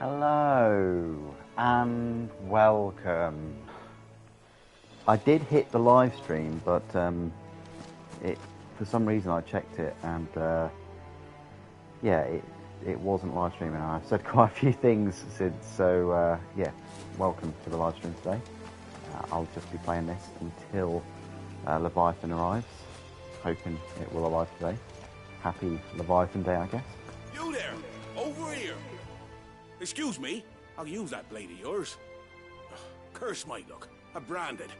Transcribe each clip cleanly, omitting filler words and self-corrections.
Hello and welcome. I did hit the live stream, but it for some reason I checked it and yeah, it wasn't live streaming. I've said quite a few things since, so yeah, welcome to the live stream today. I'll just be playing this until Leviathan arrives, hoping it will arrive today. Happy Leviathan Day, I guess. You there! Over here! Excuse me, I'll use that blade of yours. Curse my luck. I'm branded.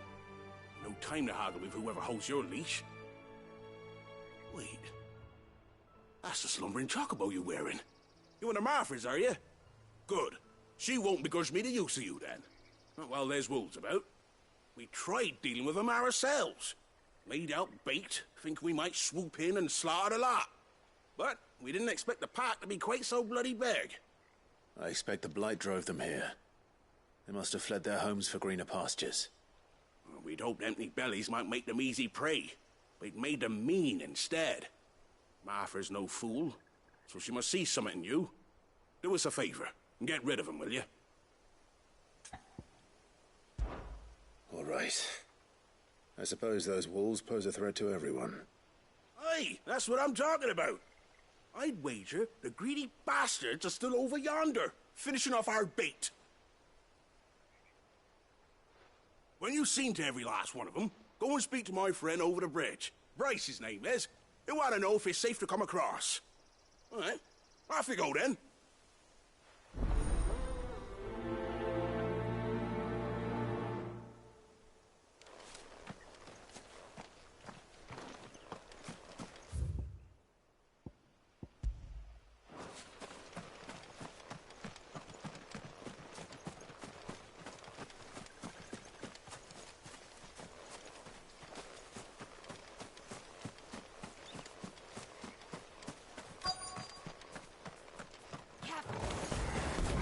No time to haggle with whoever holds your leash. Wait. That's the slumbering chocobo you're wearing. You in the Marfors, are you? Good. She won't begrudge me the use of you, then. Well, there's wolves about. We tried dealing with them ourselves. Laid out bait, think we might swoop in and slaughter the lot. But we didn't expect the pack to be quite so bloody big. I expect the blight drove them here. They must have fled their homes for greener pastures. Well, we'd hoped empty bellies might make them easy prey, but it made them mean instead. Martha's no fool, so she must see something in you. Do us a favor and get rid of them, will you? All right. I suppose those wolves pose a threat to everyone. Aye, that's what I'm talking about. I'd wager the greedy bastards are still over yonder, finishing off our bait. When you've seen to every last one of them, go and speak to my friend over the bridge. Bryce, his name is. He want to know if it's safe to come across. All right, off you go then.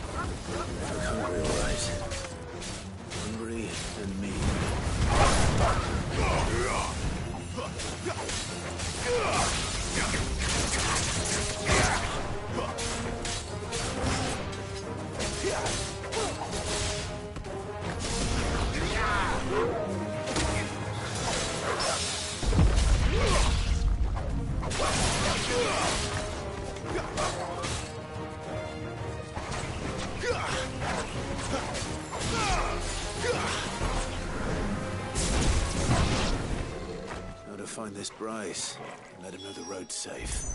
Hungry, all right. Hungry and mean. Now to find this Bryce and let him know the road's safe.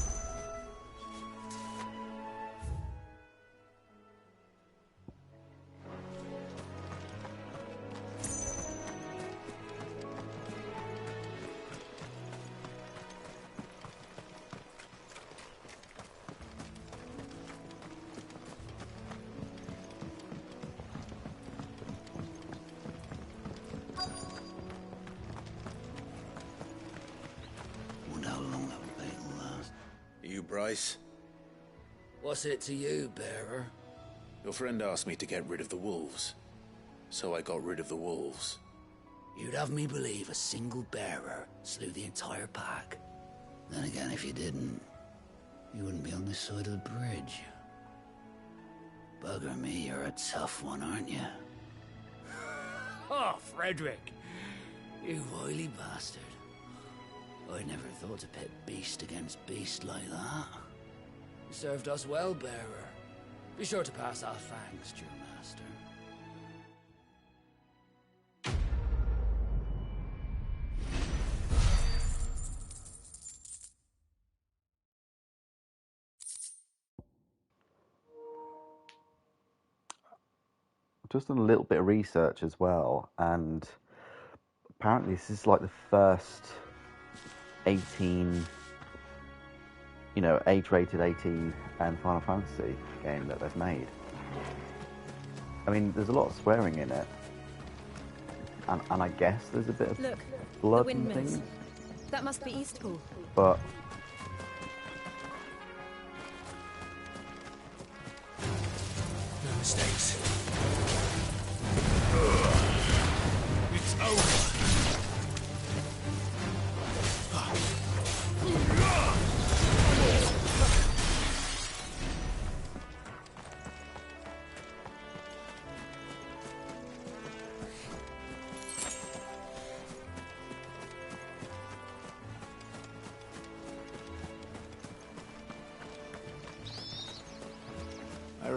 Wonder how long that bait will last. You, Bryce? What's it to you, bearer? Your friend asked me to get rid of the wolves. So I got rid of the wolves. You'd have me believe a single bearer slew the entire pack. Then again, if you didn't, you wouldn't be on this side of the bridge. Bugger me, you're a tough one, aren't you? Oh, Frederick! You wily bastard. I'd never thought to pit beast against beast like that. You served us well, bearer. Be sure to pass our thanks to your master. Just done a little bit of research as well, and apparently this is like the first 18, age-rated 18 and Final Fantasy game that they've made. I mean, there's a lot of swearing in it, and I guess there's a bit of blood the and windmills. things, That must be Eastpool. but No mistakes. It's over.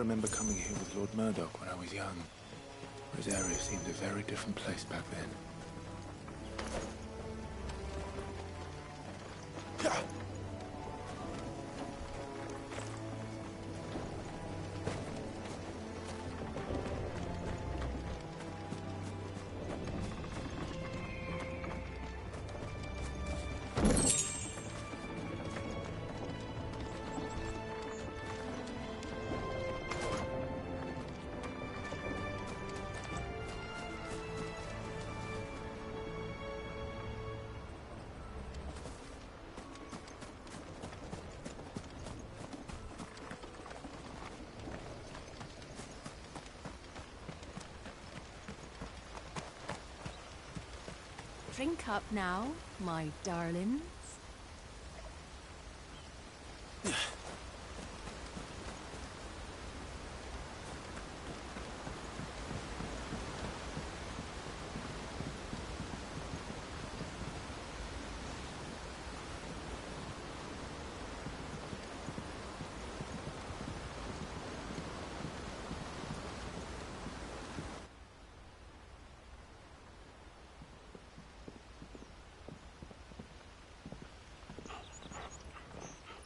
remember coming here with Lord Murdoch when I was young. Rosaria seemed a very different place back then. Drink up now, my darlings.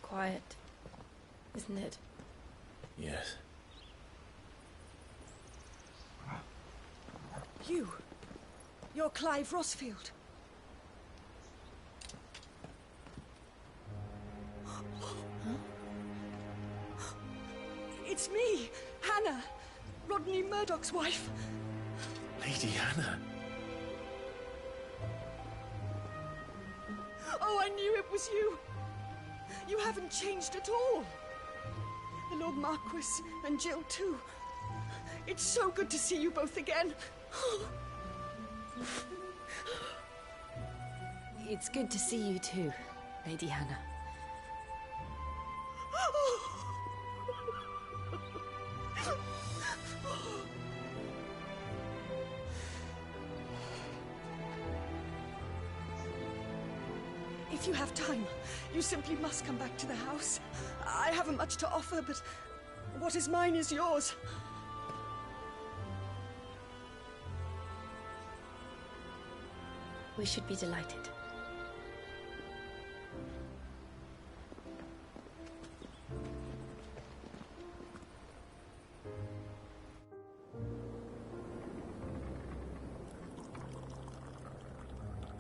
Quiet, isn't it? Yes. You're Clive Rossfield. It's me, Hannah, Rodney Murdoch's wife. Lady Hannah. Oh, I knew it was you. You haven't changed at all. The Lord Marquis and Jill too. It's so good to see you both again. It's good to see you too, Lady Hannah. If you have time, you simply must come back to the house. I haven't much to offer, but what is mine is yours. We should be delighted.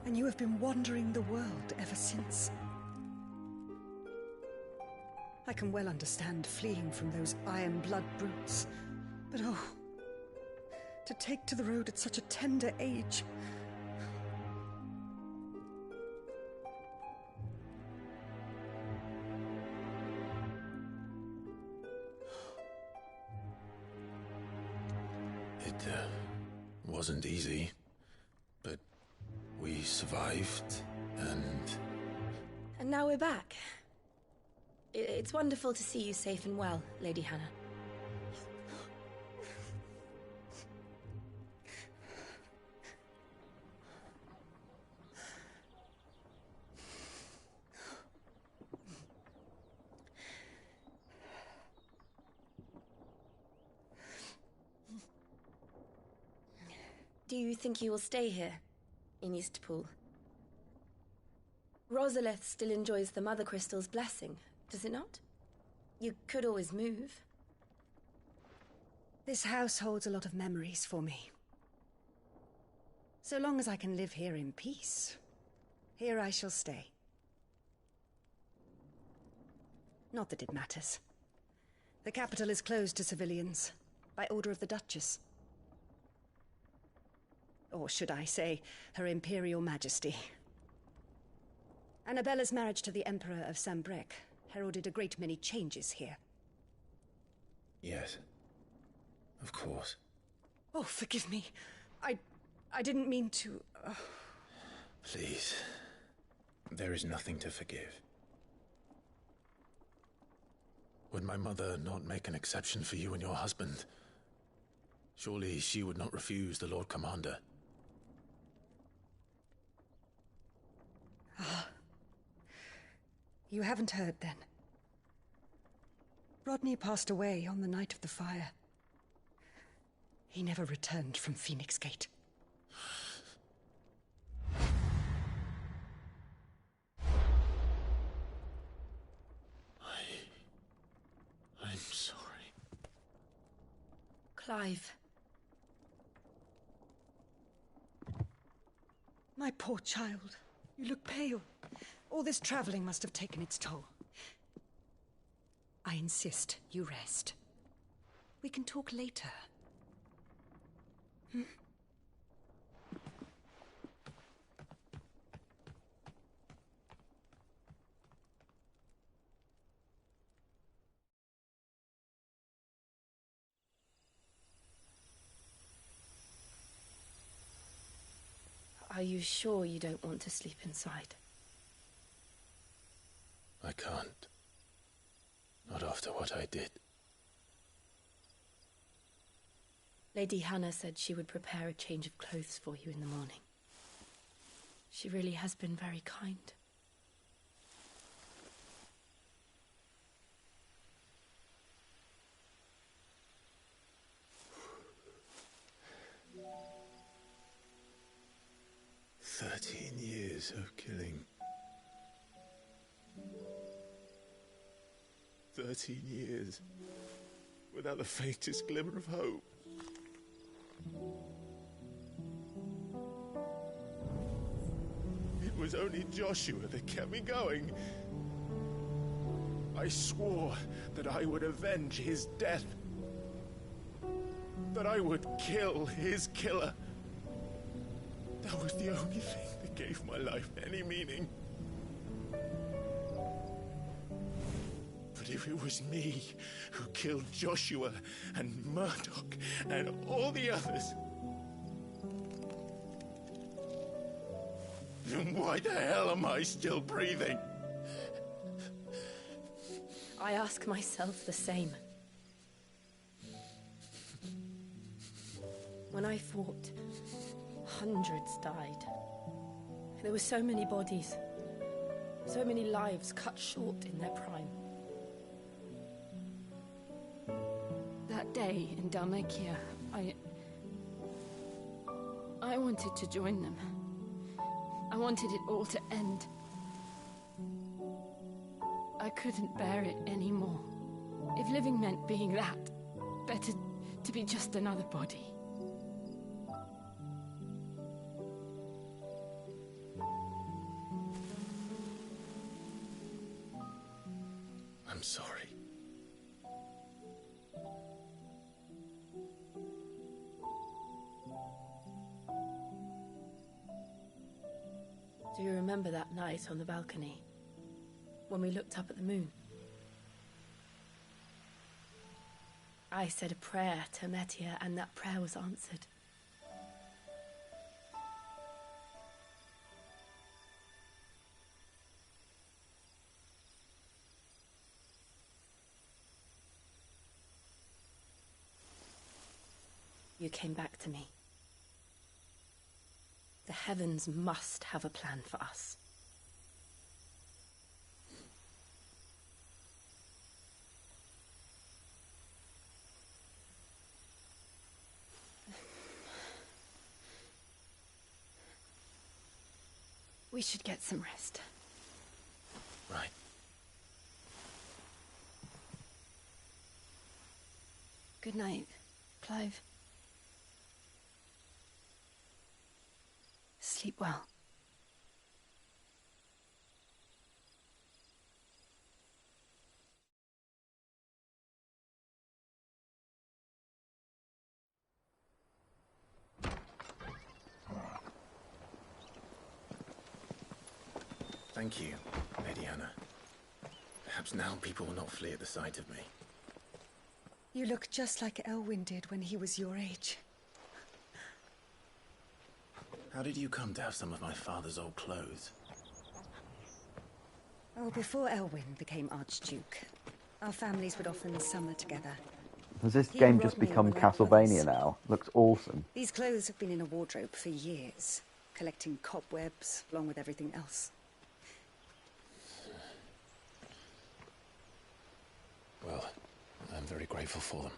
And you have been wandering the world ever since. I can well understand fleeing from those iron blood brutes. But oh, to take to the road at such a tender age. It wasn't easy, but we survived, and now we're back. It's wonderful to see you safe and well, Lady Hannah. Do you think you will stay here, in Eastpool? Rosalith still enjoys the Mother Crystal's blessing, does it not? You could always move. This house holds a lot of memories for me. So long as I can live here in peace, here I shall stay. Not that it matters. The capital is closed to civilians, by order of the Duchess. Or should I say, Her Imperial Majesty. Annabella's marriage to the Emperor of Sambrec heralded a great many changes here. yes, of course. Oh, forgive me. I didn't mean to... Please, there is nothing to forgive. Would my mother not make an exception for you and your husband? Surely she would not refuse the Lord Commander. You haven't heard, then. Rodney passed away on the night of the fire. He never returned from Phoenix Gate. I'm sorry. Clive. My poor child. You look pale. All this traveling must have taken its toll. I insist you rest. We can talk later. Are you sure you don't want to sleep inside? I can't. Not after what I did. Lady Hannah said she would prepare a change of clothes for you in the morning. She really has been very kind. Years of killing. 13 years without the faintest glimmer of hope. It was only Joshua that kept me going. I swore that I would avenge his death. That I would kill his killer. That was the only thing that gave my life any meaning. But if it was me who killed Joshua and Murdoch and all the others, then why the hell am I still breathing? I ask myself the same. When I fought, hundreds died. There were so many bodies, so many lives cut short in their prime. That day in Dalmacia, I wanted to join them. I wanted it all to end. I couldn't bear it anymore. If living meant being that, better to be just another body. I'm sorry. Do you remember that night on the balcony, when we looked up at the moon? I said a prayer to Metia, and that prayer was answered. You came back to me. The heavens must have a plan for us. We should get some rest. Right. Good night, Clive. Sleep well. Thank you, Lady Anna. Perhaps now people will not flee at the sight of me. You look just like Elwyn did when he was your age. How did you come to have some of my father's old clothes? Oh, before Elwyn became Archduke, our families would often summer together. Has this He game and just Rodney become were like Castlevania brothers. now? Looks awesome. These clothes have been in a wardrobe for years, collecting cobwebs along with everything else. Well, I'm very grateful for them.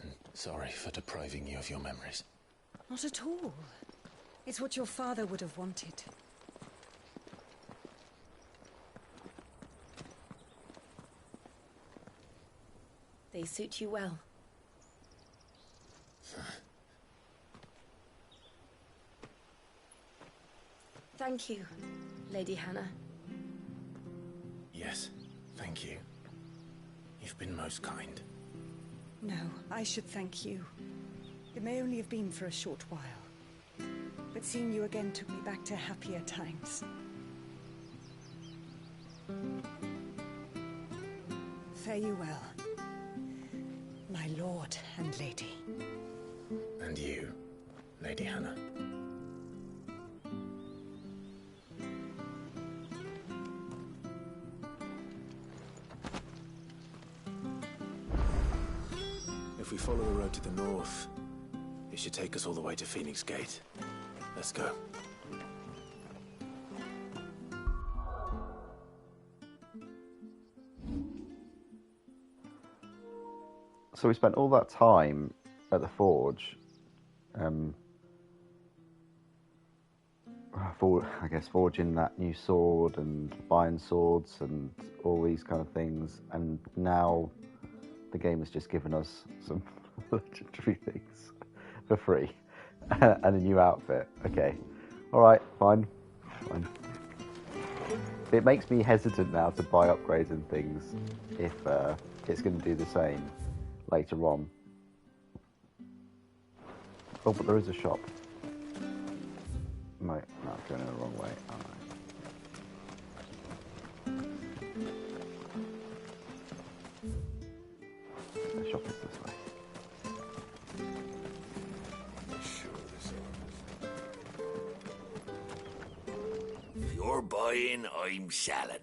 And sorry for depriving you of your memories. Not at all. It's what your father would have wanted. They suit you well. Thank you, Lady Hannah. Yes, thank you. You've been most kind. No, I should thank you. It may only have been for a short while, but seeing you again took me back to happier times. Fare you well, my lord and lady. And you, Lady Hannah. If we follow the road to the north, it should take us all the way to Phoenix Gate. Let's go. So we spent all that time at the forge, forging that new sword and buying swords and all these kind of things, and now the game has just given us some legendary things for free and a new outfit. Okay, all right, fine. It makes me hesitant now to buy upgrades and things if it's going to do the same later on. Oh, but there is a shop. No, I'm going the wrong way. Oh, no. The shop is this way. If you're buying, I'm selling.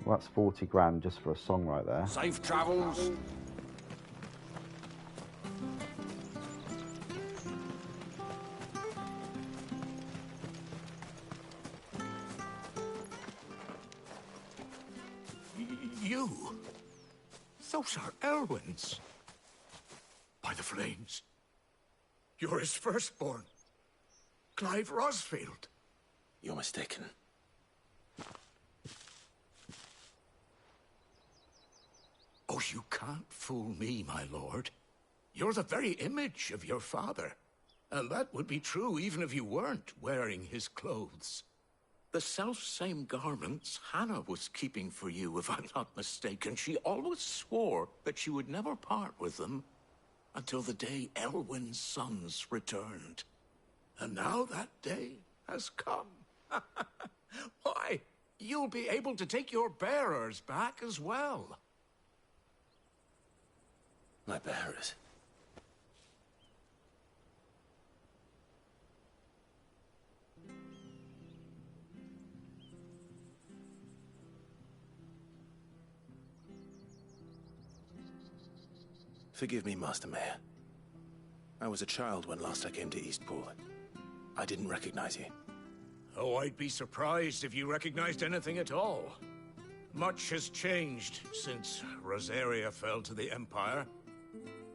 Well, that's 40 grand just for a song right there. Safe travels. You? Those are Elwyn's. By the flames. You're his firstborn. Clive Rosfield. You're mistaken. Oh, you can't fool me, my lord. You're the very image of your father. And that would be true even if you weren't wearing his clothes. The self-same garments Hannah was keeping for you, if I'm not mistaken. She always swore that she would never part with them until the day Elwyn's sons returned. And now that day has come. Why, you'll be able to take your bearers back as well. My bearers. Forgive me, Master Mayor. I was a child when last I came to Eastpool. I didn't recognize you. Oh, I'd be surprised if you recognized anything at all. Much has changed since Rosaria fell to the Empire.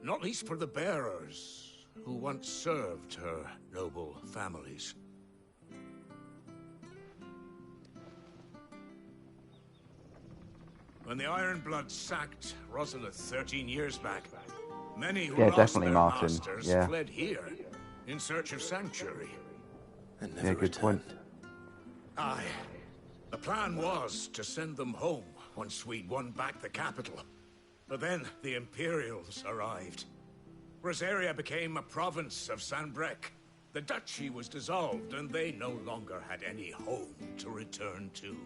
Not least for the bearers, who once served her noble families. When the Ironbloods sacked Rosalith 13 years back, many who lost definitely, their Martin. masters fled here in search of sanctuary. And never Good point. returned. Aye. The plan was to send them home once we'd won back the capital. But then the Imperials arrived. Rosaria became a province of Sanbreque. The duchy was dissolved, and they no longer had any home to return to.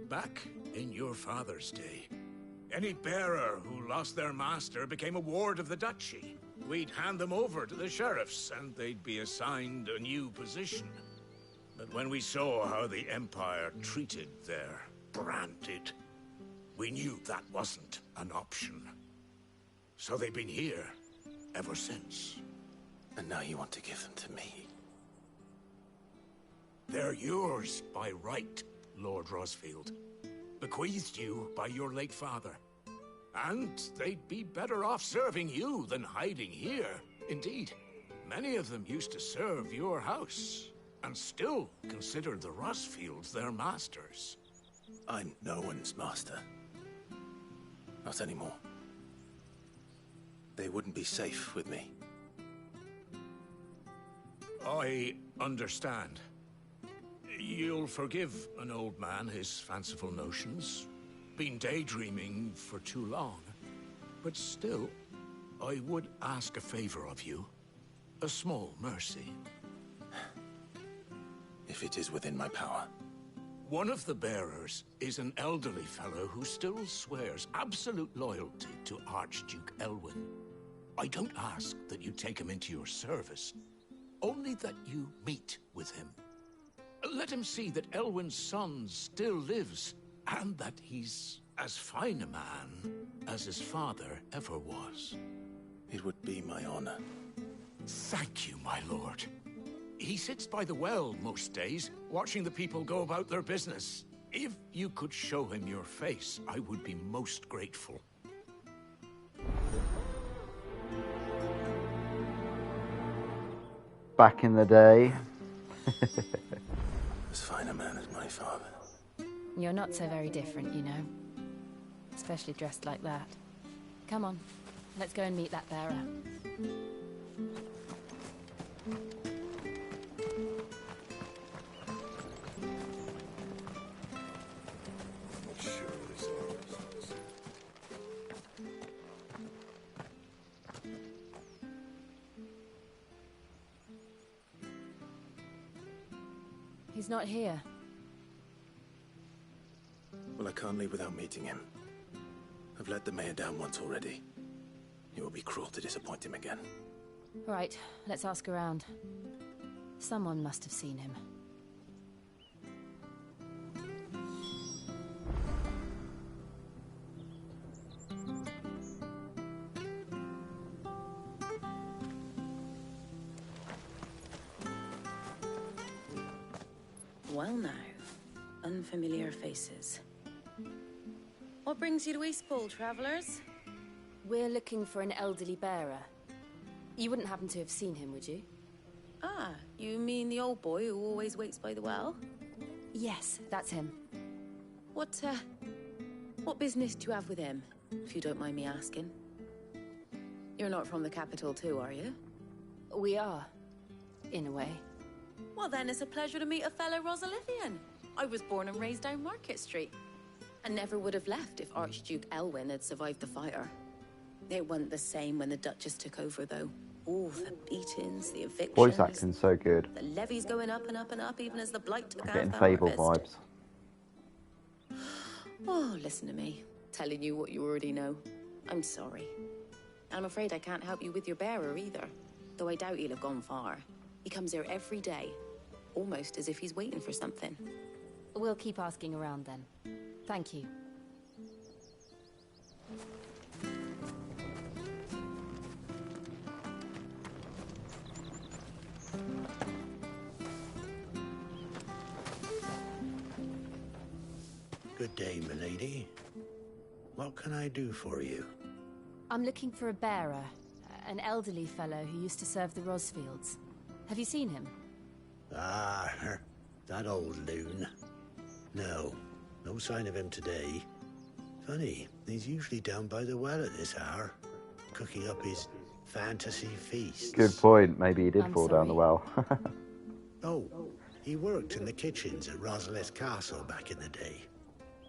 Back in your father's day, any bearer who lost their master became a ward of the duchy. We'd hand them over to the sheriffs, and they'd be assigned a new position. When we saw how the Empire treated their branded, we knew that wasn't an option. So they've been here ever since. And now you want to give them to me? They're yours by right, Lord Rosfield. Bequeathed you by your late father. And they'd be better off serving you than hiding here. Indeed, many of them used to serve your house, and still consider the Rosfields their masters. I'm no one's master. Not anymore. They wouldn't be safe with me. I understand. You'll forgive an old man his fanciful notions. Been daydreaming for too long. But still, I would ask a favor of you. A small mercy. If it is within my power. One of the bearers is an elderly fellow who still swears absolute loyalty to Archduke Elwyn. I don't ask that you take him into your service, only that you meet with him. Let him see that Elwyn's son still lives, and that he's as fine a man as his father ever was. It would be my honor. Thank you, my lord. He sits by the well most days, watching the people go about their business. If you could show him your face, I would be most grateful. Back in the day. As fine a man as my father. You're not so very different, you know. Especially dressed like that. Come on, let's go and meet that bearer. He's not here. Well, I can't leave without meeting him. I've let the mayor down once already. It would be cruel to disappoint him again. Right, let's ask around. Someone must have seen him. Well now, unfamiliar faces. What brings you to Eastpool, travellers? We're looking for an elderly bearer. You wouldn't happen to have seen him, would you? Ah, you mean the old boy who always waits by the well? Yes, that's him. What business do you have with him, if you don't mind me asking? You're not from the capital too, are you? We are, in a way. Well then, it's a pleasure to meet a fellow Rosalivian. I was born and raised down Market Street. And never would have left if Archduke Elwyn had survived the fire. It wasn't the same when the Duchess took over, though. All the beatings, the evictions... Voice acting's so good. The levies going up and up and up, even as the Blight took I'm out getting the Fable harvest. vibes. Oh, listen to me. Telling you what you already know. I'm sorry. I'm afraid I can't help you with your bearer either. Though I doubt he'll have gone far. He comes here every day. Almost as if he's waiting for something. We'll keep asking around then. Thank you. Good day, milady. What can I do for you? I'm looking for a bearer. An elderly fellow who used to serve the Rosfields. Have you seen him? Ah, that old loon. No sign of him today. Funny, he's usually down by the well at this hour, cooking up his fantasy feasts. Good point. Maybe he did I'm fall down the sorry. well. Oh, he worked in the kitchens at Rosalith Castle back in the day.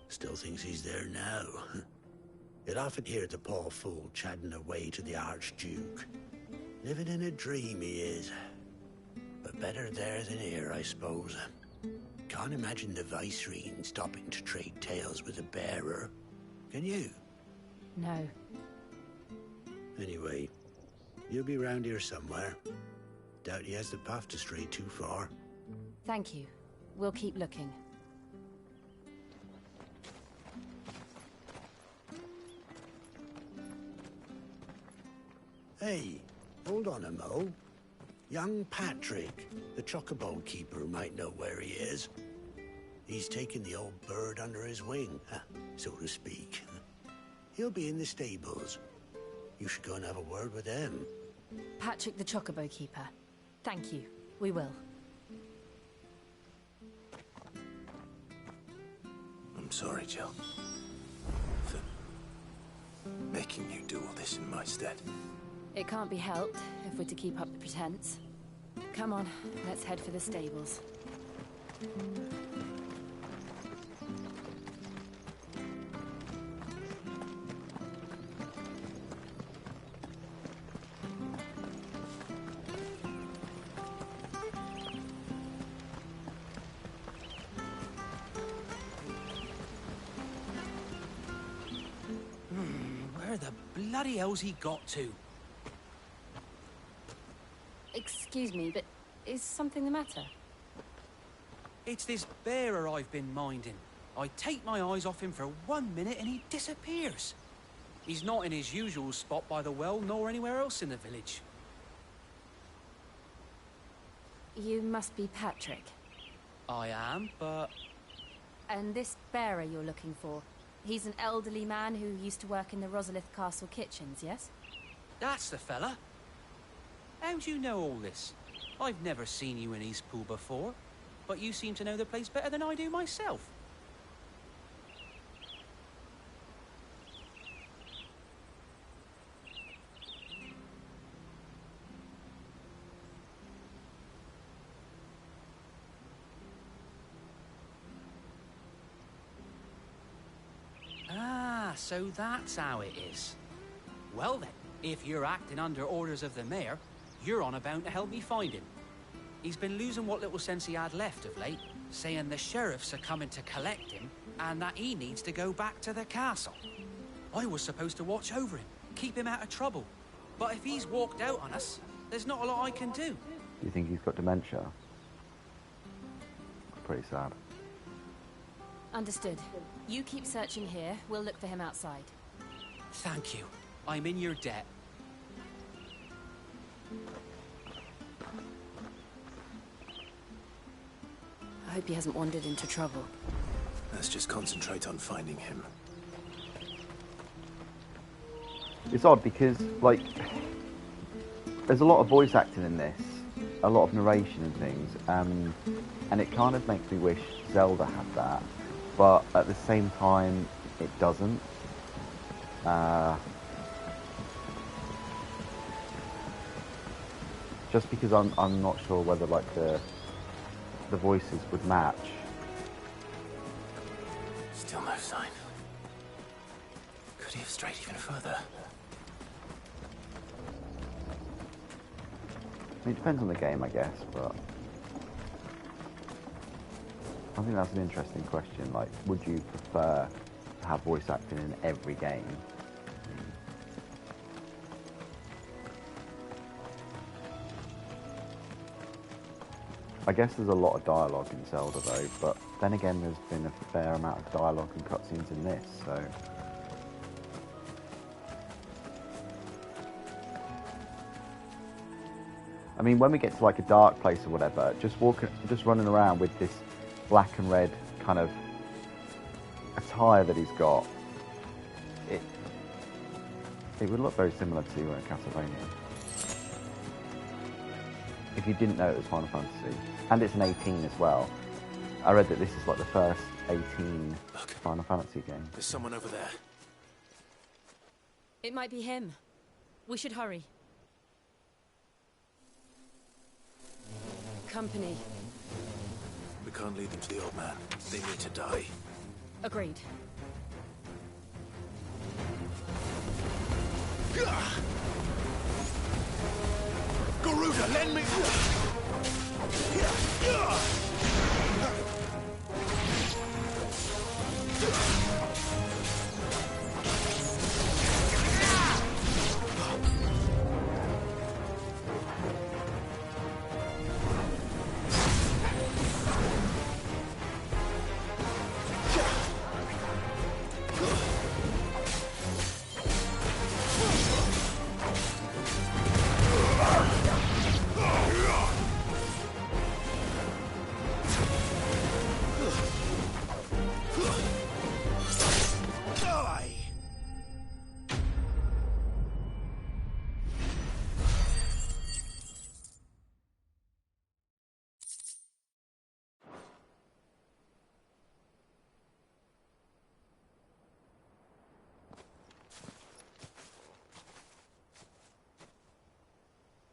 Still thinks he's there now. You'd often hear the poor fool chatting away to the Archduke. Living in a dream he is. But better there than here, I suppose. Can't imagine the Vicereine stopping to trade tales with a bearer. Can you? No. Anyway, you'll be round here somewhere. Doubt he has the path to stray too far. Thank you. We'll keep looking. Hey, hold on a mo. Young Patrick, the chocobo keeper, might know where he is. He's taken the old bird under his wing, so to speak. He'll be in the stables. You should go and have a word with him. Patrick the chocobo keeper. Thank you. We will. I'm sorry, Jill. For making you do all this in my stead. It can't be helped if we're to keep up the pretense. Come on, let's head for the stables. Where the bloody hell's he got to? Excuse me, but is something the matter? It's this bearer I've been minding. I take my eyes off him for 1 minute and he disappears. He's not in his usual spot by the well, nor anywhere else in the village. You must be Patrick. I am, but... And this bearer you're looking for, he's an elderly man who used to work in the Rosalith Castle kitchens, yes? That's the fella. How do you know all this? I've never seen you in Eastpool before, but you seem to know the place better than I do myself. Ah, so that's how it is. Well then, if you're acting under orders of the mayor, you're on about to help me find him. He's been losing what little sense he had left of late, saying the sheriffs are coming to collect him, and that he needs to go back to the castle. I was supposed to watch over him, keep him out of trouble. But if he's walked out on us, there's not a lot I can do. Do you think he's got dementia? Pretty sad. Understood. You keep searching here, we'll look for him outside. Thank you. I'm in your debt. I hope he hasn't wandered into trouble. Let's just concentrate on finding him. It's odd because, like, there's a lot of voice acting in this, a lot of narration and things, and it kind of makes me wish Zelda had that, but at the same time, it doesn't. Just because I'm not sure whether, like, the voices would match. Still no sign. Could he have strayed even further? I mean, it depends on the game, I guess, but I think that's an interesting question. Like, would you prefer to have voice acting in every game? I guess there's a lot of dialogue in Zelda though, but then again there's been a fair amount of dialogue and cutscenes in this, so... I mean, when we get to like a dark place or whatever, just running around with this black and red kind of attire that he's got, it would look very similar to Castlevania. If you didn't know it was Final Fantasy. And it's an 18 as well. I read that this is like the first 18 Final Fantasy game. There's someone over there. It might be him. We should hurry. Company. We can't lead them to the old man. They need to die. Agreed. Garuda, lend me...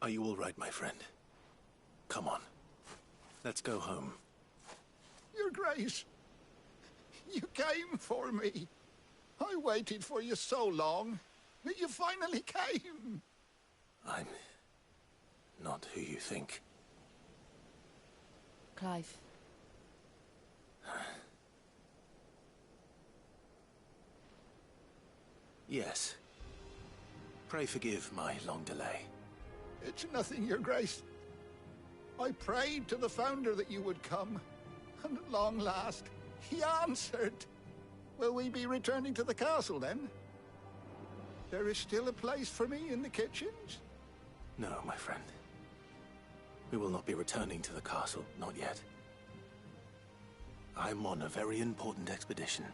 Are you all right, my friend? Come on. Let's go home. Your Grace, you came for me. I waited for you so long. You finally came. I'm not who you think. Clive. Yes. Pray forgive my long delay. It's nothing, Your Grace. I prayed to the Founder that you would come, and at long last, he answered. Will we be returning to the castle, then? There is still a place for me in the kitchens? No, my friend. We will not be returning to the castle, not yet. I'm on a very important expedition,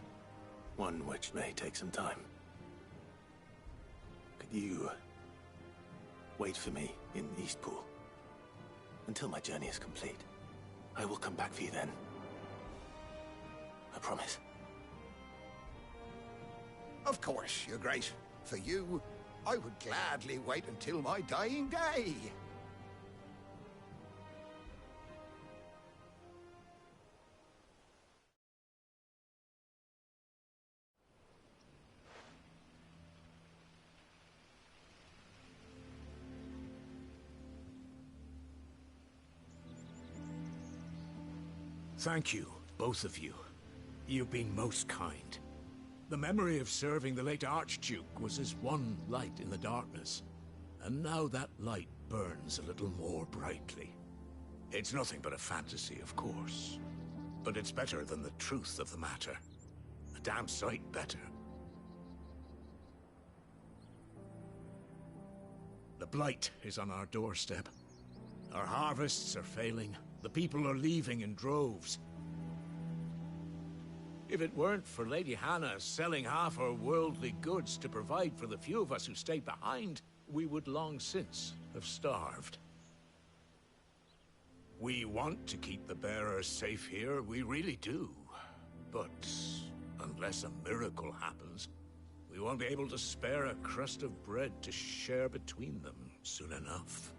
one which may take some time. Could you wait for me in Eastpool until my journey is complete? I will come back for you then. I promise. Of course, Your Grace. For you, I would gladly wait until my dying day. Thank you, both of you. You've been most kind. The memory of serving the late Archduke was as one light in the darkness, and now that light burns a little more brightly. It's nothing but a fantasy, of course, but it's better than the truth of the matter. A damn sight better. The blight is on our doorstep. Our harvests are failing. The people are leaving in droves. If it weren't for Lady Hannah selling half her worldly goods to provide for the few of us who stayed behind, we would long since have starved. We want to keep the bearers safe here, we really do. But unless a miracle happens, we won't be able to spare a crust of bread to share between them soon enough.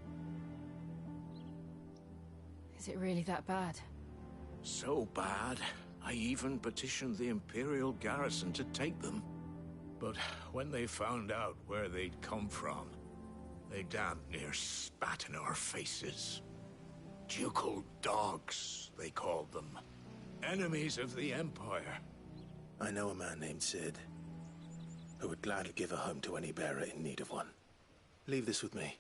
Is it really that bad? So bad, I even petitioned the Imperial garrison to take them. But when they found out where they'd come from, they damn near spat in our faces. Ducal dogs, they called them. Enemies of the Empire. I know a man named Sid, who would gladly give a home to any bearer in need of one. Leave this with me.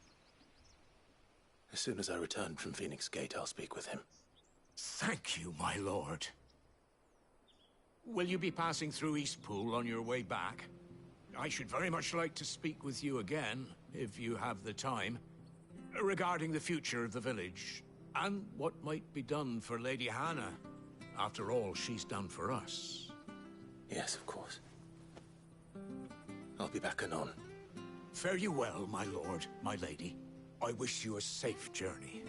As soon as I return from Phoenix Gate, I'll speak with him. Thank you, my lord. Will you be passing through Eastpool on your way back? I should very much like to speak with you again, if you have the time, regarding the future of the village, and what might be done for Lady Hannah. After all she's done for us. Yes, of course. I'll be back anon. Fare you well, my lord, my lady. I wish you a safe journey.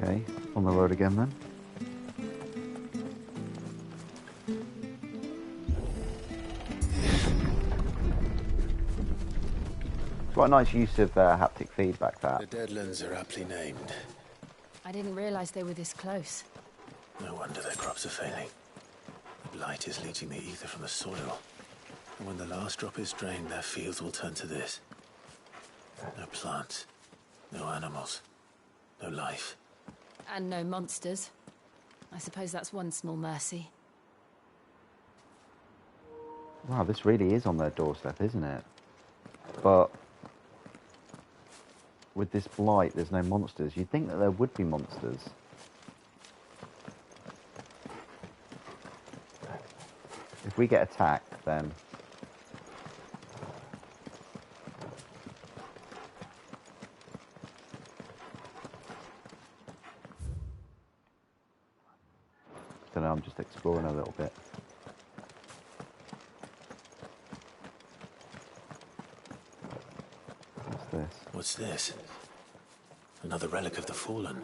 Okay, on the road again then. It's quite a nice use of haptic feedback, that. The Deadlands are aptly named. I didn't realize they were this close. No wonder their crops are failing. The blight is leaching the ether from the soil. And when the last drop is drained, their fields will turn to this. No plants, no animals, no life. And no monsters. I suppose that's one small mercy. Wow, this really is on their doorstep, isn't it? But with this blight, there's no monsters. You'd think that there would be monsters. If we get attacked, then Don't know, I'm just exploring a little bit. What's this? What's this? Another relic of the Fallen.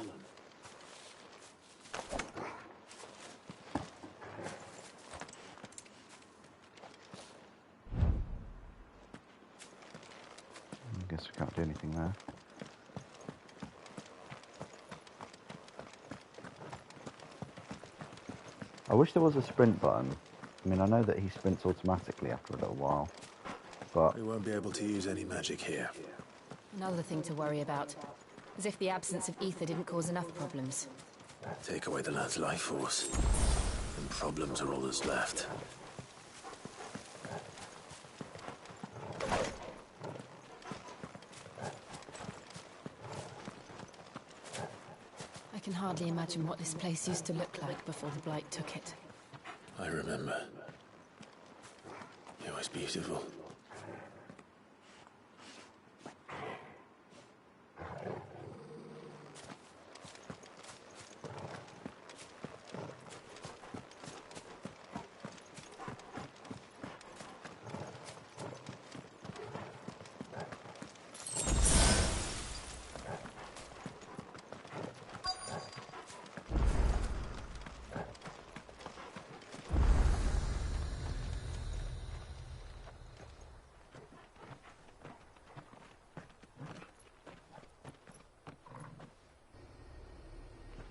I guess we can't do anything there. I wish there was a sprint button. I mean, I know that he sprints automatically after a little while, but... We won't be able to use any magic here. Another thing to worry about. As if the absence of ether didn't cause enough problems. Take away the lad's life force, and problems are all that's left. I can hardly imagine what this place used to look like before the Blight took it. I remember. It was beautiful.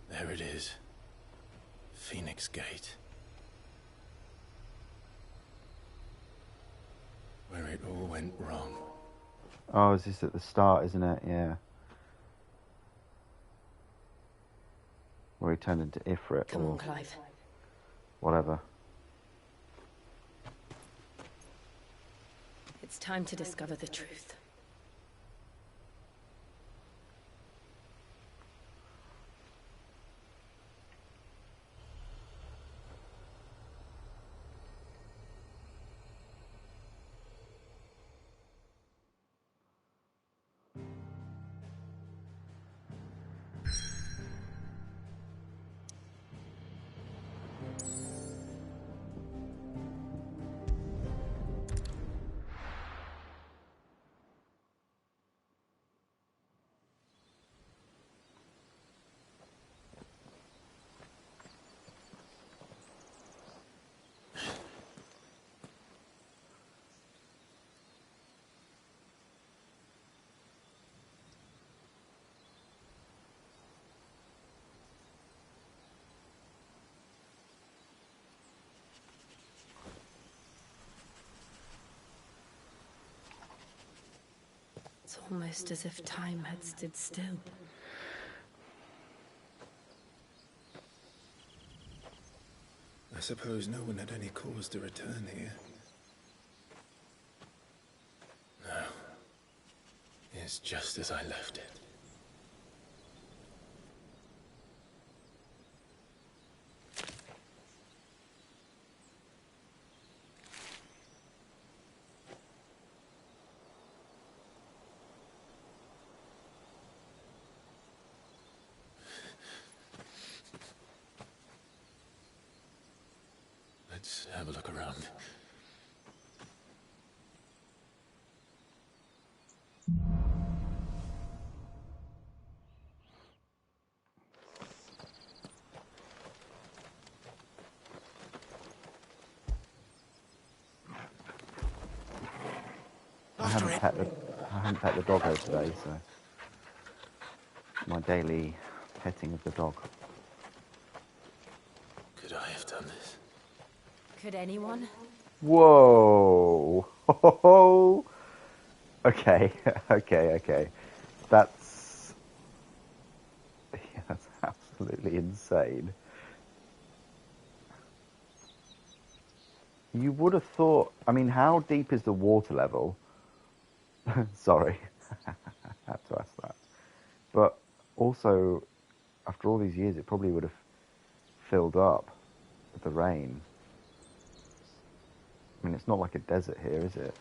There it is. Phoenix Gate. Where it all went wrong. Oh, is this at the start, isn't it? Yeah. Where he turned into Ifrit Come or on, Clive. whatever. It's time to discover the truth. It's almost as if time had stood still. I suppose no one had any cause to return here. No. It's just as I left it. Let's have a look around. I haven't pet the doggo today, so my daily petting of the dog. Could I have done this? Could anyone? Whoa! Okay, okay. That's absolutely insane. You would have thought. I mean, how deep is the water level? Sorry, I had to ask that. But also, after all these years, it probably would have filled up with the rain. I mean, it's not like a desert here, is it?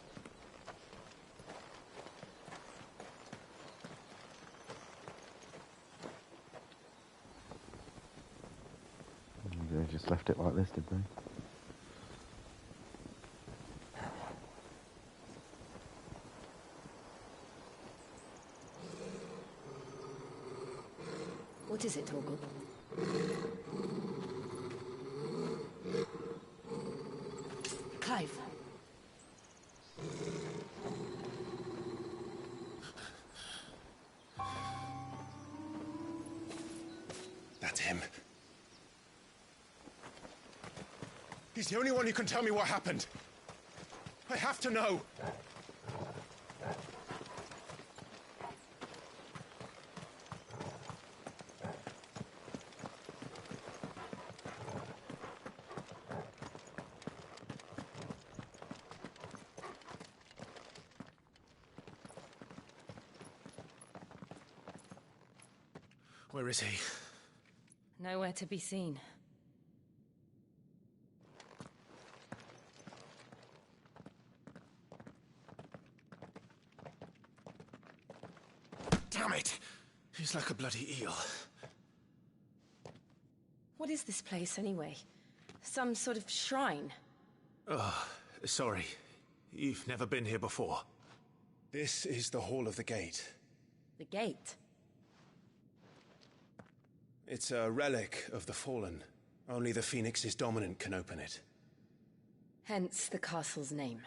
There's just left it like this, did they? What is it, Torgal? Clive. That's him. He's the only one who can tell me what happened. I have to know. Where is he? Nowhere to be seen. Damn it! He's like a bloody eel. What is this place, anyway? Some sort of shrine? Oh, sorry. You've never been here before. This is the Hall of the Gate. The gate? It's a relic of the Fallen. Only the Phoenix's dominant can open it. Hence the castle's name.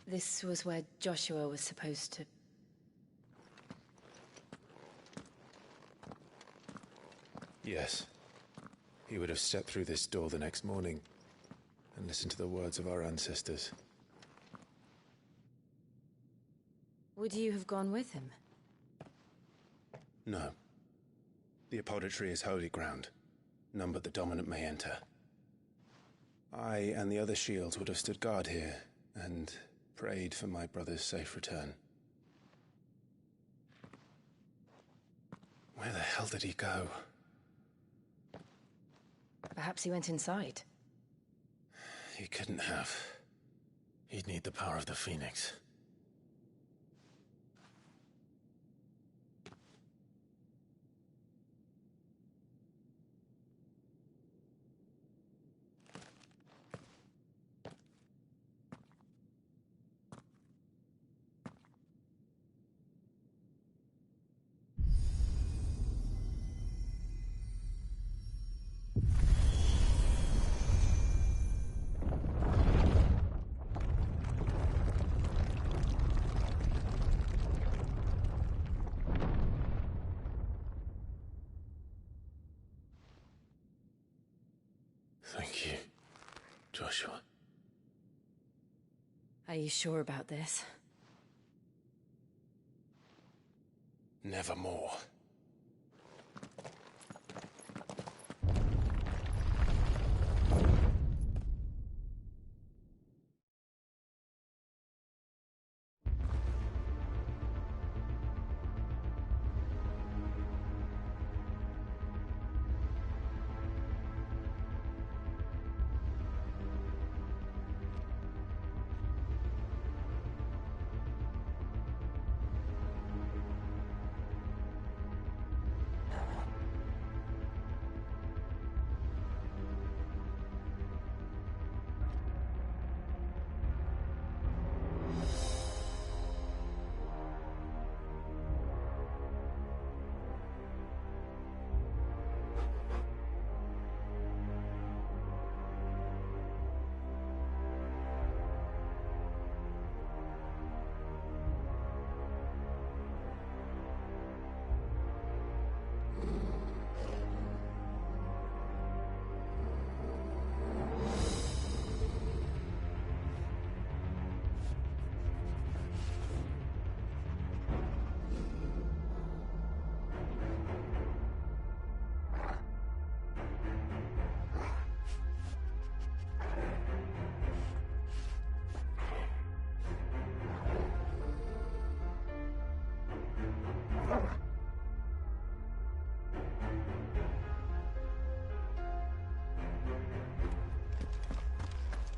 This was where Joshua was supposed to... Yes. He would have stepped through this door the next morning and listened to the words of our ancestors. Would you have gone with him? No. The apodatory is holy ground. None but the dominant may enter. I and the other shields would have stood guard here and prayed for my brother's safe return. Where the hell did he go? Perhaps he went inside. He couldn't have. He'd need the power of the Phoenix. Thank you, Joshua. Are you sure about this? Nevermore.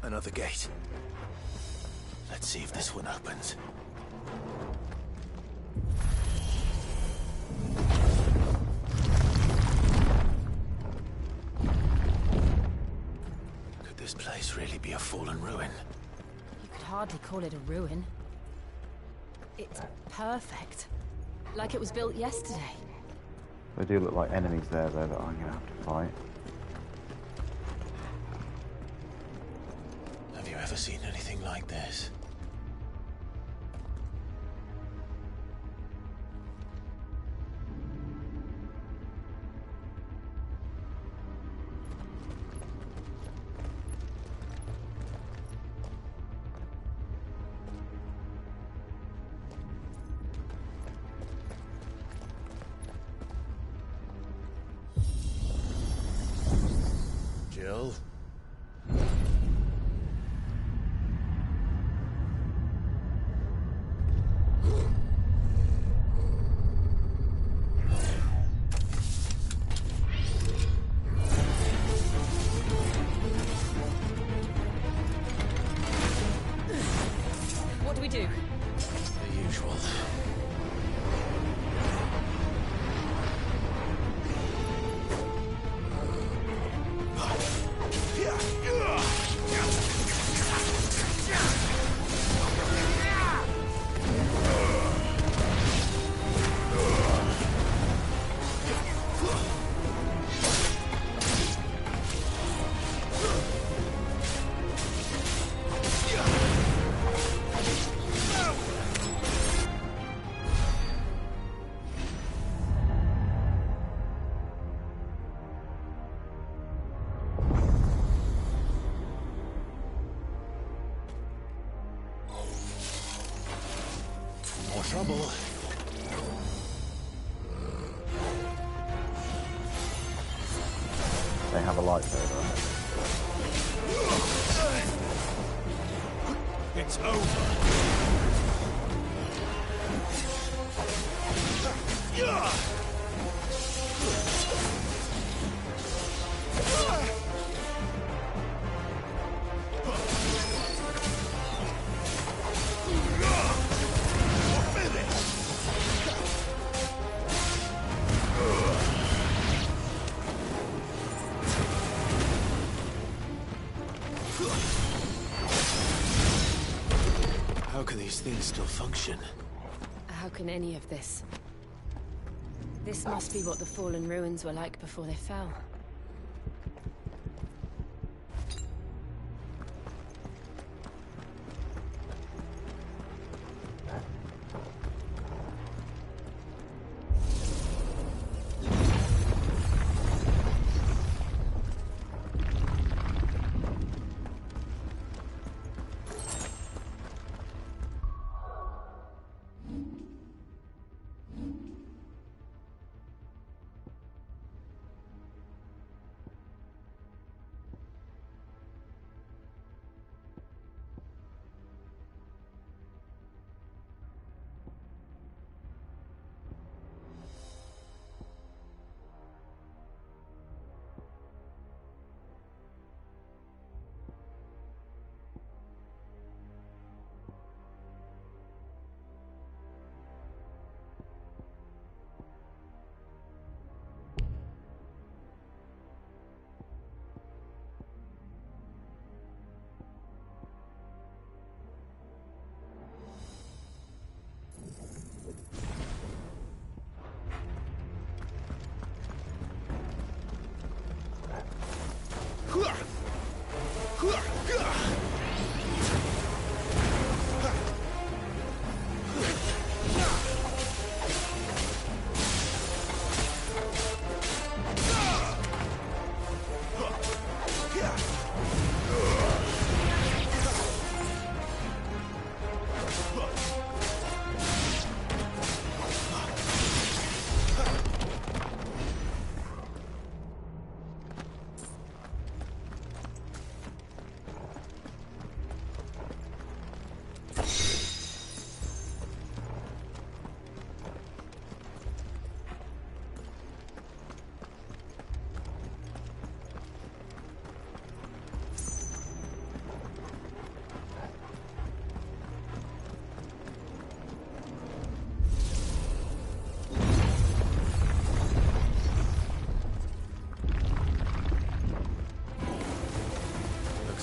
Another gate. Let's see if this one opens. this really be a fallen ruin? You could hardly call it a ruin. It's perfect. Like it was built yesterday. There do look like enemies there, though, that I'm going to have to fight. Have you ever seen anything like this? Jill? What do we do? The usual. More trouble. They have a lightsaber. It's over. How can these things still function? How can any of this? This must be what the fallen ruins were like before they fell.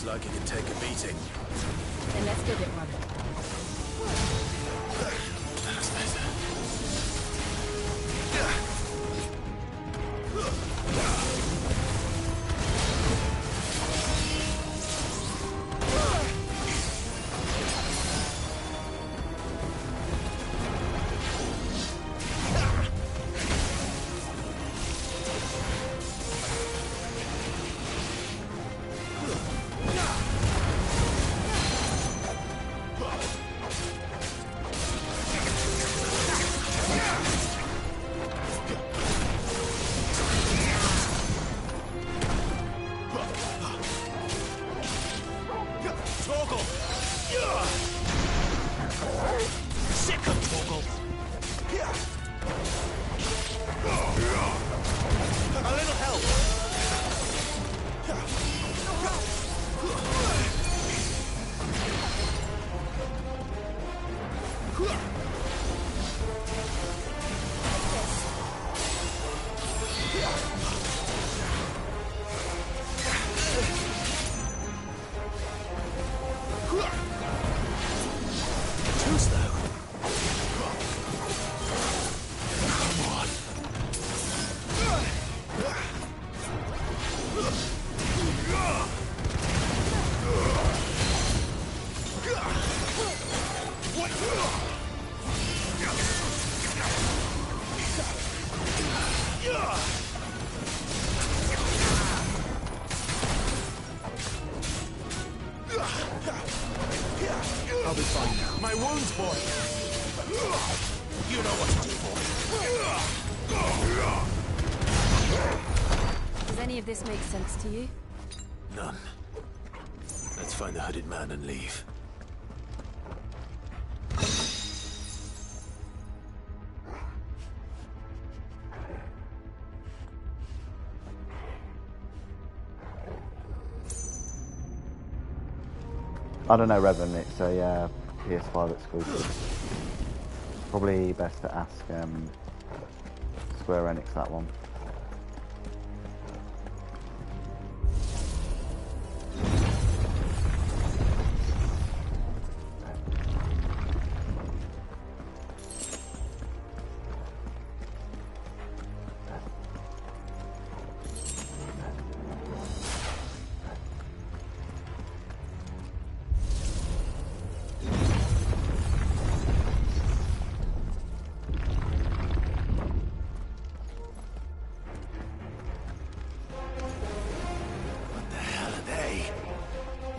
like it can take a beating. Then let's give it one. That's better. I'll be fine now. My wounds, boy! You know what to do, boy. Does any of this make sense to you? None. Let's find the hooded man and leave. I don't know, Revan. It's a PS5 exclusive. Probably best to ask Square Enix that one.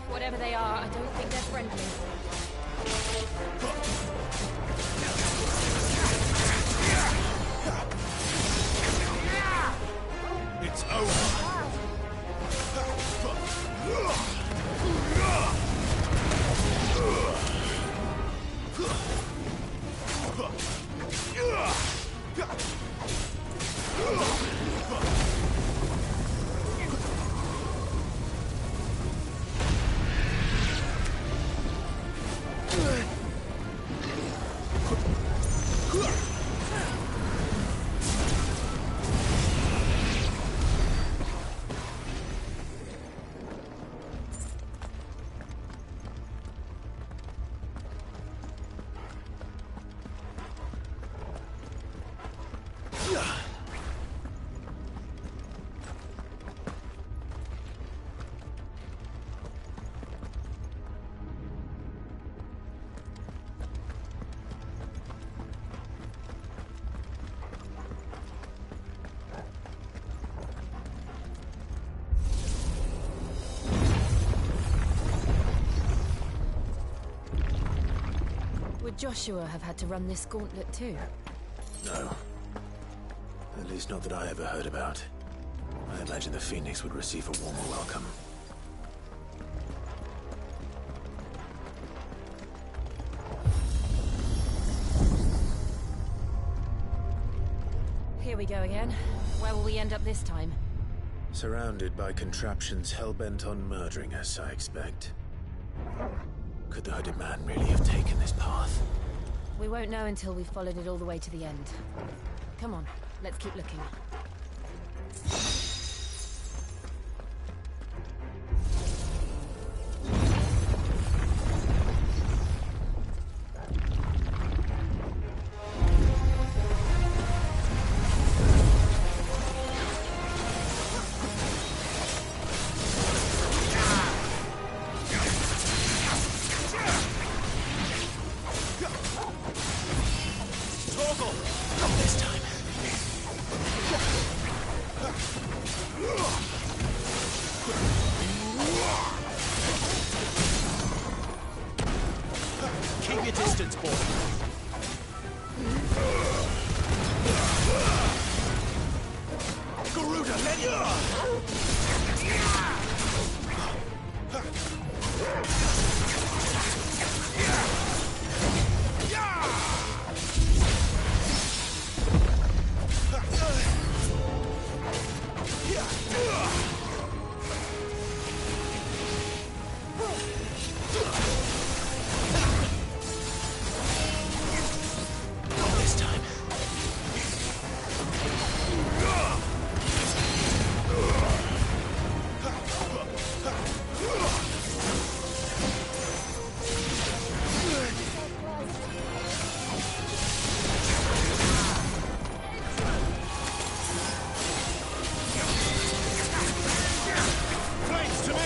Whatever they are, I don't think they're friendly. It's over. Would Joshua have had to run this gauntlet too? No. At least not that I ever heard about. I imagine the Phoenix would receive a warmer welcome. Here we go again. Where will we end up this time? Surrounded by contraptions hell-bent on murdering us, I expect. Could the hooded man really have taken this path? We won't know until we've followed it all the way to the end. Come on, let's keep looking. Keep your distance, boy. Garuda, let you! This time. Flames to me!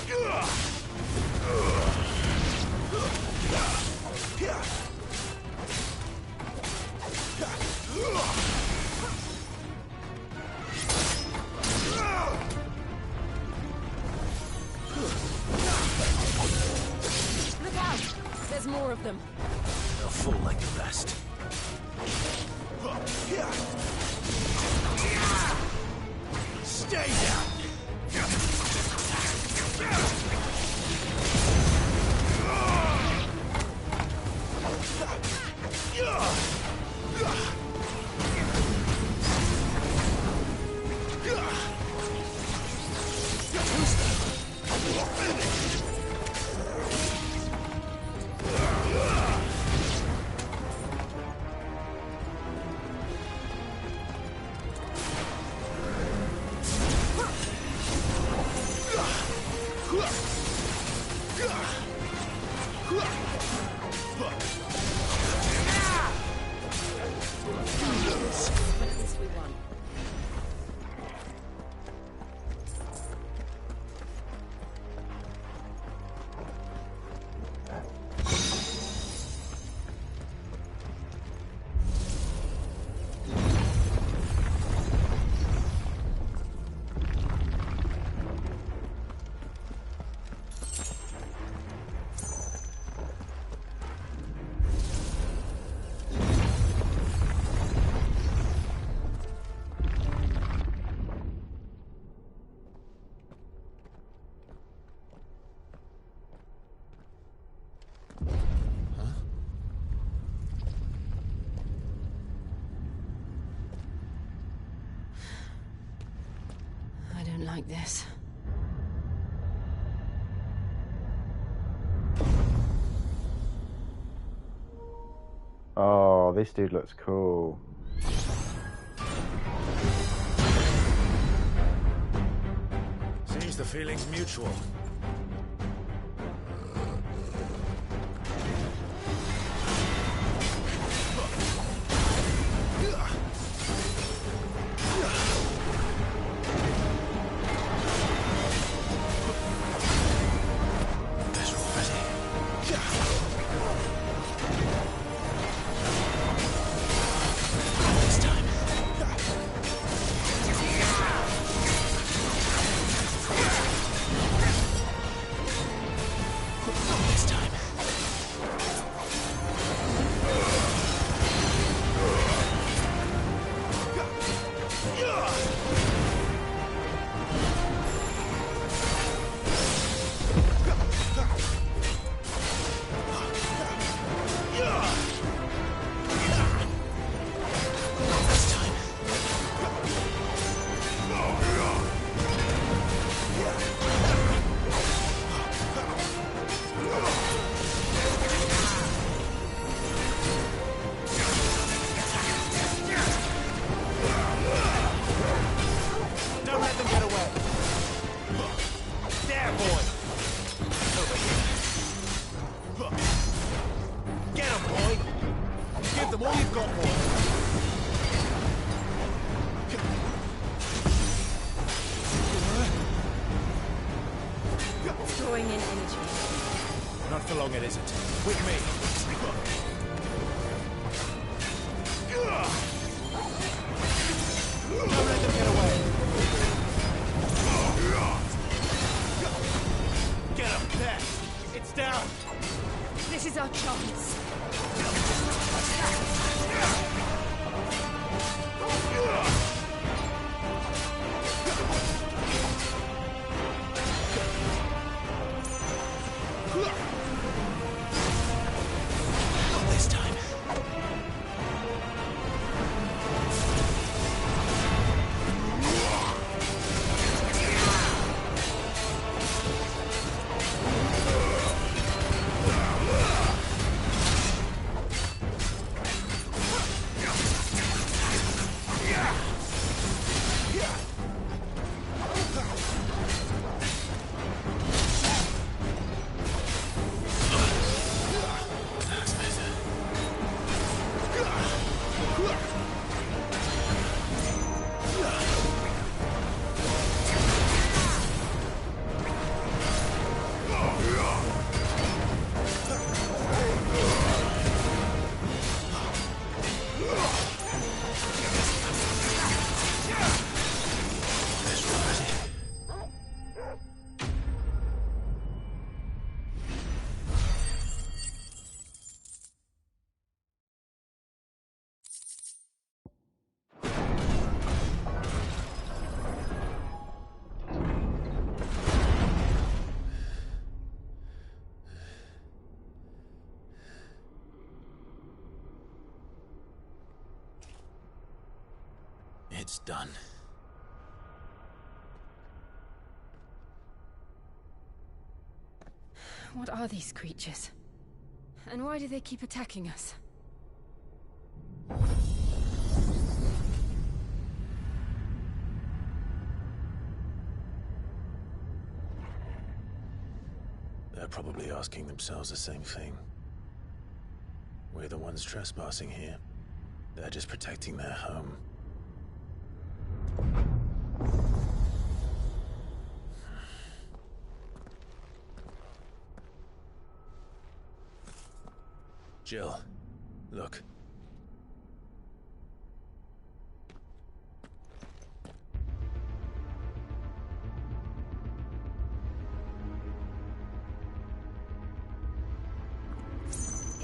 You're Look out! There's more of them. They'll fall like the rest. Stay down! At least we won. I don't like this. Oh, this dude looks cool. Seems the feeling's mutual. drawing in energy. Not for long, it isn't. With me. Don't let them get away. Get up there. It's down. This is our chance. Not this time. It's done. What are these creatures? And why do they keep attacking us? They're probably asking themselves the same thing. We're the ones trespassing here. They're just protecting their home. Jill, look.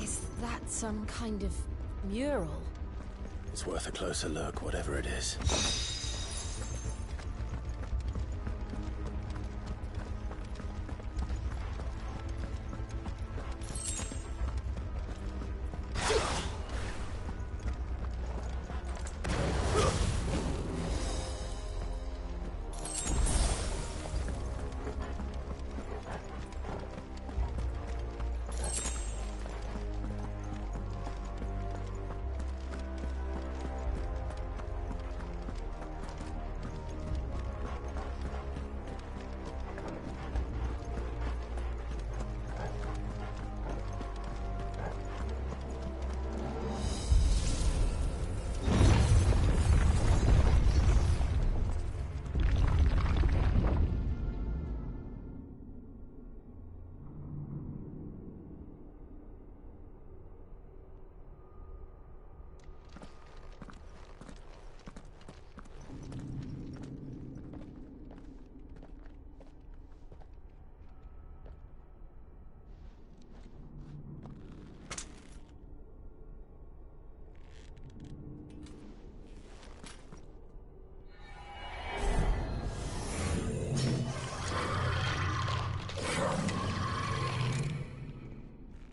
Is that some kind of mural? It's worth a closer look, whatever it is.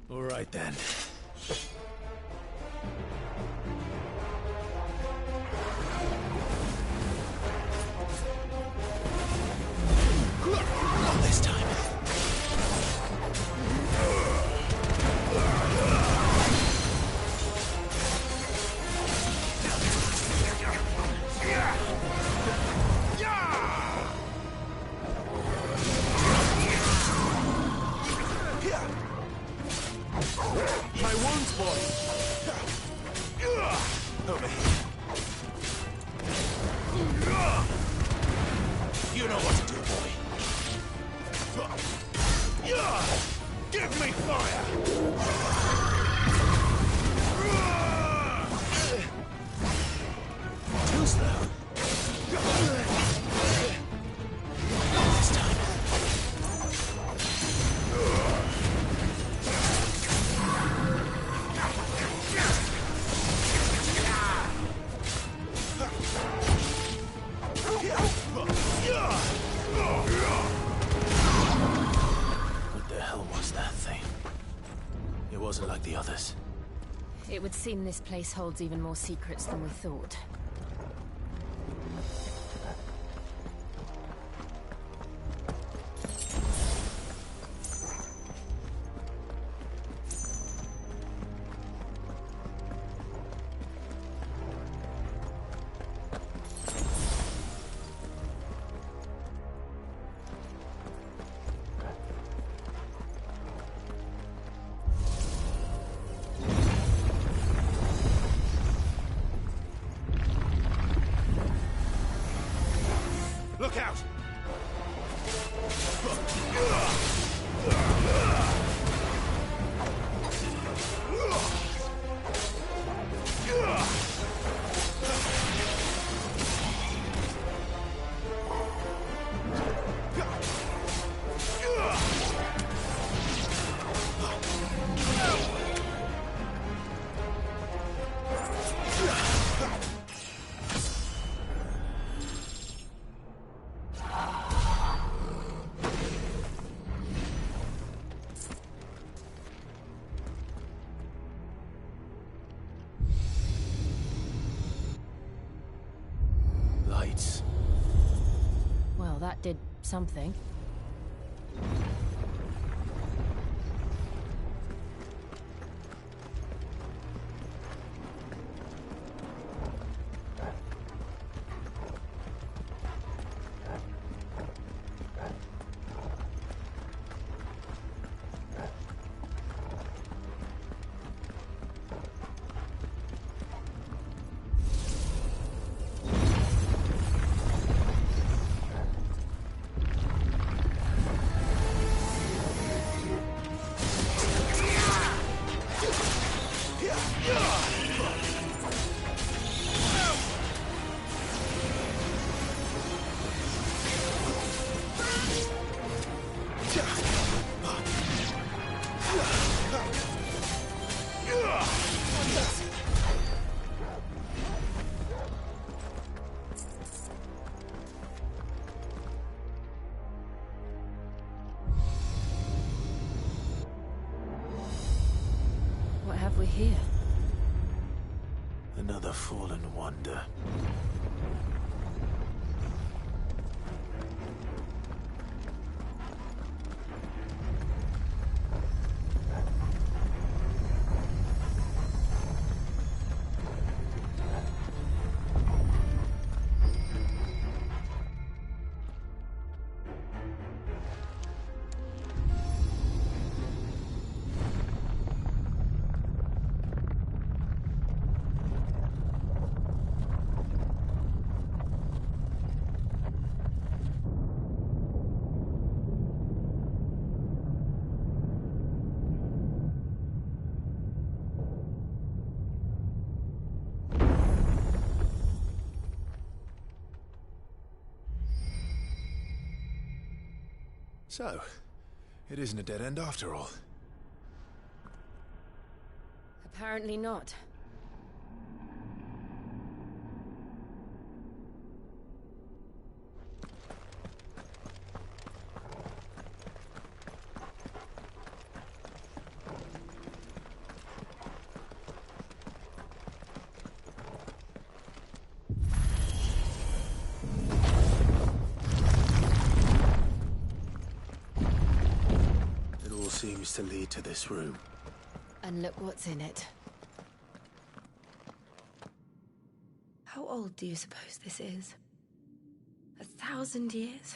All right then. Not this time. My wounds, boy! Help me. You know what to do, boy. others? It would seem this place holds even more secrets than we thought. Look out! Lights. Well, that did something. What have we here? Another fallen wonder. So, it isn't a dead end after all. Apparently not. It all seems to lead to this room. And look what's in it. How old do you suppose this is? 1,000 years?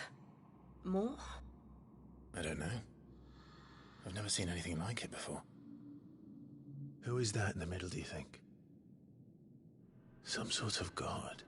More? I don't know. I've never seen anything like it before. Who is that in the middle, do you think? Some sort of god?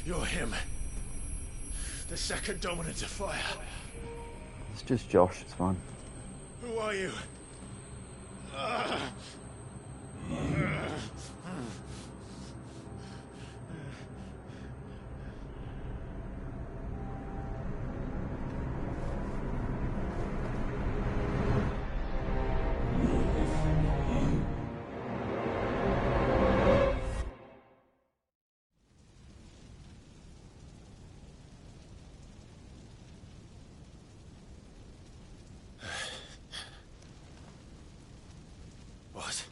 You're him. The second dominant of fire. It's just Josh, it's fine. Who are you? What?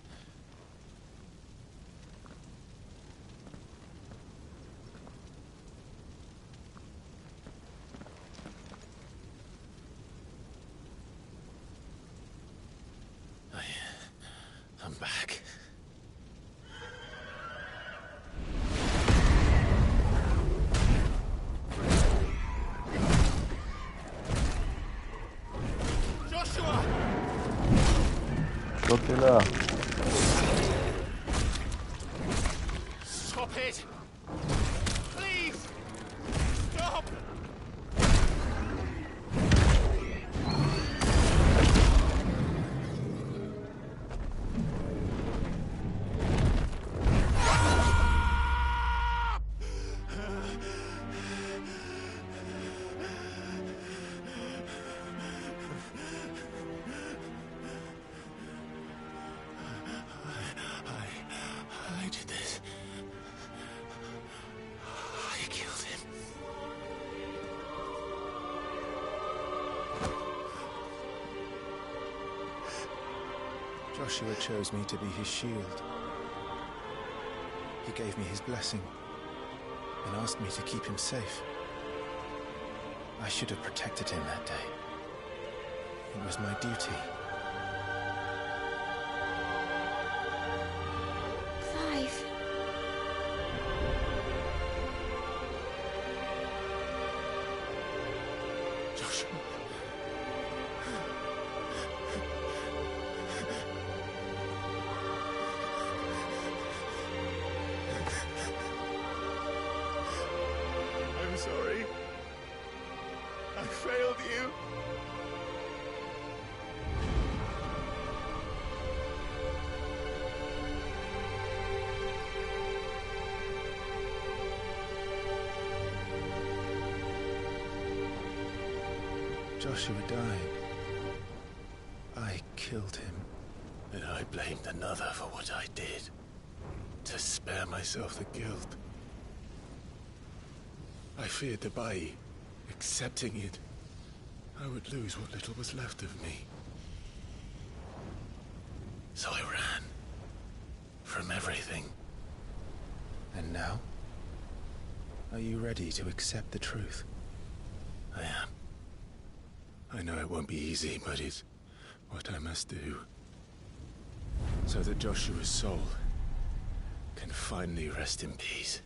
I'm back. Joshua! Godzilla. Stop it! Please! Stop! I did this. I killed him. Joshua chose me to be his shield. He gave me his blessing and asked me to keep him safe. I should have protected him that day. It was my duty. Clive. Joshua. I'm sorry. I failed you. Joshua died. I killed him. And I blamed another for what I did. To spare myself the guilt. I feared that by accepting it, I would lose what little was left of me. So I ran. From everything. And now? Are you ready to accept the truth? I am. I know it won't be easy, but it's what I must do. So that Joshua's soul can finally rest in peace.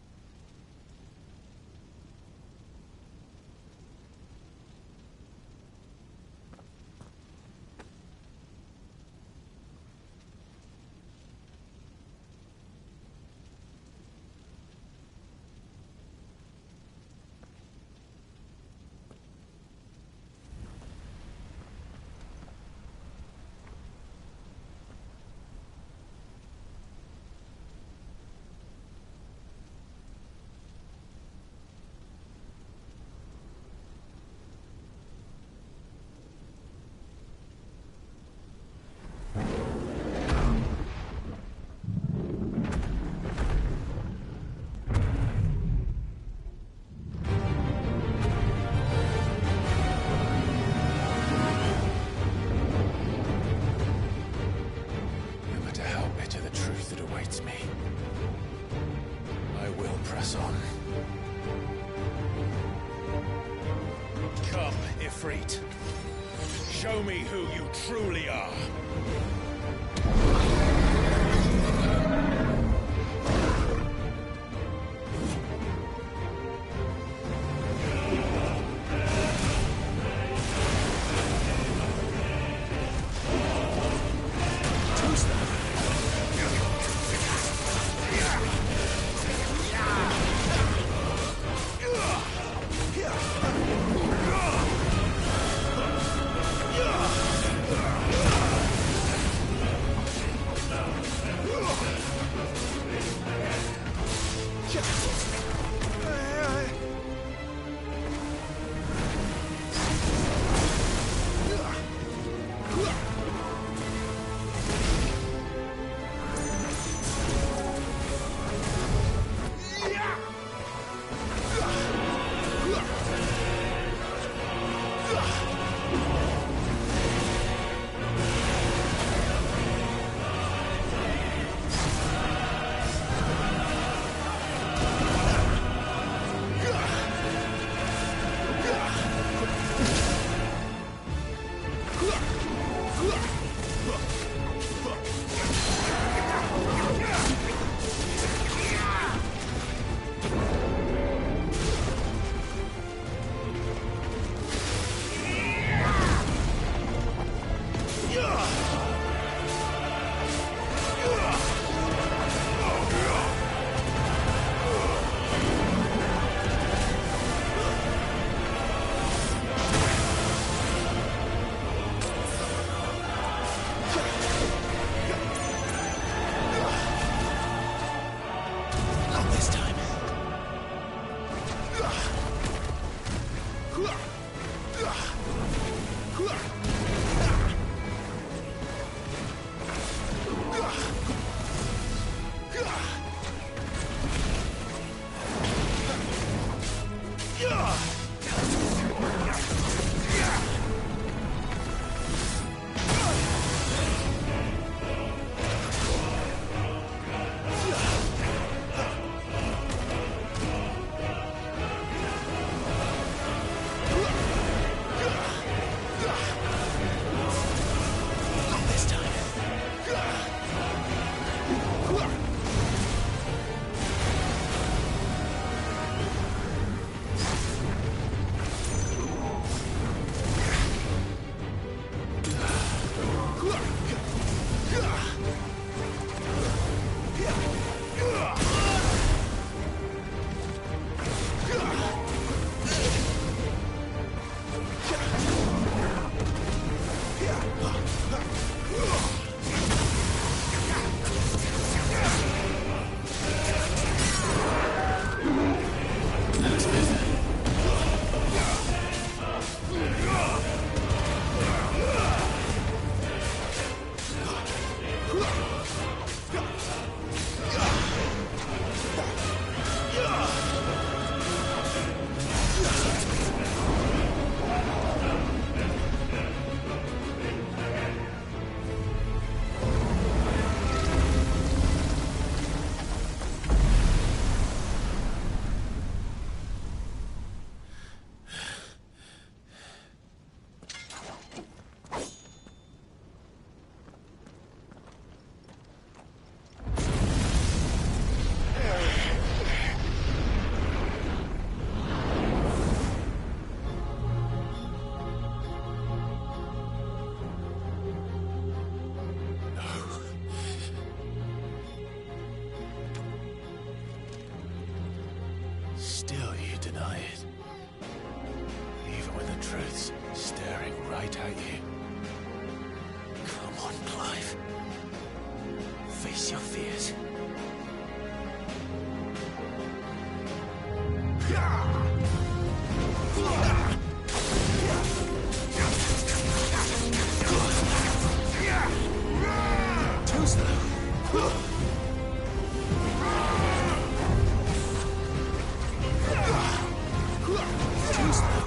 Ifrit. Show me who you truly are. Yeah. deny it. Even when the truth's staring right at you. Come on, Clive. Face your fears. Too slow. Too slow.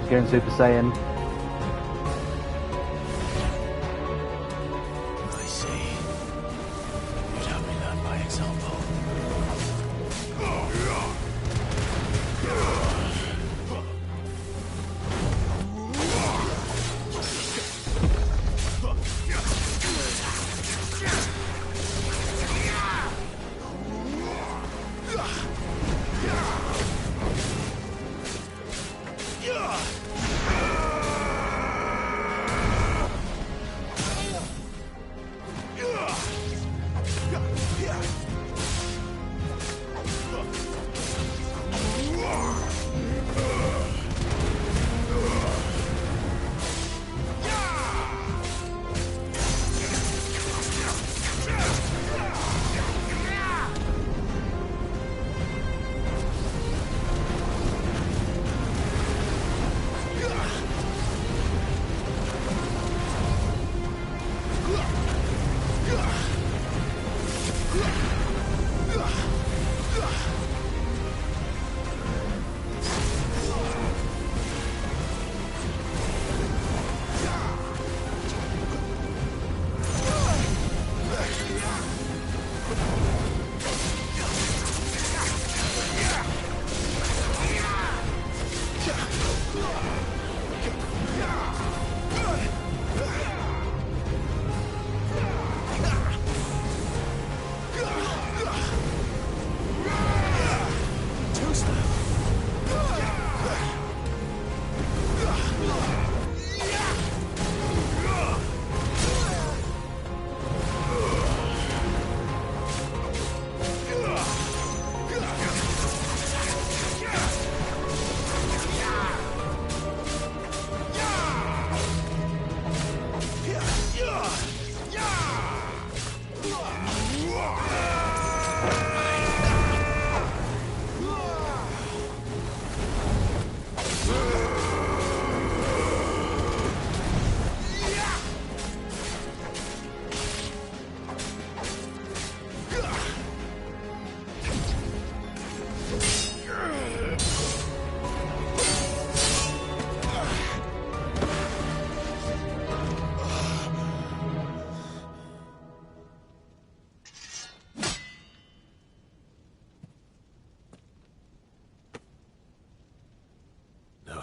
Going Super Saiyan. I see. You'd have me learn by example.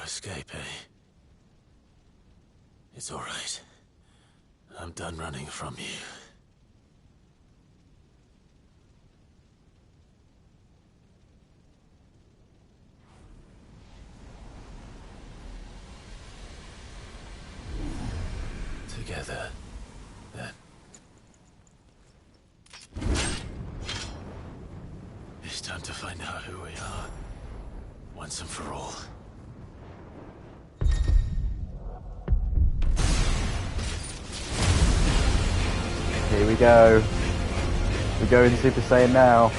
Escape, eh? It's all right. I'm done running from you. Together, then. It's time to find out who we are, once and for all. Here we go. We're going Super Saiyan now.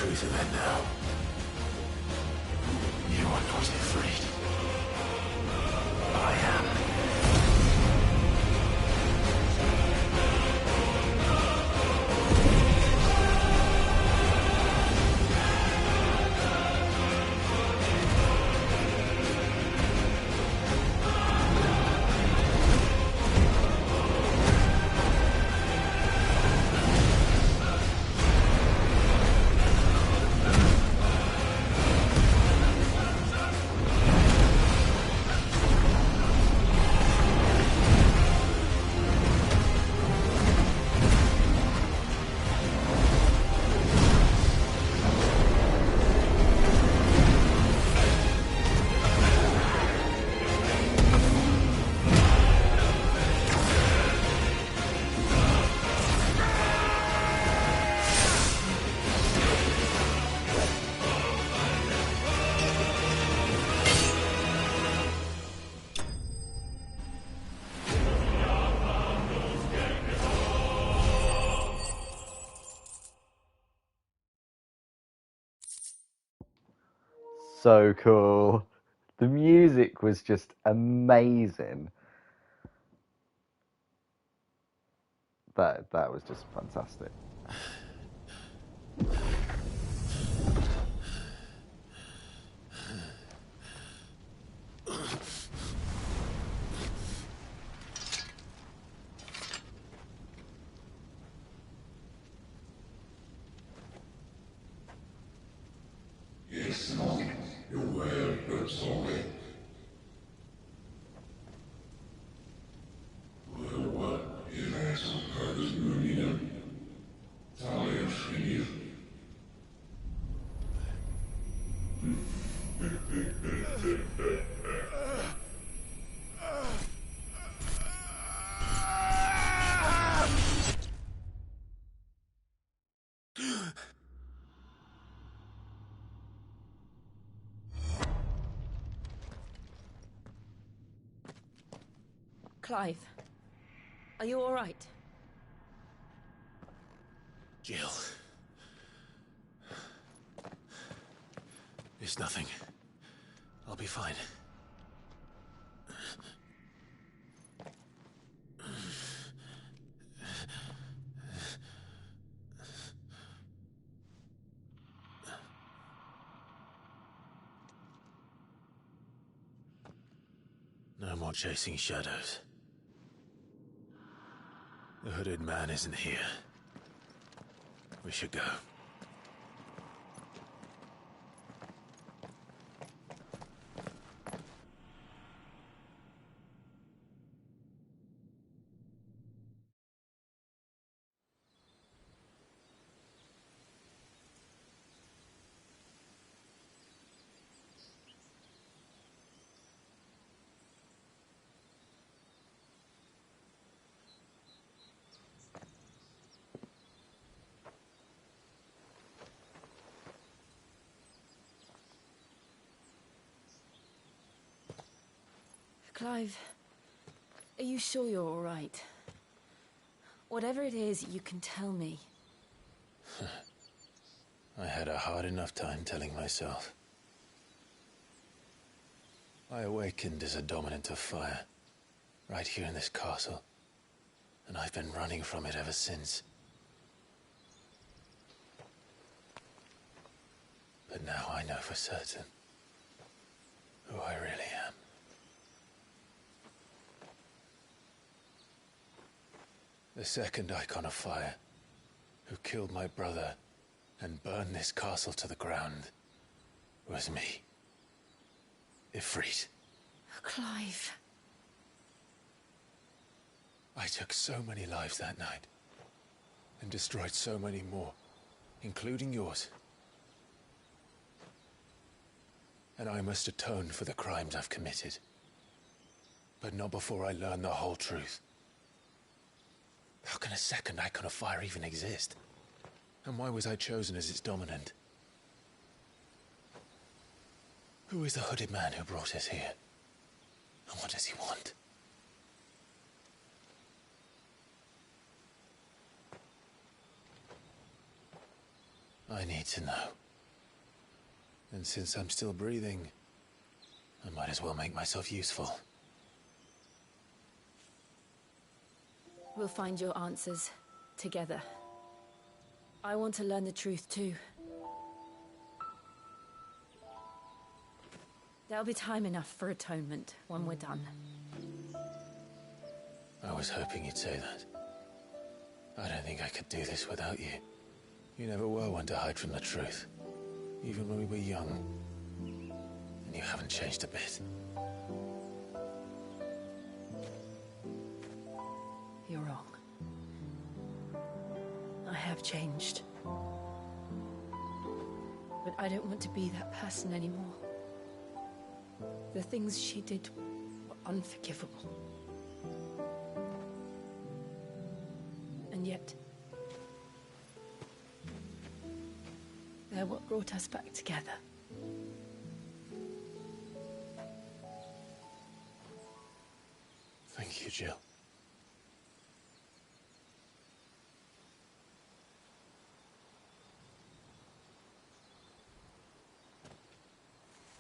truth of it now. You are not afraid. I am. So cool. The music was just amazing. That was just fantastic. Clive, are you all right? Jill. It's nothing. I'll be fine. No more chasing shadows. The hooded man isn't here. We should go. Clive, are you sure you're all right? Whatever it is, you can tell me. I had a hard enough time telling myself. I awakened as a dominant of fire, right here in this castle, and I've been running from it ever since. But now I know for certain who I really am. The second icon of fire, who killed my brother and burned this castle to the ground, was me. Ifrit. Clive. I took so many lives that night, and destroyed so many more, including yours. And I must atone for the crimes I've committed. But not before I learn the whole truth. How can a second icon of fire even exist? And why was I chosen as its dominant? Who is the hooded man who brought us here? And what does he want? I need to know. And since I'm still breathing, I might as well make myself useful. We'll find your answers together. I want to learn the truth too. There'll be time enough for atonement when we're done. I was hoping you'd say that. I don't think I could do this without you. You never were one to hide from the truth, even when we were young. And you haven't changed a bit. You're wrong. I have changed. But I don't want to be that person anymore. The things she did were unforgivable. And yet, they're what brought us back together. Thank you, Jill.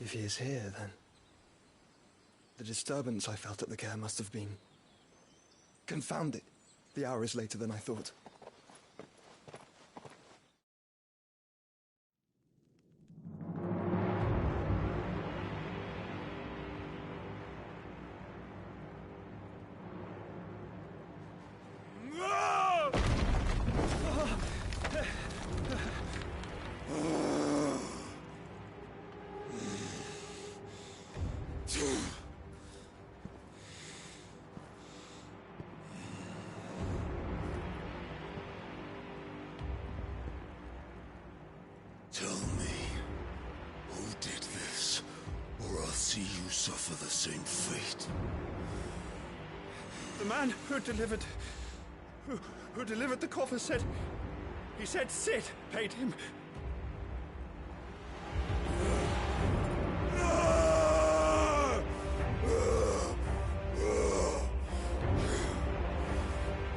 If he is here, then the disturbance I felt at the care must have been confounded. The hour is later than I thought. Tell me, who did this, or I'll see you suffer the same fate. The man who delivered the coffin said... He said Sid paid him.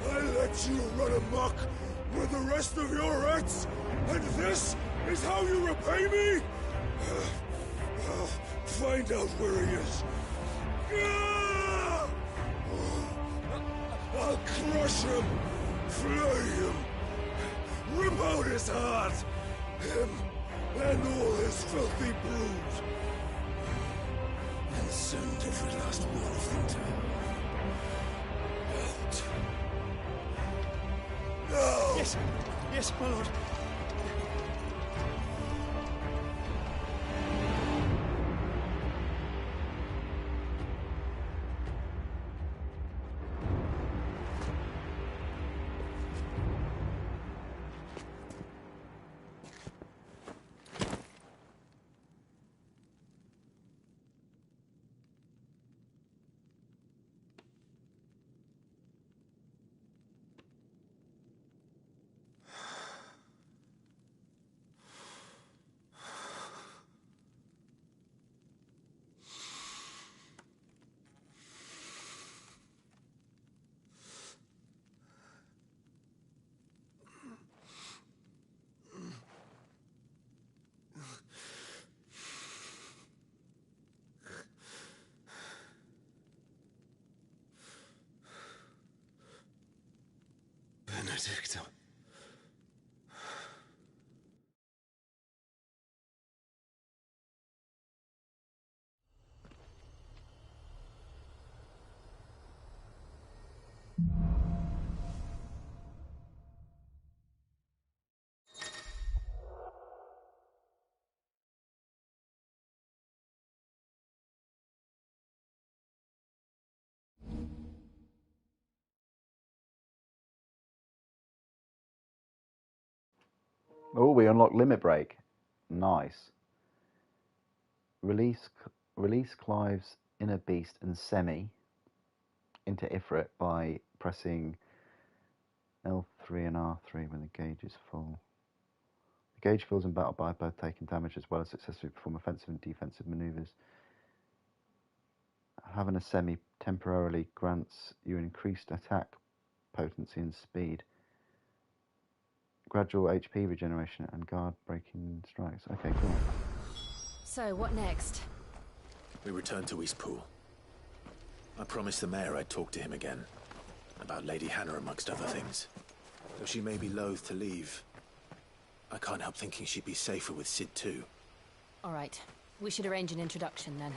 I let you run amok with the rest of your rats, and this is how you repay me? Find out where he is. I'll crush him, flay him, rip out his heart, him and all his filthy brood, and send every last one of them to hell. Out. No! Yes, my lord. Benedicta. Oh, we unlock Limit Break. Nice. Release Clive's inner beast and Semi into Ifrit by pressing L3 and R3 when the gauge is full. The gauge fills in battle by both taking damage as well as successfully perform offensive and defensive maneuvers. Having a Semi temporarily grants you increased attack potency and speed. gradual HP regeneration and guard breaking strikes. Okay, cool. So, what next? We return to Eastpool. I promised the mayor I'd talk to him again. About Lady Hannah, amongst other things. Though she may be loath to leave, I can't help thinking she'd be safer with Sid too. All right. We should arrange an introduction then.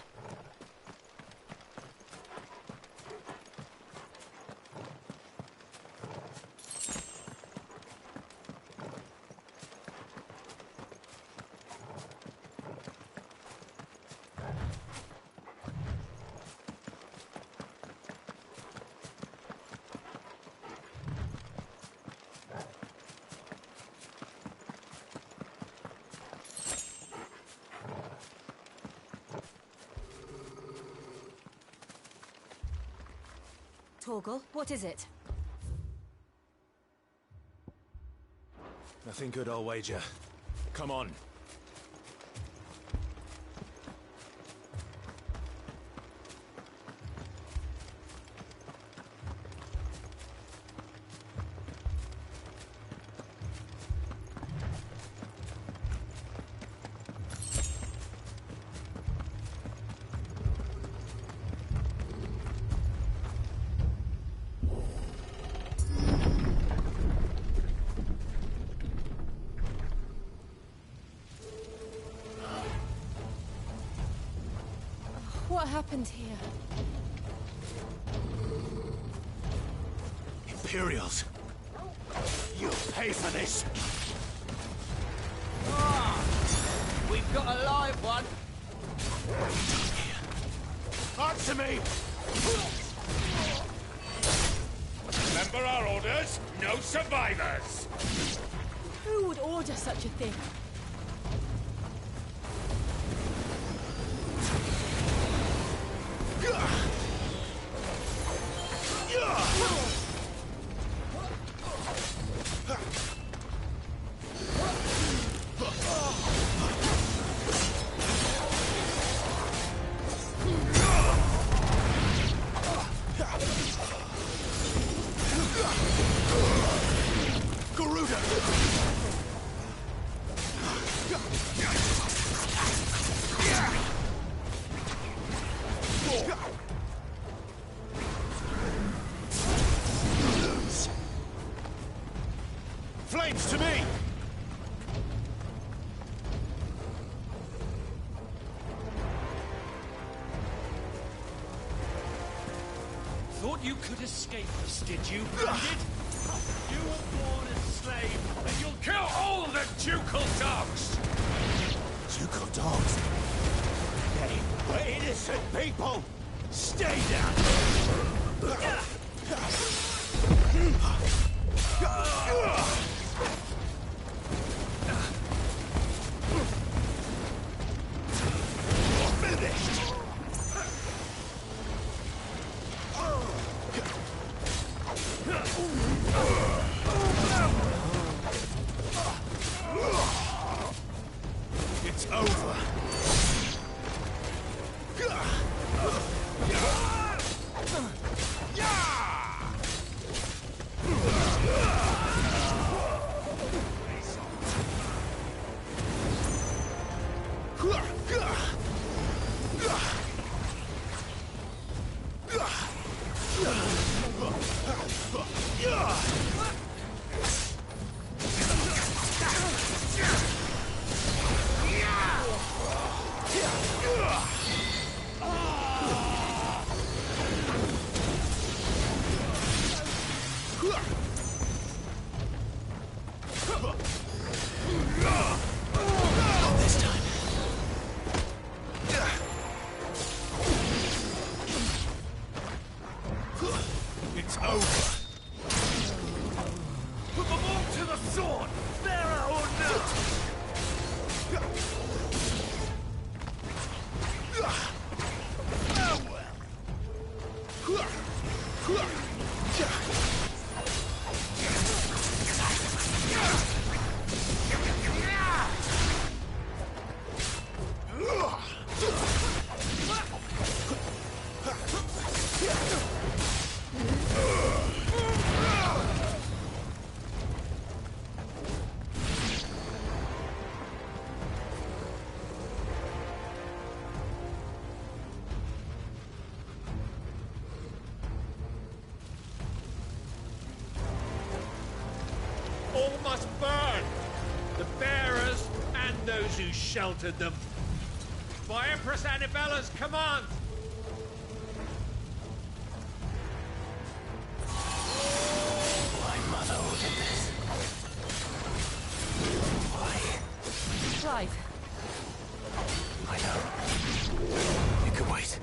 Torgal, what is it? Nothing good, I'll wager. Come on. What happened here? Imperials! You'll pay for this! We've got a live one. Answer me! Remember our orders? No survivors! Who would order such a thing? Flames to me! Thought you could escape us, did you, Branded? You were born a slave, and you'll Kill all the ducal dogs! Ducal dogs? We're innocent people! Stay down! Finished! It's over. all must burn. The bearers and those who sheltered them. By Empress Annabella's command. My mother ordered this. Why? Clive. I know. You can wait.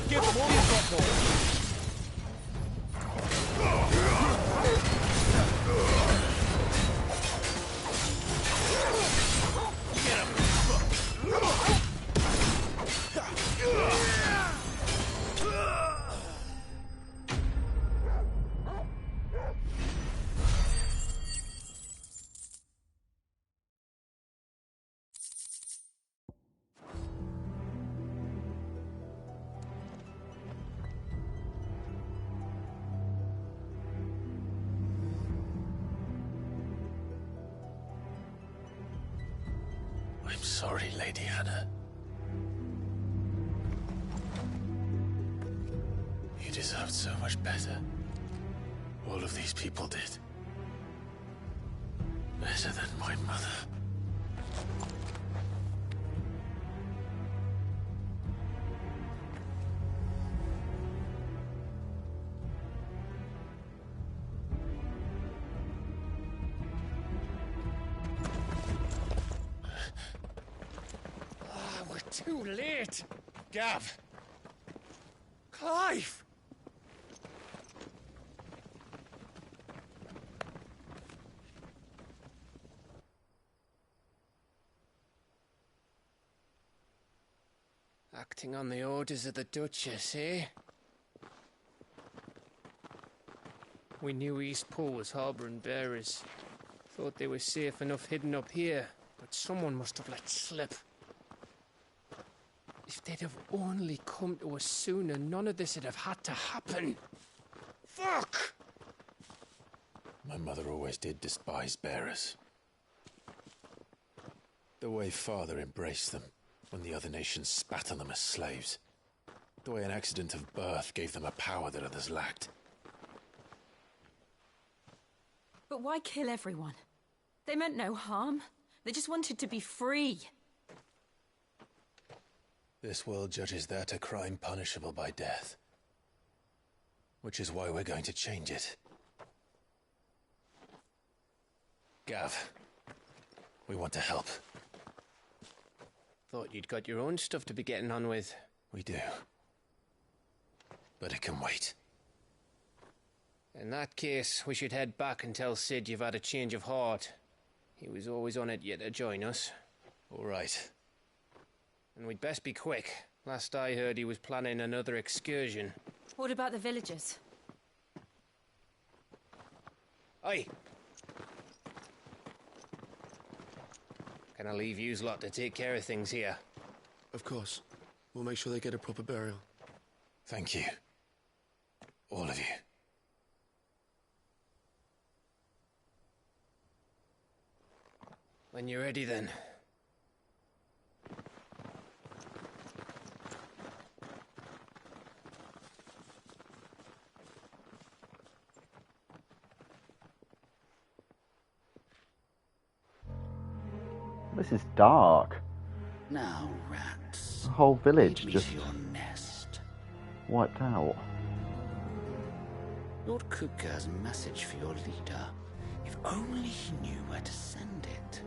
Give them all you've got, boy. I'm sorry, Lady Anna. You deserved so much better. All of these people did. Better than my mother. Too late! Gav! Clive! Acting on the orders of the Duchess, eh? We knew Eastpool was harbouring bearers. Thought they were safe enough hidden up here, but someone must have let slip. If they'd have only come to us sooner, none of this would have had to happen. Fuck! My mother always did despise bearers. The way Father embraced them when the other nations spat on them as slaves. The way an accident of birth gave them a power that others lacked. But why kill everyone? They meant no harm. They just wanted to be free. This world judges that a crime punishable by death. Which is why we're going to change it. Gav, we want to help. Thought you'd got your own stuff to be getting on with. We do. But it can wait. In that case, we should head back and tell Sid you've had a change of heart. He was always on it yet to join us. All right. And we'd best be quick. Last I heard, he was planning another excursion. What about the villagers? Aye. Can I leave yous lot to take care of things here? Of course. We'll make sure they get a proper burial. Thank you. All of you. When you're ready, then. This is dark. Now, rats. The whole village lead me just to your nest. wiped out. Lord Kupka has a message for your leader. If only he knew where to send it.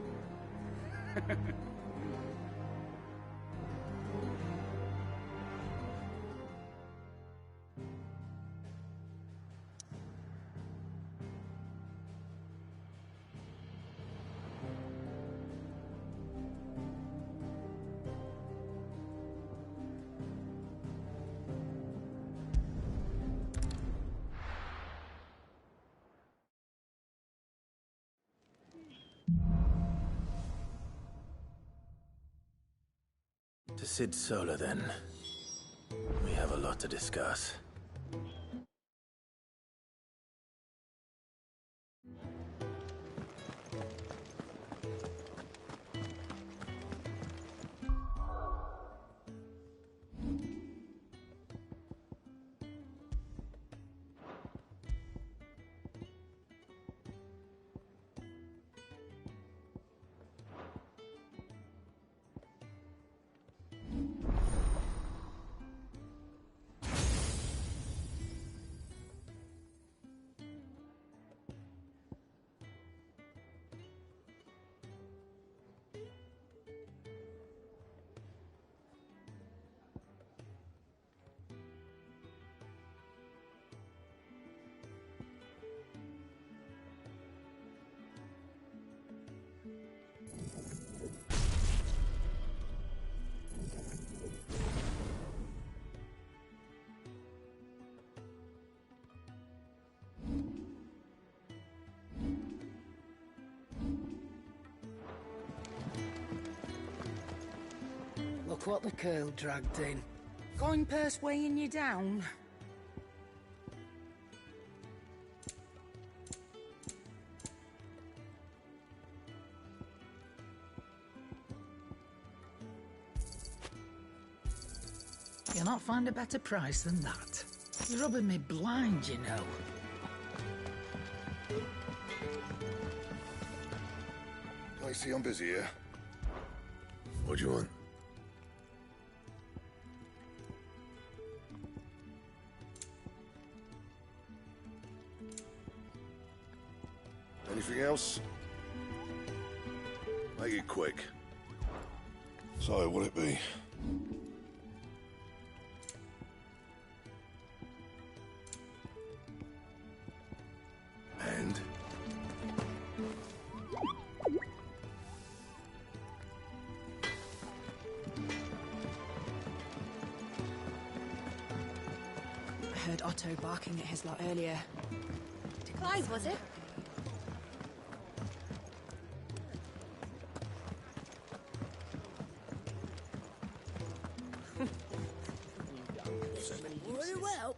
To Sid Solar, then. We have a lot to discuss. Look what the curl dragged in. Coin purse weighing you down. You'll not find a better price than that. You're rubbing me blind, you know. I see I'm busy here. What do you want? Anything else? Make it quick. So, what'll it be? And? I heard Otto barking at his lot earlier. To Clive, was it? Very well.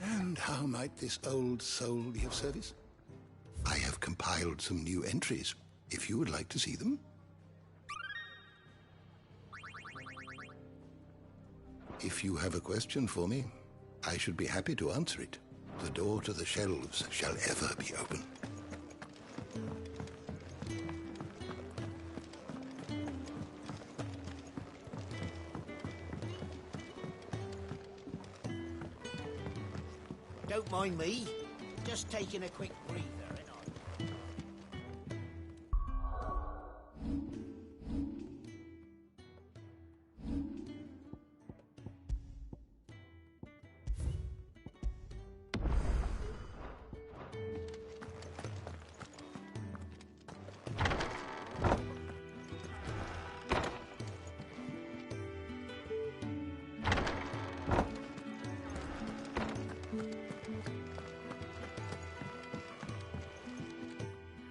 And how might this old soul be of service? I have compiled some new entries, if you would like to see them. If you have a question for me, I should be happy to answer it. The door to the shelves shall ever be open. Don't mind me. Just taking a quick breather, ain't I?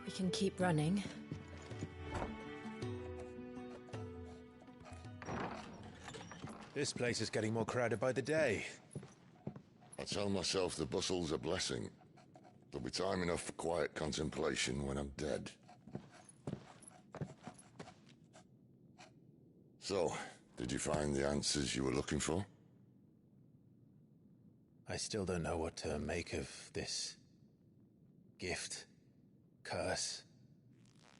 We can keep running. This place is getting more crowded by the day. I tell myself the bustle's a blessing. There'll be time enough for quiet contemplation when I'm dead. So, did you find the answers you were looking for? I still don't know what to make of this gift, curse,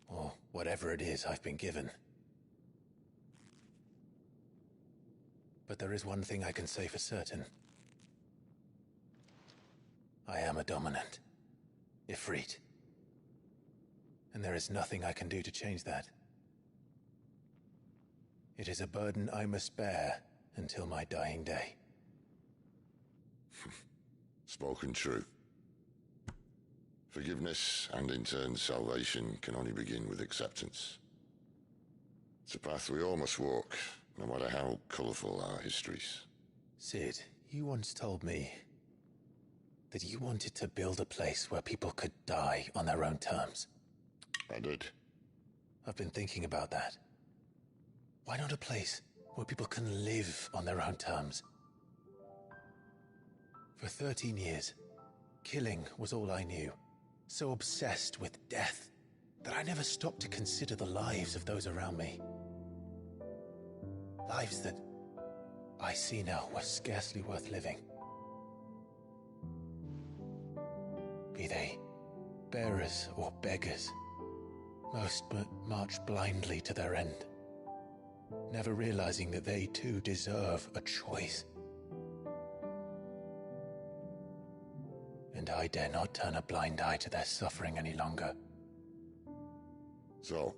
or whatever it is I've been given. But there is one thing I can say for certain. I am a dominant, Ifrit. And there is nothing I can do to change that. It is a burden I must bear until my dying day. Spoken true. Forgiveness, and in turn salvation, can only begin with acceptance. It's a path we all must walk, no matter how colourful our histories. Sid, you once told me that you wanted to build a place where people could die on their own terms. I did. I've been thinking about that. Why not a place where people can live on their own terms? For 13 years, killing was all I knew. So obsessed with death that I never stopped to consider the lives of those around me. Lives that I see now were scarcely worth living. Be they bearers or beggars, most march blindly to their end, never realizing that they too deserve a choice. And I dare not turn a blind eye to their suffering any longer. So,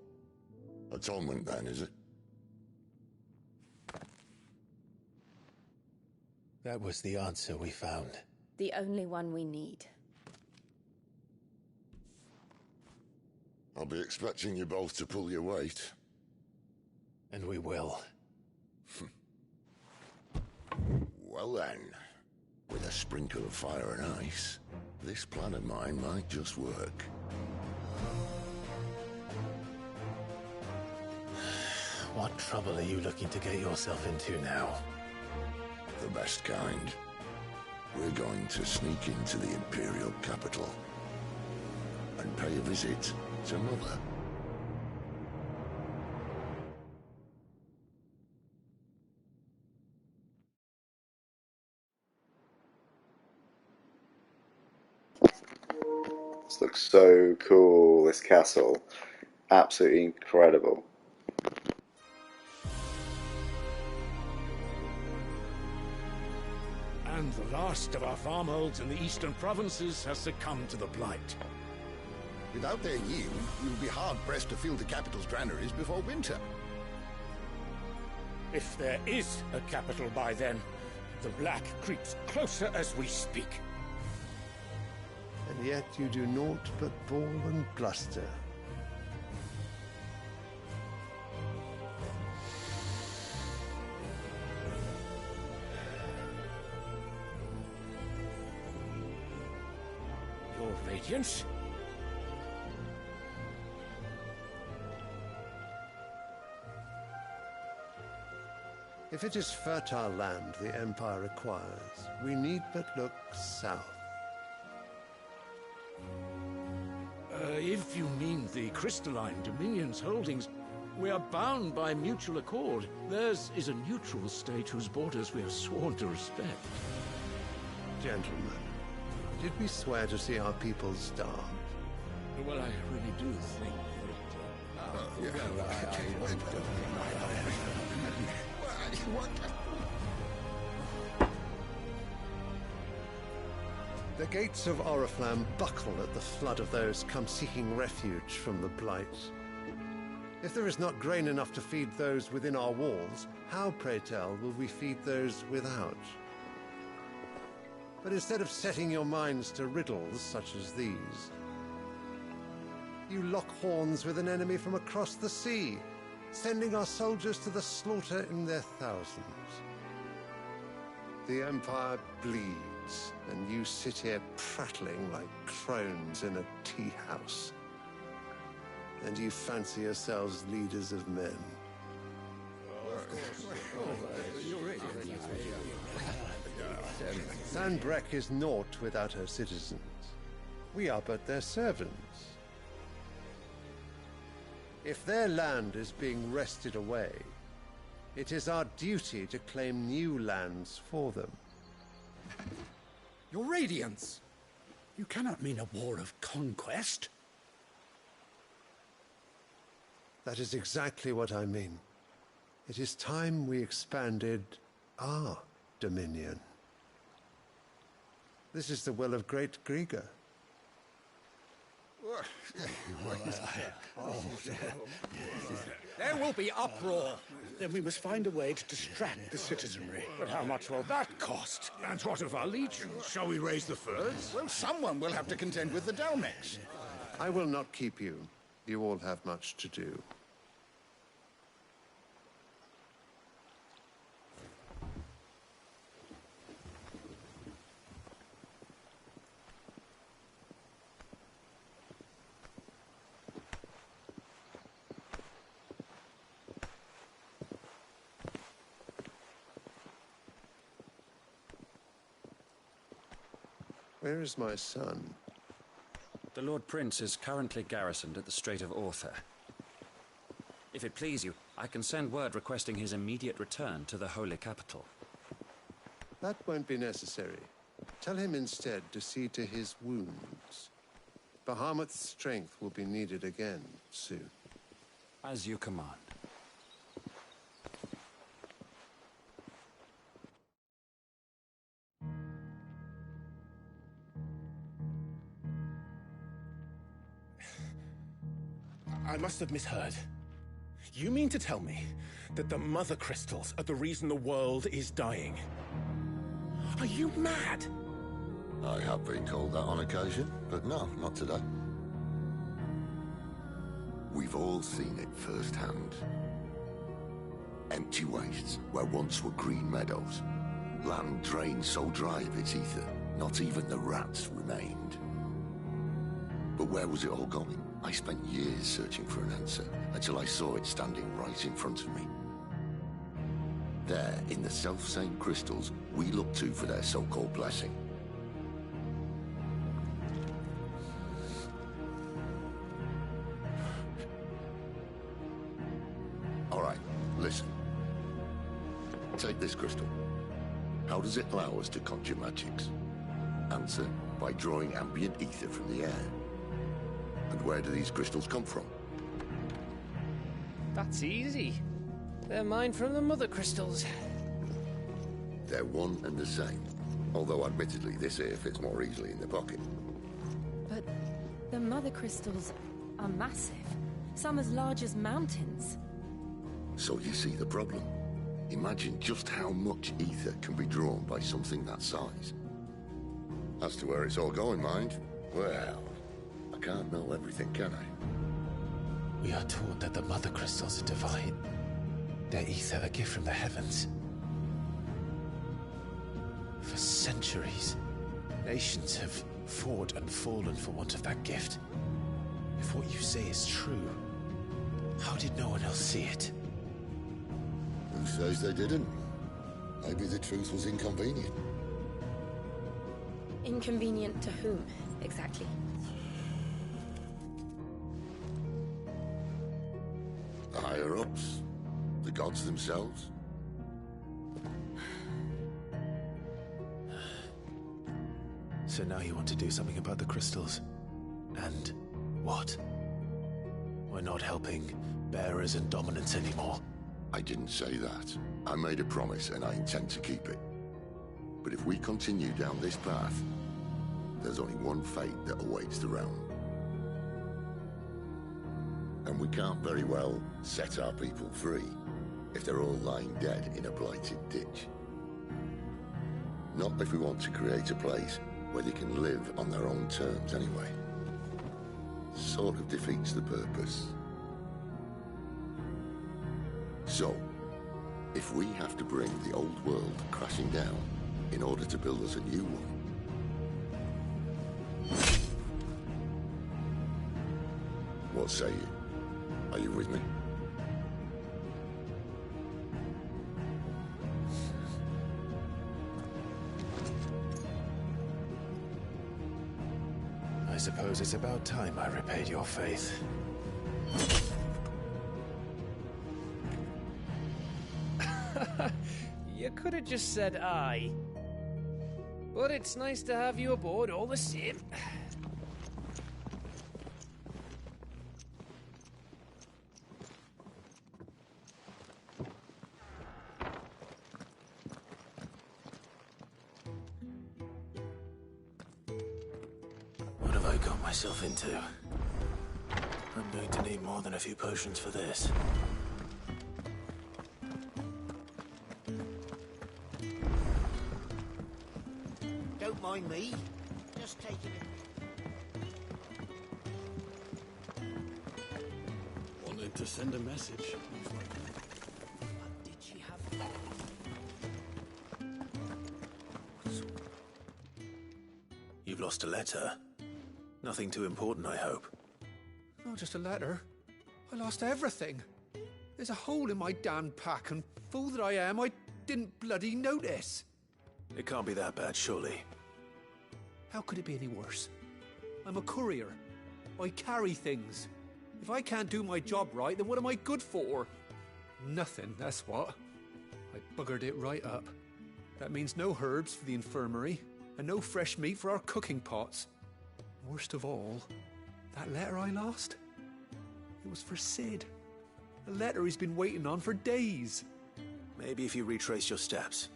atonement then, is it? That was the answer we found. The only one we need. I'll be expecting you both to pull your weight. And we will. Well then, with a sprinkle of fire and ice, this plan of mine might just work. What trouble are you looking to get yourself into now? The best kind. We're going to sneak into the Imperial capital and pay a visit to Mother. This looks so cool, this castle. Absolutely incredible. And the last of our farmholds in the eastern provinces has succumbed to the blight. Without their yield, we will be hard-pressed to fill the capital's granaries before winter. If there is a capital by then, the black creeps closer as we speak. And yet you do naught but bawl and bluster. Your Radiance? If it is fertile land the Empire requires, we need but look south. If you mean the crystalline Dominion's holdings, we are bound by mutual accord. Theirs is a neutral state whose borders we have sworn to respect. Gentlemen, did we swear to see our people starve? Well, I really do think The gates of Oriflamme buckle at the flood of those come seeking refuge from the blight. If there is not grain enough to feed those within our walls, how, pray tell, will we feed those without? But instead of setting your minds to riddles such as these, you lock horns with an enemy from across the sea, sending our soldiers to the slaughter in their thousands. The Empire bleeds, and you sit here prattling like crones in a tea house. And you fancy yourselves leaders of men. Sanbreque is naught without her citizens. We are but their servants. If their land is being wrested away, It is our duty to claim new lands for them. Your Radiance! You cannot mean a war of conquest. That is exactly what I mean. It is time we expanded our dominion. This is the will of great Grieger. There will be uproar. Then we must find a way to distract the citizenry. But how much will that cost? And what of our legions? Shall we raise the furs? Well, someone will have to contend with the Delmex. I will not keep you. You all have much to do. Where is my son? The Lord Prince is currently garrisoned at the Strait of Author. If it please you, I can send word requesting his immediate return to the Holy Capital. That won't be necessary. Tell him instead to see to his wounds. Bahamut's strength will be needed again soon. As you command. I must have misheard. You mean to tell me that the Mother Crystals are the reason the world is dying? Are you mad? I have been called that on occasion, but no, not today. We've all seen it firsthand. Empty wastes where once were green meadows. Land drained so dry of its ether, not even the rats remained. But where was it all going? I spent years searching for an answer, until I saw it standing right in front of me. There, in the self-same crystals we look to for their so-called blessing. All right, listen. Take this crystal. How does it allow us to conjure magics? Answer, by drawing ambient ether from the air. And where do these crystals come from? That's easy. They're mined from the Mother Crystals. They're one and the same. Although admittedly this here fits more easily in the pocket. But the Mother Crystals are massive. Some as large as mountains. So you see the problem. Imagine just how much ether can be drawn by something that size. As to where it's all going, mind, well, I can't know everything, can I? We are taught that the Mother Crystals are divine. Their ether a gift from the heavens. For centuries, nations have fought and fallen for want of that gift. If what you say is true, how did no one else see it? Who says they didn't? Maybe the truth was inconvenient. Inconvenient to whom, exactly? The higher-ups? The gods themselves? So now you want to do something about the crystals? And what? We're not helping bearers and dominants anymore. I didn't say that. I made a promise and I intend to keep it. But if we continue down this path, there's only one fate that awaits the realm. And we can't very well set our people free if they're all lying dead in a blighted ditch. Not if we want to create a place where they can live on their own terms anyway. Sort of defeats the purpose. So, if we have to bring the old world crashing down in order to build us a new one, what say you? Are you with me? I suppose it's about time I repaid your faith. You could have just said aye. But it's nice to have you aboard all the same. What have I got myself into? I'm going to need more than a few potions for this. Don't mind me. Just taking it. Wanted to send a message. Did she have... You've lost a letter. Nothing too important, I hope. Not just a letter. I lost everything. There's a hole in my damn pack, and fool that I am, I didn't bloody notice. It can't be that bad, surely. How could it be any worse? I'm a courier. I carry things. If I can't do my job right, then what am I good for? Nothing, that's what. I buggered it right up. That means no herbs for the infirmary, and no fresh meat for our cooking pots. Worst of all, that letter I lost? It was for Sid. A letter he's been waiting on for days. Maybe if you retrace your steps.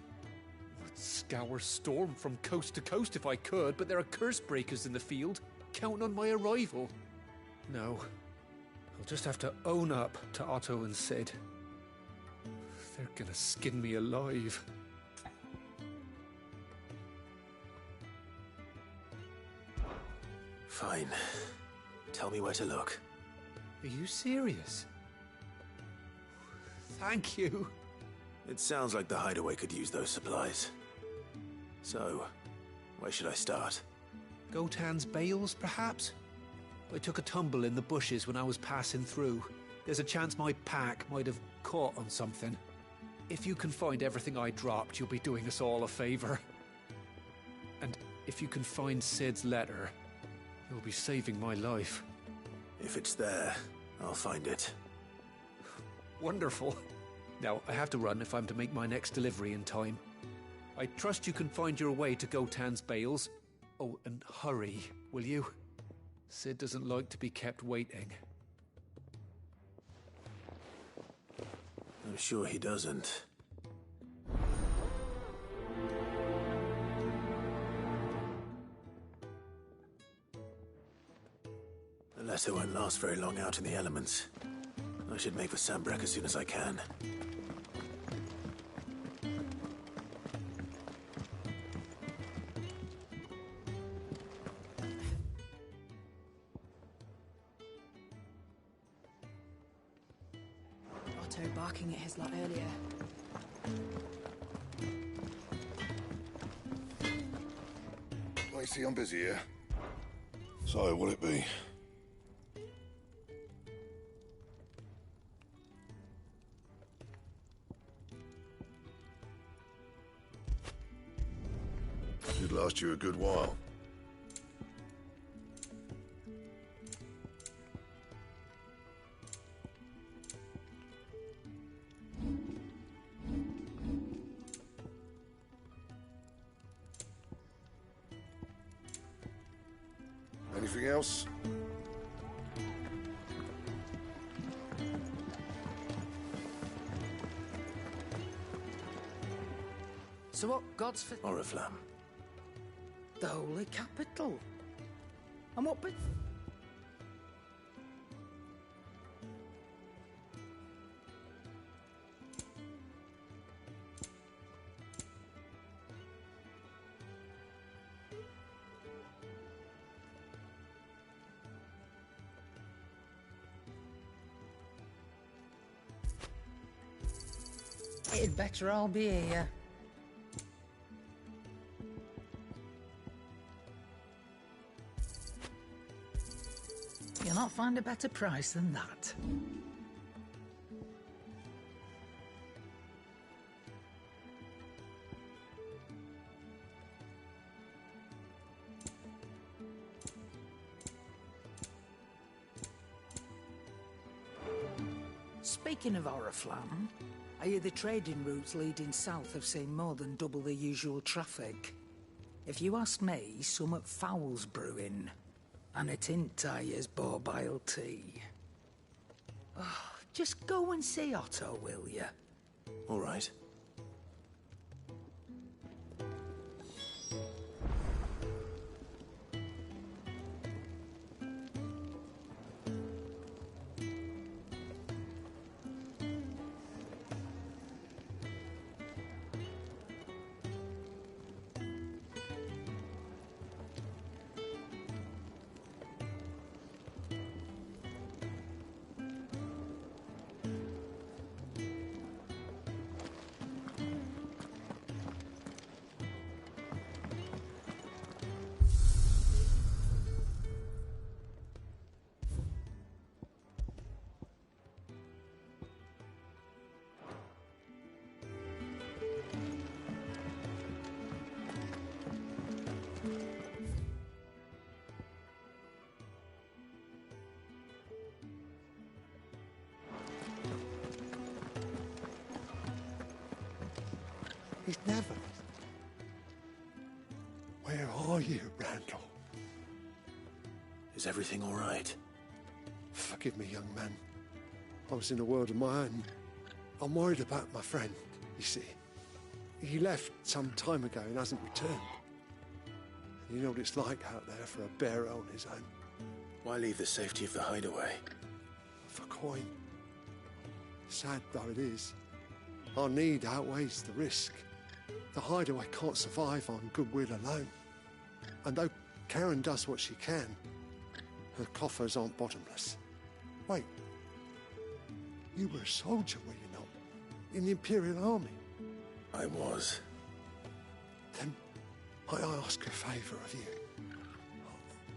I'd scour Storm from coast to coast if I could, but there are curse breakers in the field, counting on my arrival. No, I'll just have to own up to Otto and Sid. They're gonna skin me alive. Fine. Tell me where to look. Are you serious? Thank you. It sounds like the hideaway could use those supplies. So, where should I start? Gotan's bales, perhaps? I took a tumble in the bushes when I was passing through. There's a chance my pack might have caught on something. If you can find everything I dropped, you'll be doing us all a favor. And if you can find Sid's letter, you'll be saving my life. If it's there, I'll find it. Wonderful. Now, I have to run if I'm to make my next delivery in time. I trust you can find your way to Gotan's bales. Oh, and hurry, will you? Sid doesn't like to be kept waiting. I'm sure he doesn't. The letter won't last very long out in the elements. I should make for Sambrek as soon as I can. Otto barking at his lot earlier. I see I'm busy here. So, what'll it be? Should last you a good while. Anything else? So what God's for... Oriflamme. The Holy Capital. And what but... It'd better all be here. You'll not find a better price than that. Speaking of Oriflamme, I hear the trading routes leading south have seen more than double the usual traffic. If you ask me, summat foul's brewing. And a tint tires borbile tea. Oh, just go and see Otto, will you? All right. He's never. Where are you, Randall? Is everything all right? Forgive me, young man. I was in a world of my own. I'm worried about my friend, you see. He left some time ago and hasn't returned. You know what it's like out there for a bearer on his own. Why leave the safety of the hideaway? For coin. Sad though it is, our need outweighs the risk. The hideaway can't survive on goodwill alone. And though Karen does what she can, her coffers aren't bottomless. Wait, you were a soldier, were you not? In the Imperial Army? I was. Then I ask a favour of you.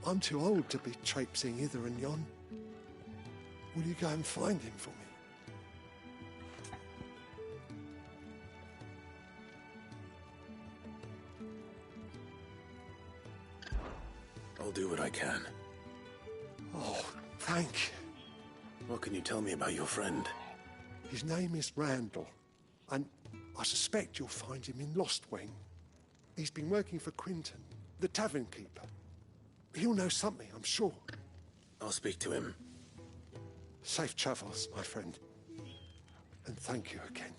I'm too old to be traipsing hither and yon. Will you go and find him for me? I'll do what I can. Oh, thank you. What can you tell me about your friend? His name is Randall, and I suspect you'll find him in Lost Wing. He's been working for Quinton, the tavern keeper. He'll know something, I'm sure. I'll speak to him. Safe travels, my friend. And thank you again.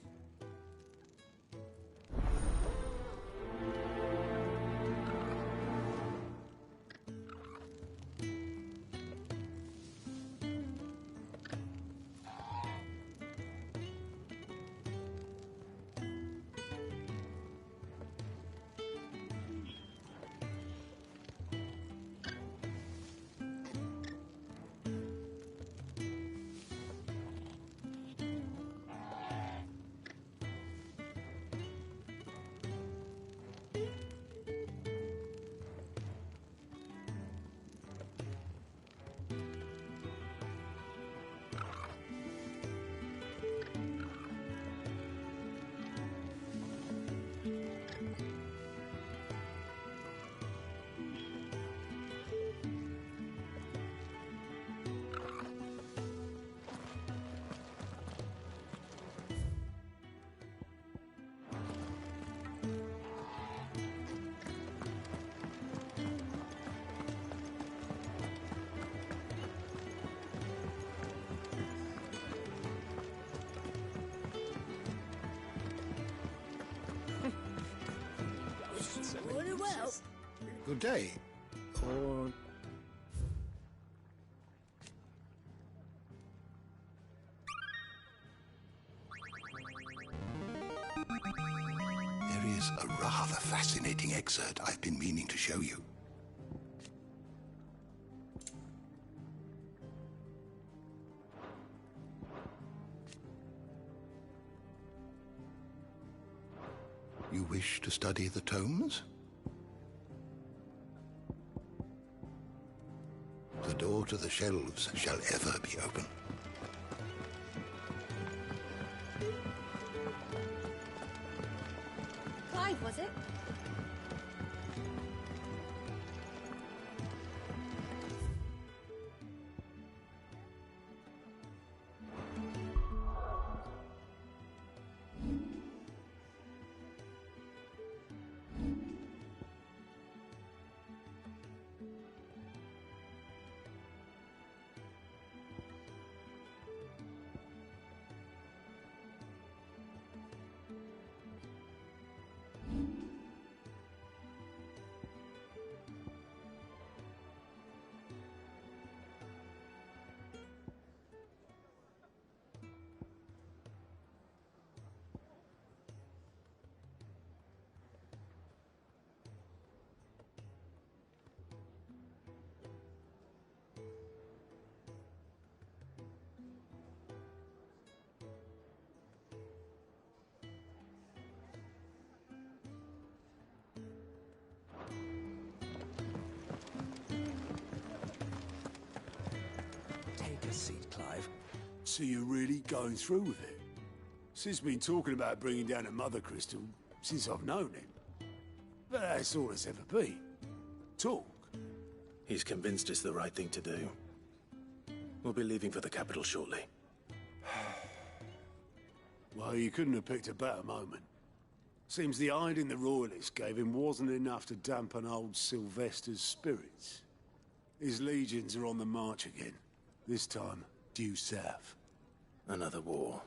Good day. Or... There is a rather fascinating excerpt I've been meaning to show you. You wish to study the tomes? The door to the shelves shall ever be open. Clive, was it? Take a seat, Clive. So you're really going through with it? Sid's been talking about bringing down a mother crystal since I've known him. But that's all it's ever been. Talk. He's convinced it's the right thing to do. We'll be leaving for the capital shortly. Well, you couldn't have picked a better moment. Seems the hiding the Royalists gave him wasn't enough to dampen old Sylvester's spirits. His legions are on the march again. This time, due south. Another war.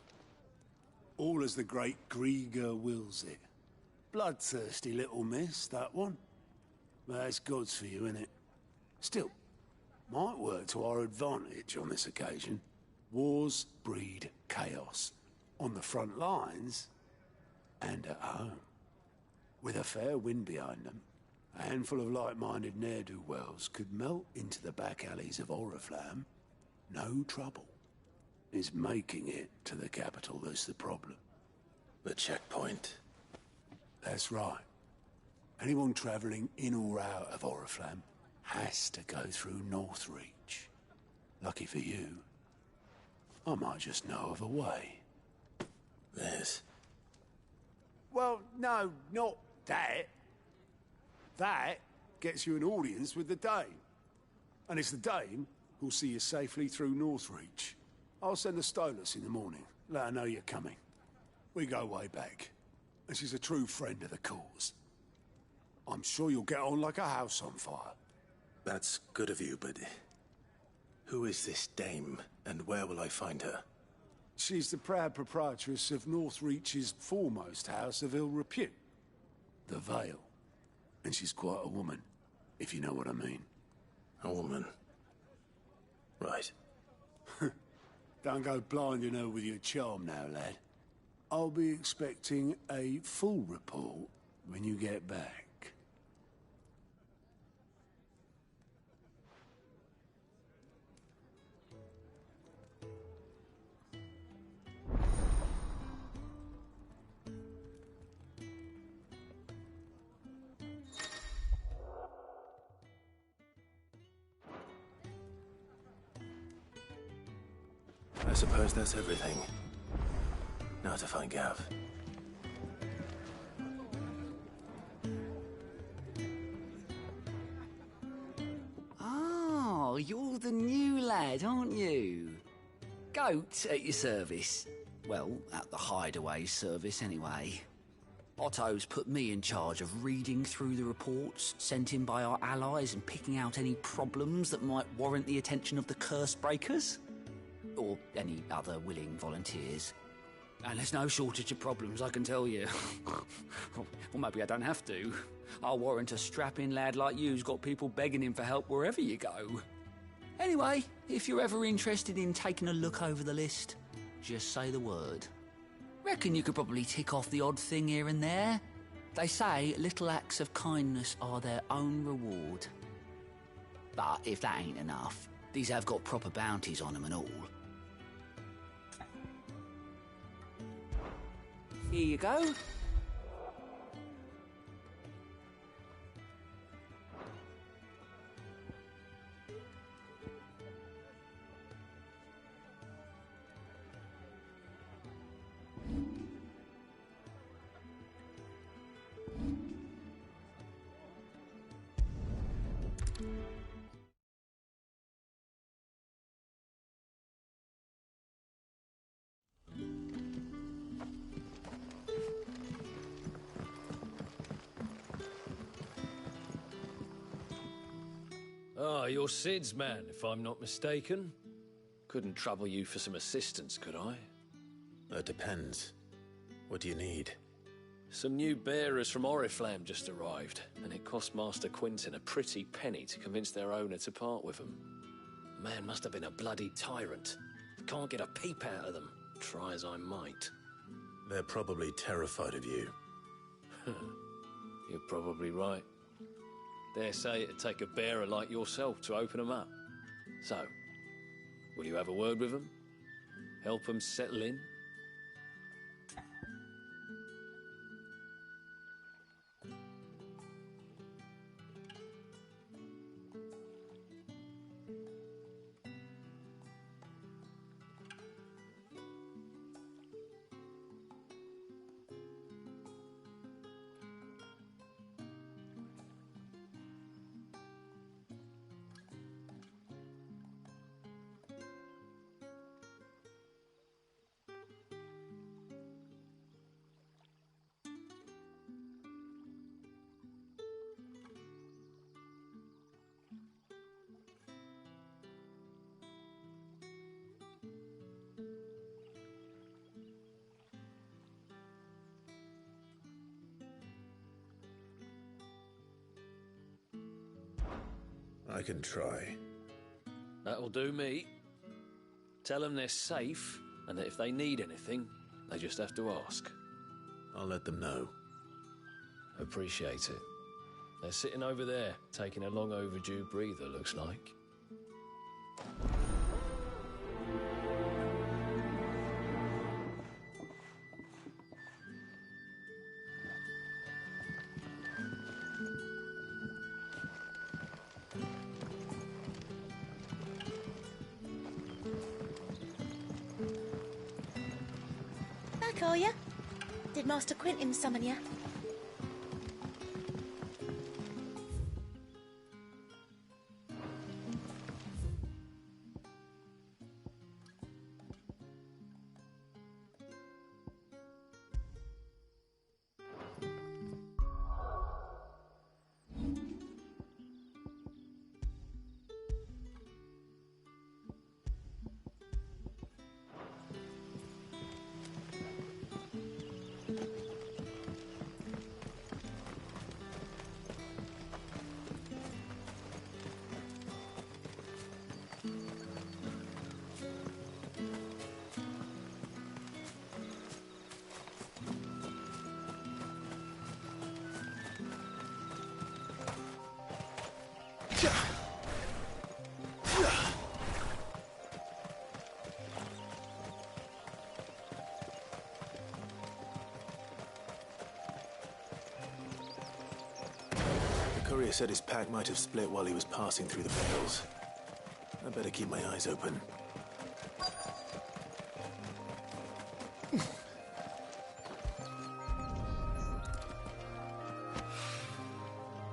All as the great Grieger wills it. Bloodthirsty little miss, that one. But that's God's for you, innit? Still, might work to our advantage on this occasion. Wars breed chaos. On the front lines, and at home. With a fair wind behind them, a handful of like-minded ne'er-do-wells could melt into the back alleys of Oriflamme. No trouble. It's making it to the capital that's the problem. The checkpoint. That's right. Anyone travelling in or out of Oriflamme has to go through Northreach. Lucky for you, I might just know of a way. This? Well, no, not that. That gets you an audience with the Dame. And it's the Dame who'll see you safely through Northreach. I'll send the Stolas in the morning. Let her know you're coming. We go way back. And she's a true friend of the cause. I'm sure you'll get on like a house on fire. That's good of you, but... who is this Dame, and where will I find her? She's the proud proprietress of Northreach's foremost house of ill repute, the Vale. And she's quite a woman, if you know what I mean. A woman? Right. Don't go blinding her with your charm now, lad. I'll be expecting a full report when you get back. I suppose that's everything. Now to find Gav. Oh, you're the new lad, aren't you? Goat at your service. Well, at the hideaway service, anyway. Otto's put me in charge of reading through the reports sent in by our allies and picking out any problems that might warrant the attention of the curse breakers. Or any other willing volunteers. And there's no shortage of problems, I can tell you. Well, maybe I don't have to. I'll warrant a strapping lad like you's got people begging him for help wherever you go. Anyway, if you're ever interested in taking a look over the list, just say the word. Reckon you could probably tick off the odd thing here and there. They say little acts of kindness are their own reward. But if that ain't enough, these have got proper bounties on them and all. Here you go. Ah, you're Sid's man, if I'm not mistaken. Couldn't trouble you for some assistance, could I? That depends. What do you need? Some new bearers from Oriflamme just arrived, and it cost Master Quinton a pretty penny to convince their owner to part with them. Man must have been a bloody tyrant. Can't get a peep out of them, try as I might. They're probably terrified of you. You're probably right. Dare say it'd take a bearer like yourself to open them up. So, will you have a word with them? Help them settle in? I can try. That'll do me. Tell them they're safe, and that if they need anything, they just have to ask. I'll let them know. Appreciate it. They're sitting over there, taking a long overdue breather, looks like. Back, are you? Did Master Quentin summon you? The courier said his pack might have split while he was passing through the veils. I better keep my eyes open.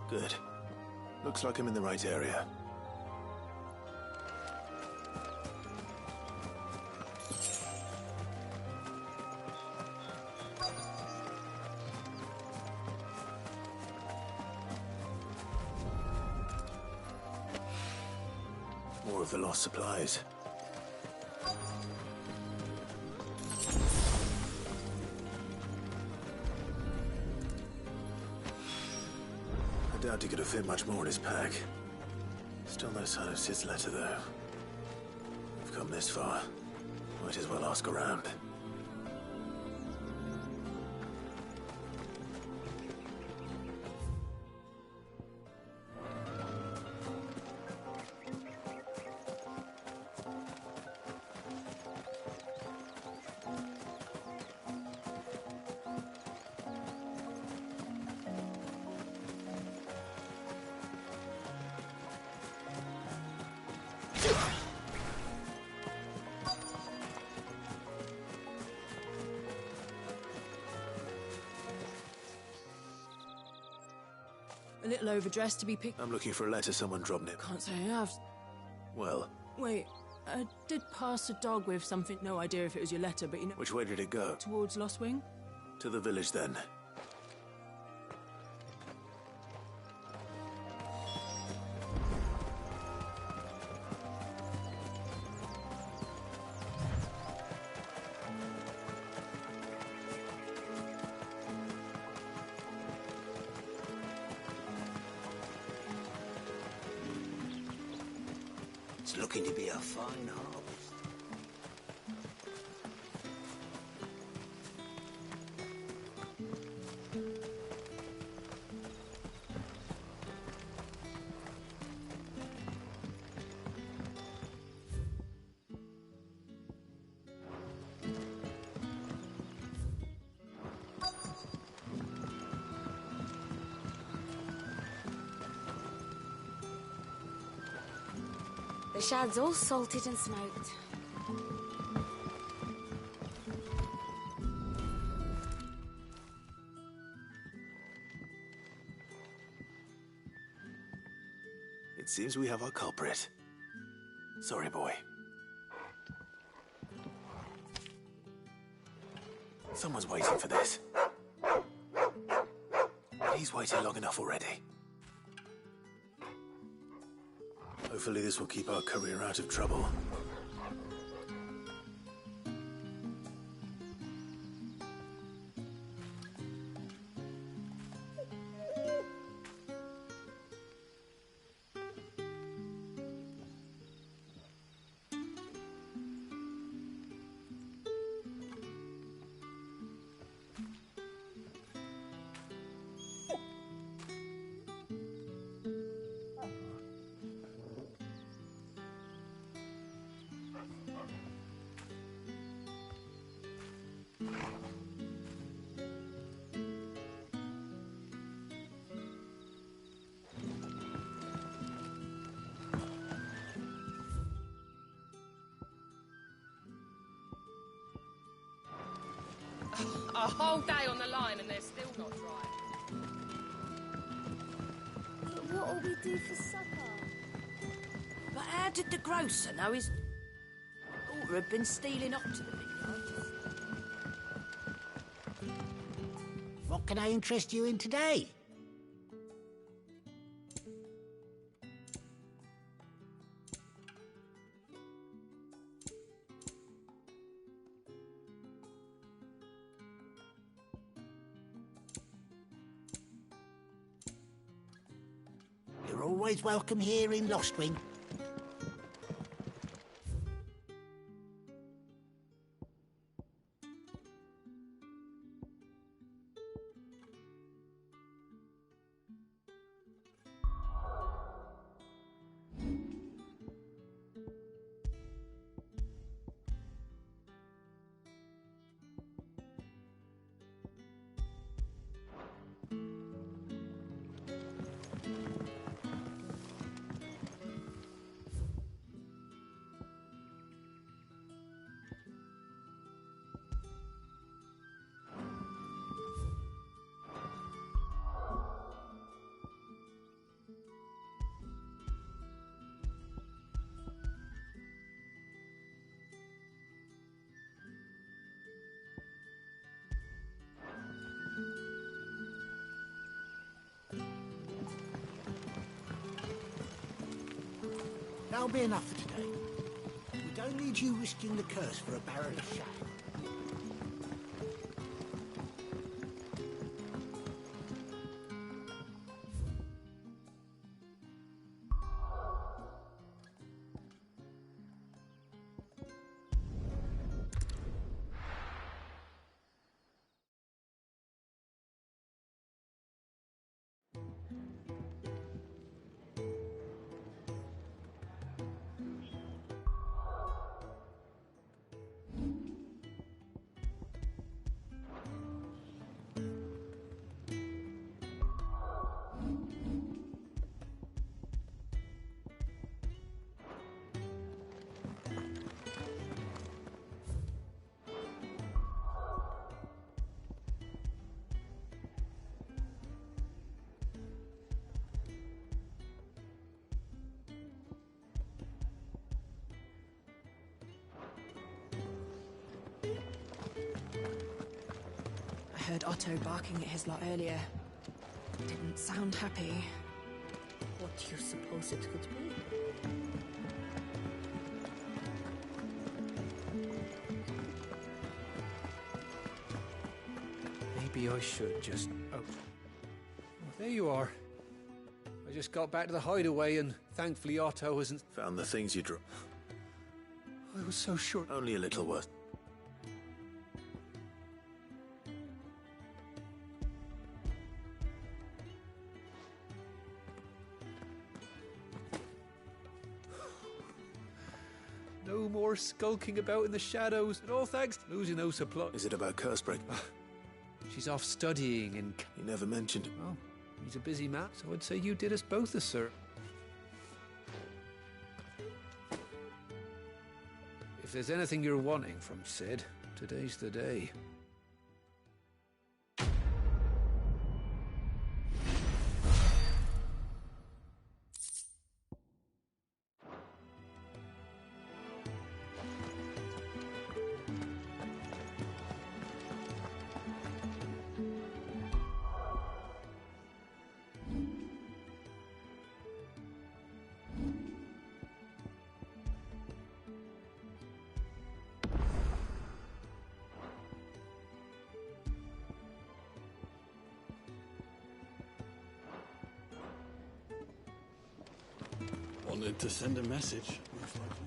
Good. Looks like I'm in the right area. More of the lost supplies. I doubt he could have fit much more in his pack. Still no sign of Sid's letter, though. We've come this far. Might as well ask around. A little overdressed to be picked. I'm looking for a letter someone dropped it. Can't say I have. Well, Wait, I did pass a dog with something. No idea if it was your letter, but you know. which way did it go? Towards Lost Wing? To the village, then. It's looking to be a fine harvest. The shad's all salted and smoked. It seems we have our culprit. Sorry, boy. Someone's waiting for this. He's waited long enough already. Hopefully this will keep our courier out of trouble. A whole day on the line and they're still not dry. But what'll we do for supper? But how did the grocer know his daughter had been stealing off to the vineyard? What can I interest you in today? You're always welcome here in Lostwing. That'll be enough for today. We don't need you risking the curse for a barrel of shag. I heard Otto barking at his lot earlier. Didn't sound happy. What do you suppose it could be? Maybe I should just... Oh. There you are. I just got back to the hideaway and thankfully Otto hasn't... Found the things you dropped. I was so sure... Only a little worse. No more skulking about in the shadows, and all thanks to losing no supply. Is it about Cursebreak? She's off studying and... He never mentioned it. Oh, he's a busy man, so I'd say you did us both a service. If there's anything you're wanting from Sid, today's the day. Wanted to send a message, most likely.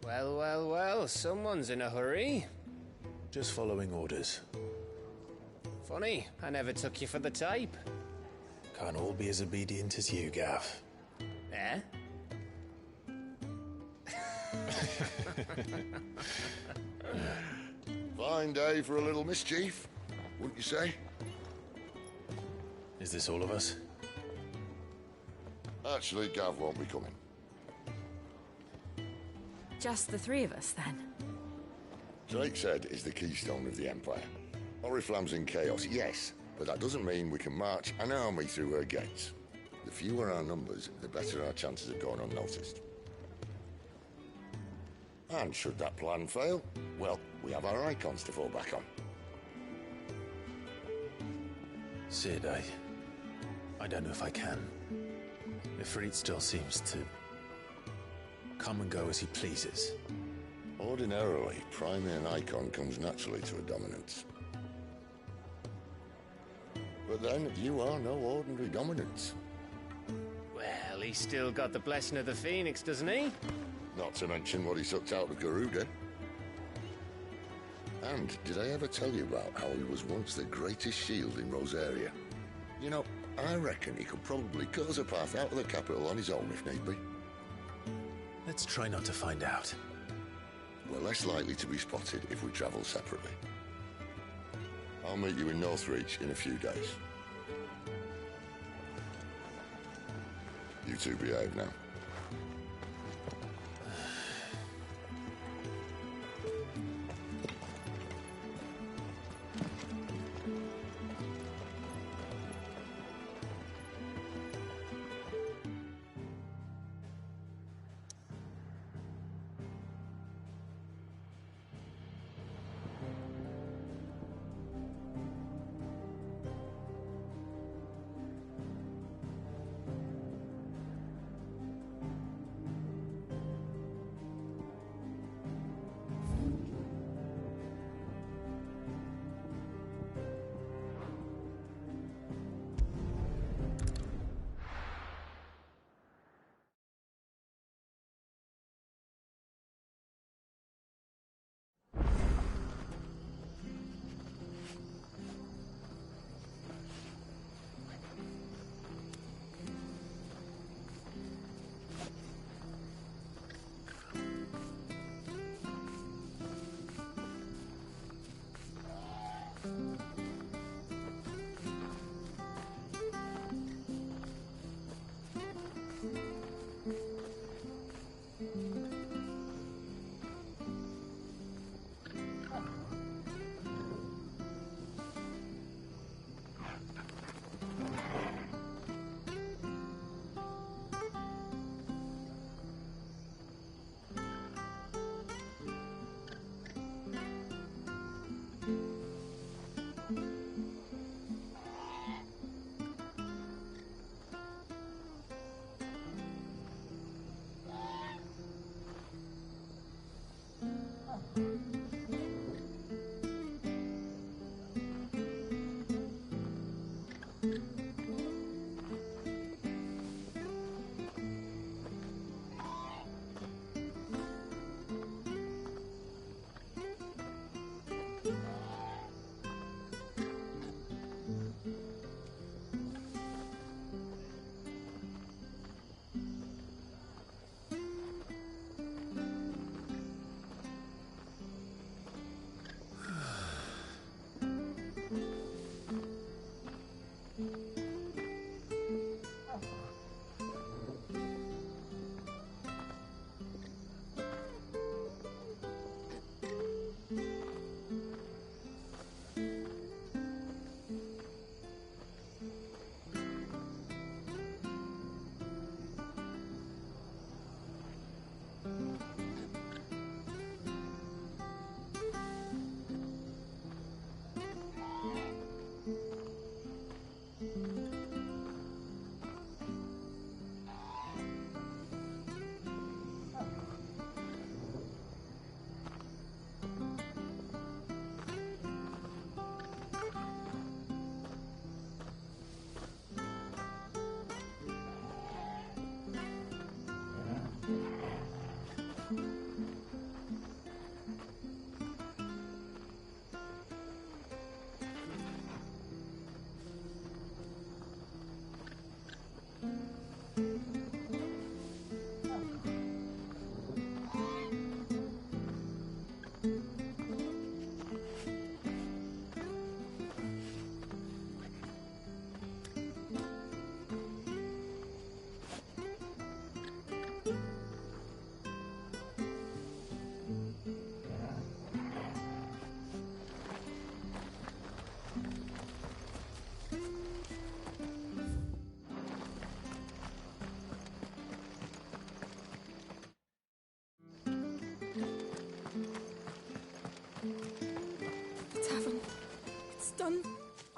Well, well, well, someone's in a hurry. Just following orders. Funny, I never took you for the type. Can't all be as obedient as you, Gav. Eh? Fine day for a little mischief, wouldn't you say? Is this all of us? Actually, Gav won't be coming. Just the three of us, then? Drake's Head is the keystone of the Empire. Oriflamme's in chaos, yes, but that doesn't mean we can march an army through her gates. The fewer our numbers, the better our chances of going unnoticed. And should that plan fail, well, we have our icons to fall back on. Sid, I don't know if I can. Ifrit still seems to come and go as he pleases. Ordinarily, priming an icon comes naturally to a dominance. But then, you are no ordinary dominance. Well, he's still got the blessing of the Phoenix, doesn't he? Not to mention what he sucked out of Garuda. And did I ever tell you about how he was once the greatest shield in Rosaria? You know, I reckon he could probably cut us a path out of the capital on his own if need be. Let's try not to find out. We're less likely to be spotted if we travel separately. I'll meet you in Northreach in a few days. You two behave now.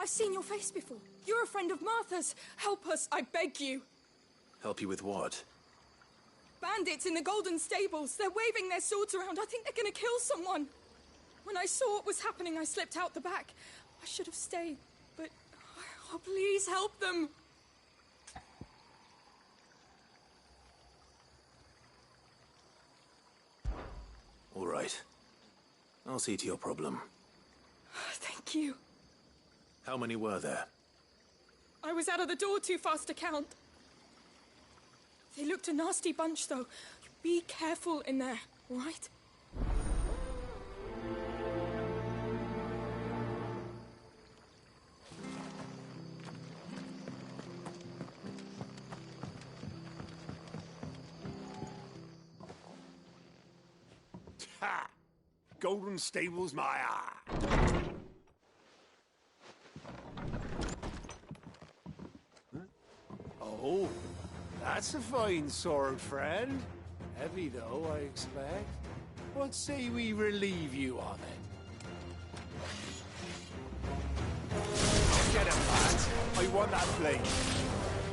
I've seen your face before. You're a friend of Martha's. Help us, I beg you. Help you with what? Bandits in the Golden Stables. They're waving their swords around. I think they're gonna kill someone. When I saw what was happening, I slipped out the back. I should have stayed, but... Oh, please help them. All right. I'll see to your problem. Thank you. How many were there? I was out of the door too fast to count. They looked a nasty bunch, though. Be careful in there, all right? Ha! Golden Stables, my eye. Oh, that's a fine sword, friend. Heavy, though, I expect. What say we relieve you on it? Get him, lad. I want that blade.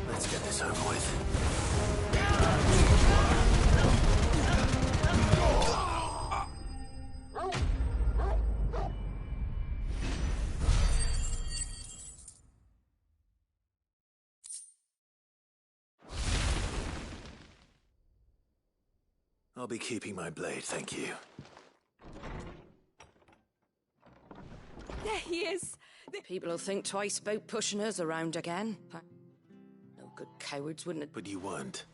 Let's get this over with. I'll be keeping my blade, thank you. There he is! People will think twice about pushing us around again. No good cowards wouldn't it? But you weren't.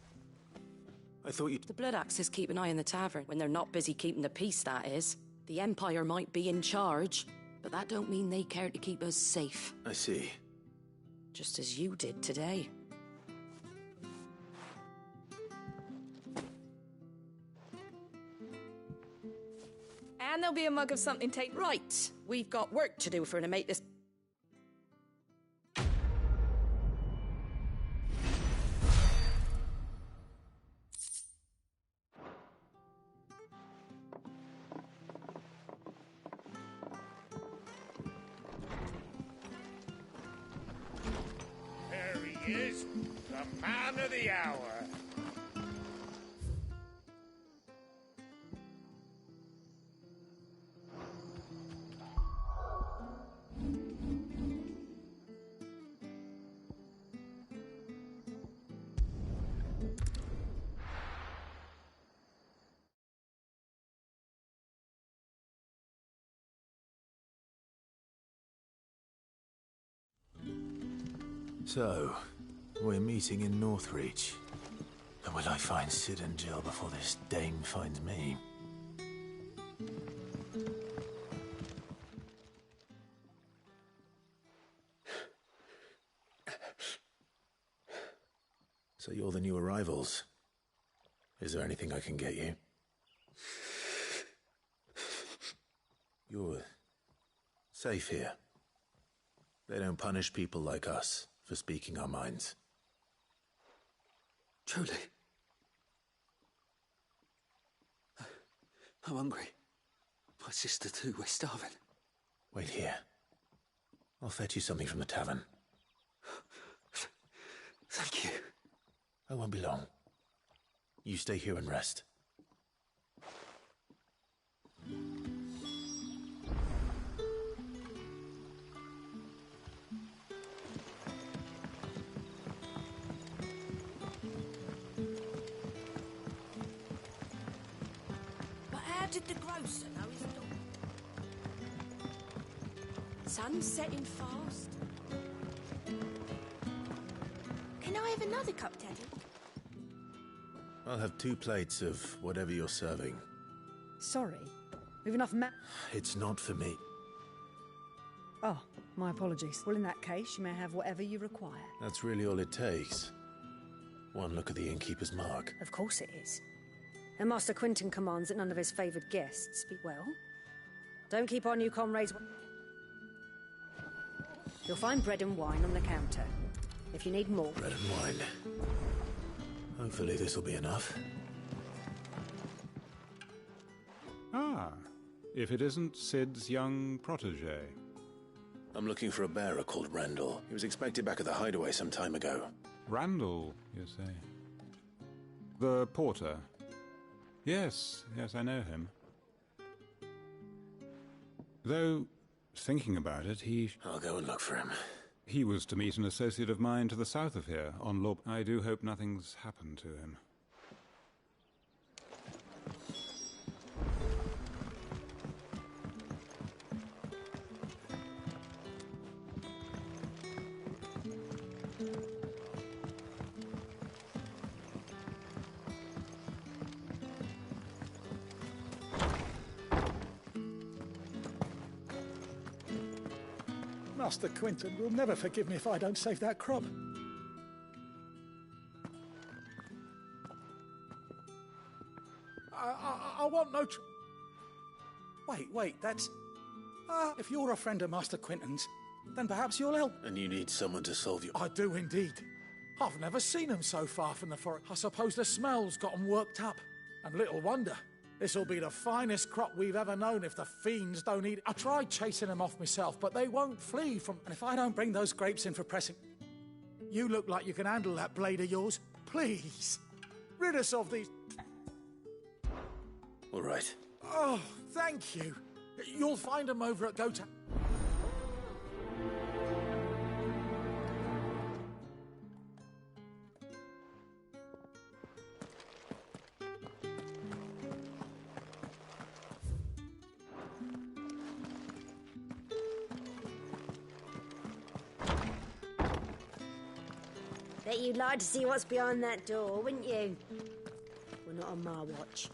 I thought you'd... The Blood Axes keep an eye on the tavern. When they're not busy keeping the peace, that is. The Empire might be in charge, but that don't mean they care to keep us safe. I see. Just as you did today. And there'll be a mug of something taken. Right. We've got work to do for to make this... There he is, the man of the hour. So, we're meeting in Northreach. And will I find Sid and Jill before this dame finds me? So you're the new arrivals. Is there anything I can get you? You're safe here. They don't punish people like us for speaking our minds. Truly. I'm hungry. My sister too, we're starving. Wait here. I'll fetch you something from the tavern. Thank you. I won't be long. You stay here and rest. Did the grocer know his dog? Sun's setting fast. Can I have another cup, Daddy? I'll have 2 plates of whatever you're serving. Sorry. We've enough It's not for me. Oh, my apologies. Well, in that case, you may have whatever you require. That's really all it takes. One look at the innkeeper's mark. Of course it is. And Master Quinton commands that none of his favoured guests speak well. Don't keep our new comrades... You'll find bread and wine on the counter. If you need more... Bread and wine. Hopefully this'll be enough. Ah, if it isn't Sid's young protege. I'm looking for a bearer called Randall. He was expected back at the hideaway some time ago. Randall, you say? The porter? Yes, I know him. Though, thinking about it, I'll go and look for him. He was to meet an associate of mine to the south of here, on Lob. I do hope nothing's happened to him. Master Quinton will never forgive me if I don't save that crop. I want no... Wait, that's... if you're a friend of Master Quinton's, then perhaps you'll help. And you need someone to solve your... I do indeed. I've never seen them so far from the forest. I suppose the smell's got them worked up. And little wonder. This'll be the finest crop we've ever known if the fiends don't eat it. I tried chasing them off myself, but they won't flee from... And if I don't bring those grapes in for pressing... You look like you can handle that blade of yours. Please, rid us of these... All right. Oh, thank you. You'll find them over at Goat... Bet you'd like to see what's behind that door, wouldn't you? Well, not on my watch.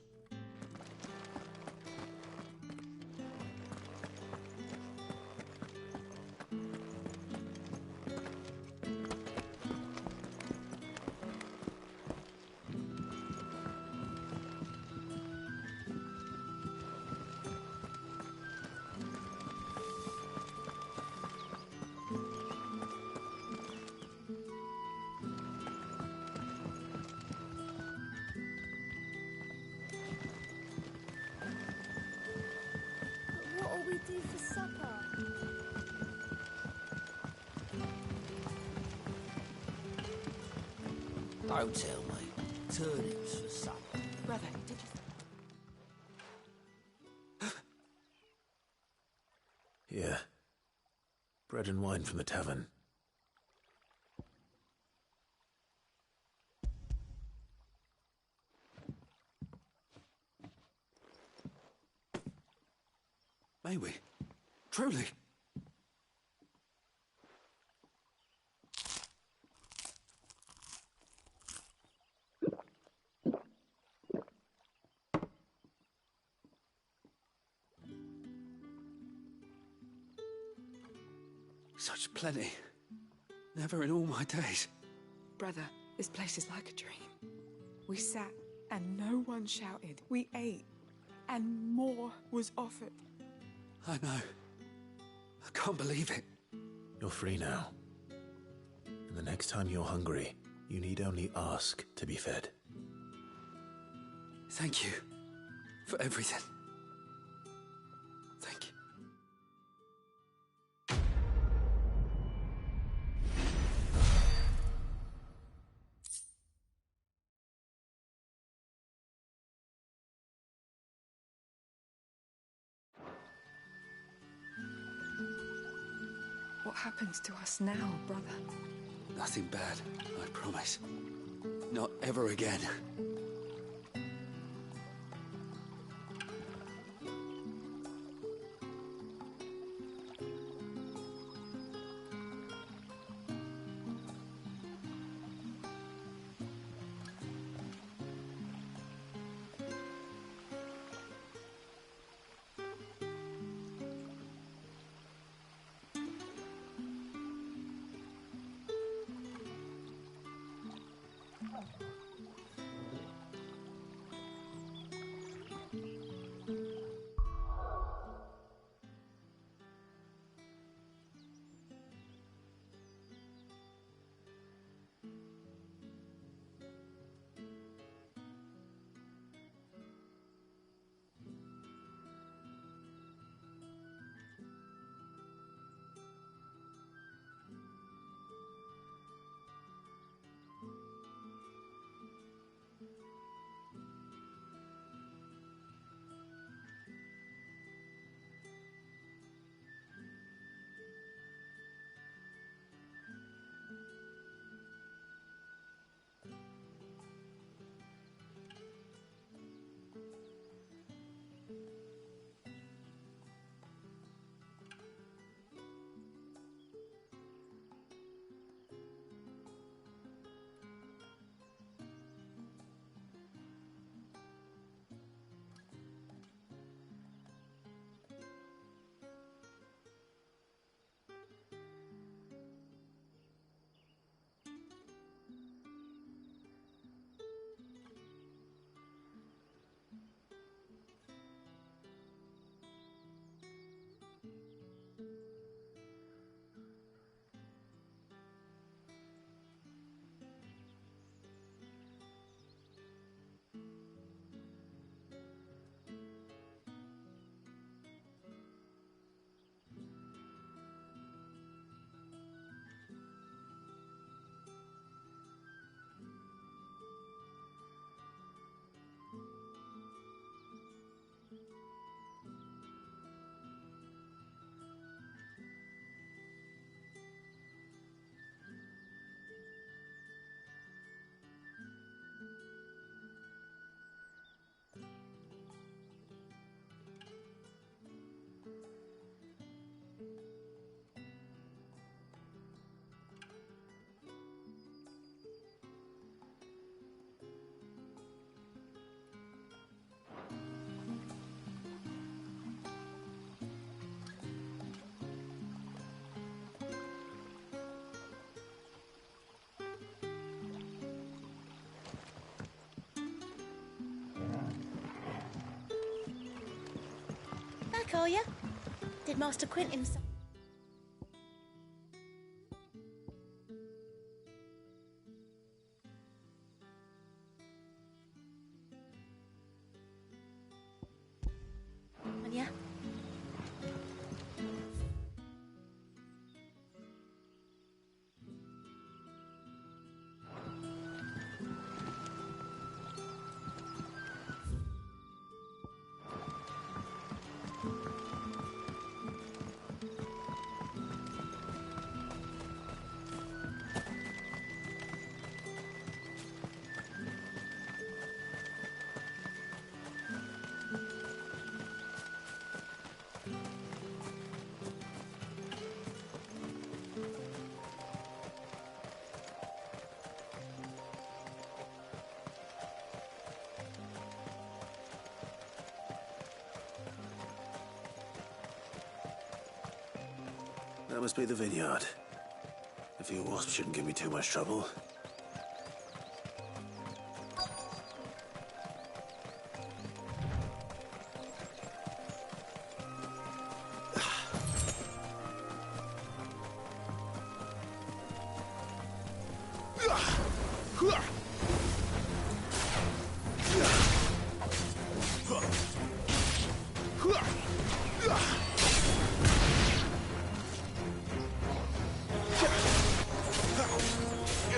What'll we do for supper? Don't tell me. Turnips for supper. Brother, did you... Yeah. Bread and wine from the tavern. May we? Truly? Such plenty. Never in all my days. Brother, this place is like a dream. We sat and no one shouted. We ate and more was offered. I know. I can't believe it. You're free now. And the next time you're hungry, you need only ask to be fed. Thank you for everything. Thank you. What happens to us now, brother? Nothing bad, I promise. Not ever again. Back, are you? Did Master Quentin... Yeah? That must be the vineyard. A few wasps shouldn't give me too much trouble.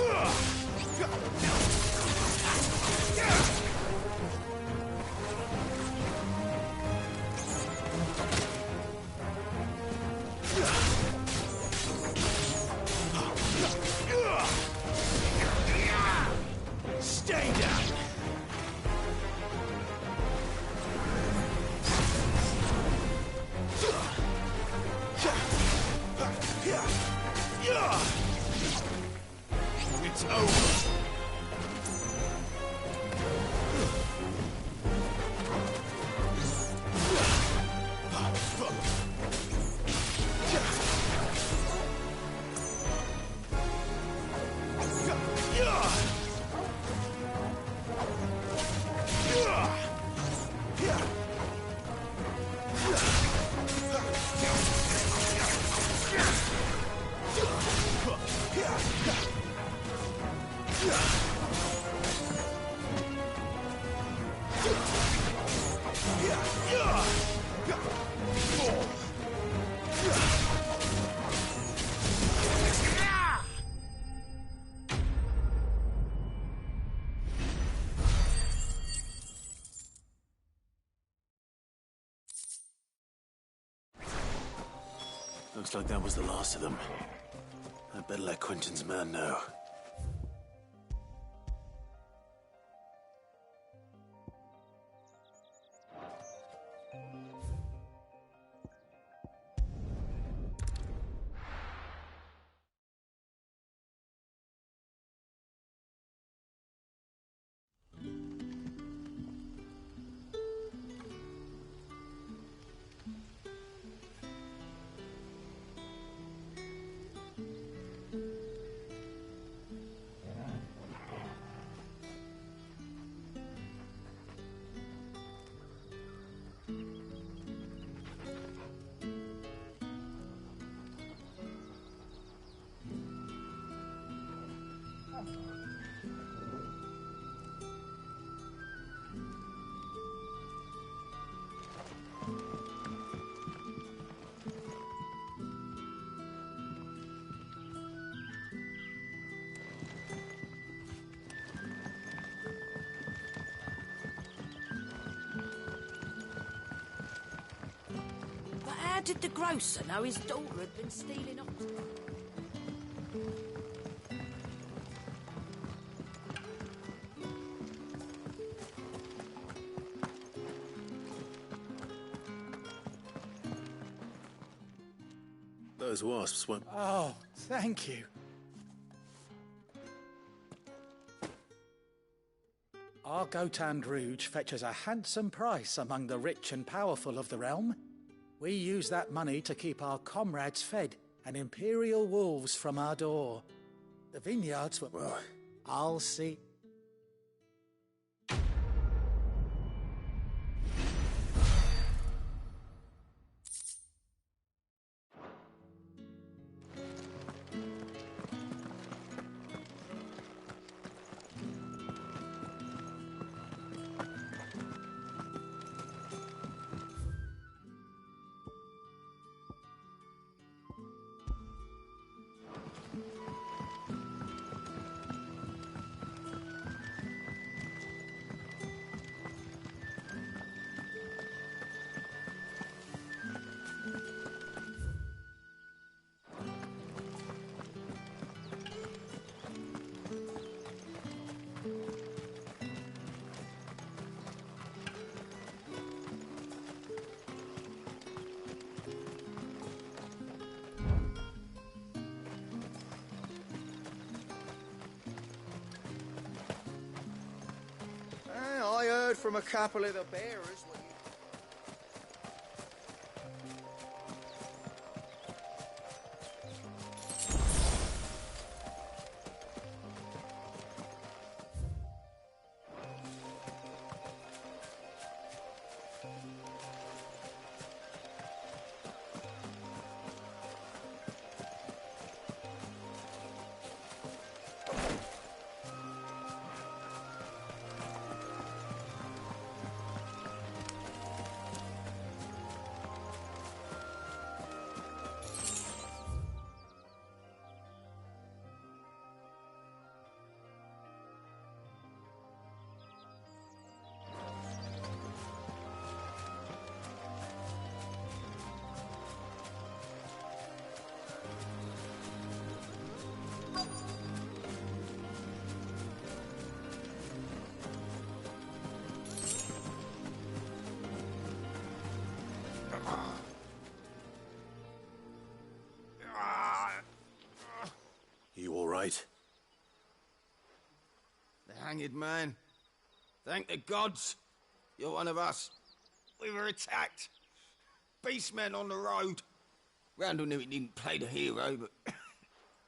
Ugh! Looks like that was the last of them. I'd better let Quentin's man know. But how did the grocer know his daughter had been stealing off? Those wasps won't... Oh, thank you. Our Gotand Rouge fetches a handsome price among the rich and powerful of the realm. We use that money to keep our comrades fed and imperial wolves from our door. The vineyards were... Well, I'll see... I heard from a couple of the bearers. You all right? The hanged man. Thank the gods. You're one of us. We were attacked. Beastmen on the road. Randall knew he didn't play the hero, but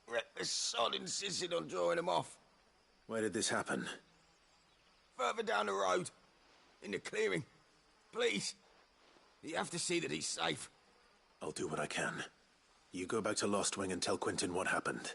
reckless sod insisted on drawing him off. Where did this happen? Further down the road. In the clearing. Please. You have to see that he's safe. I'll do what I can. You go back to Lost Wing and tell Quentin what happened.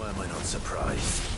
Why am I not surprised?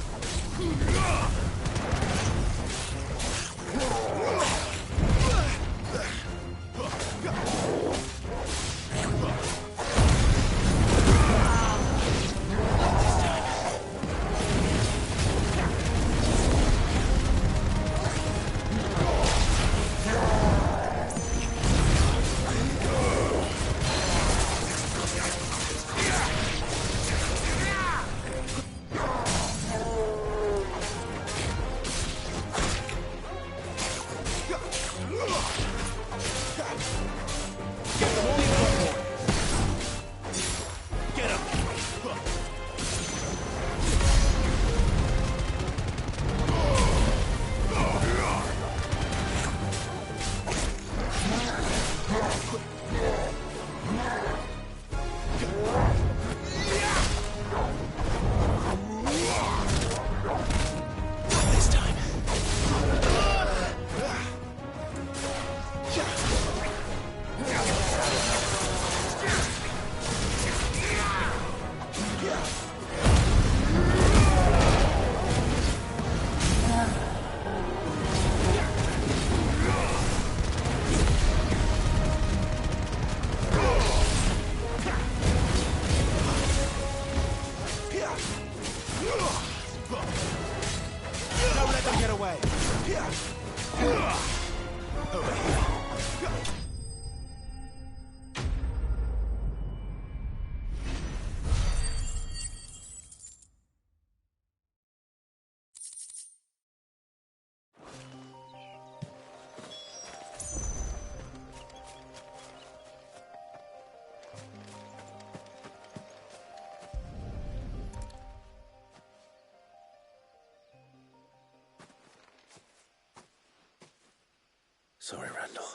Sorry, Randall.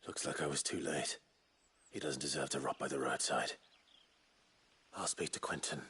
Looks like I was too late. He doesn't deserve to rot by the roadside. I'll speak to Quentin.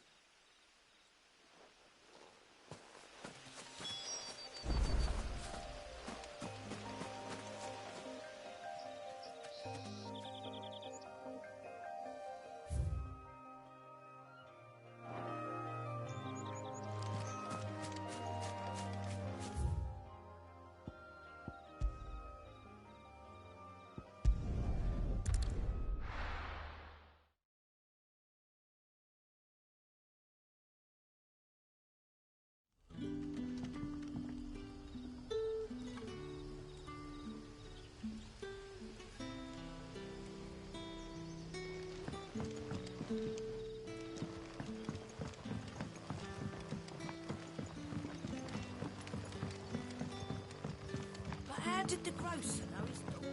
But how did the grocer know his daughter?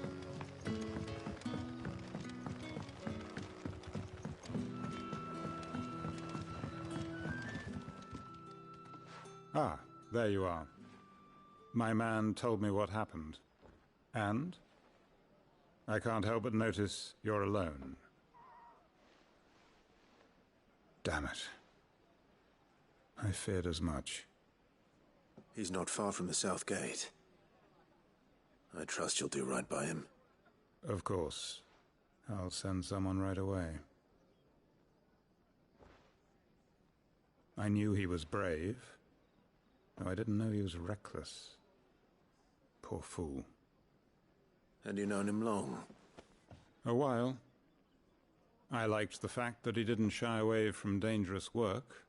Ah, there you are. My man told me what happened. And? I can't help but notice you're alone. Damn it. I feared as much. He's not far from the South Gate. I trust you'll do right by him. Of course. I'll send someone right away. I knew he was brave, though I didn't know he was reckless. Poor fool. And you known him long? A while. I liked the fact that he didn't shy away from dangerous work,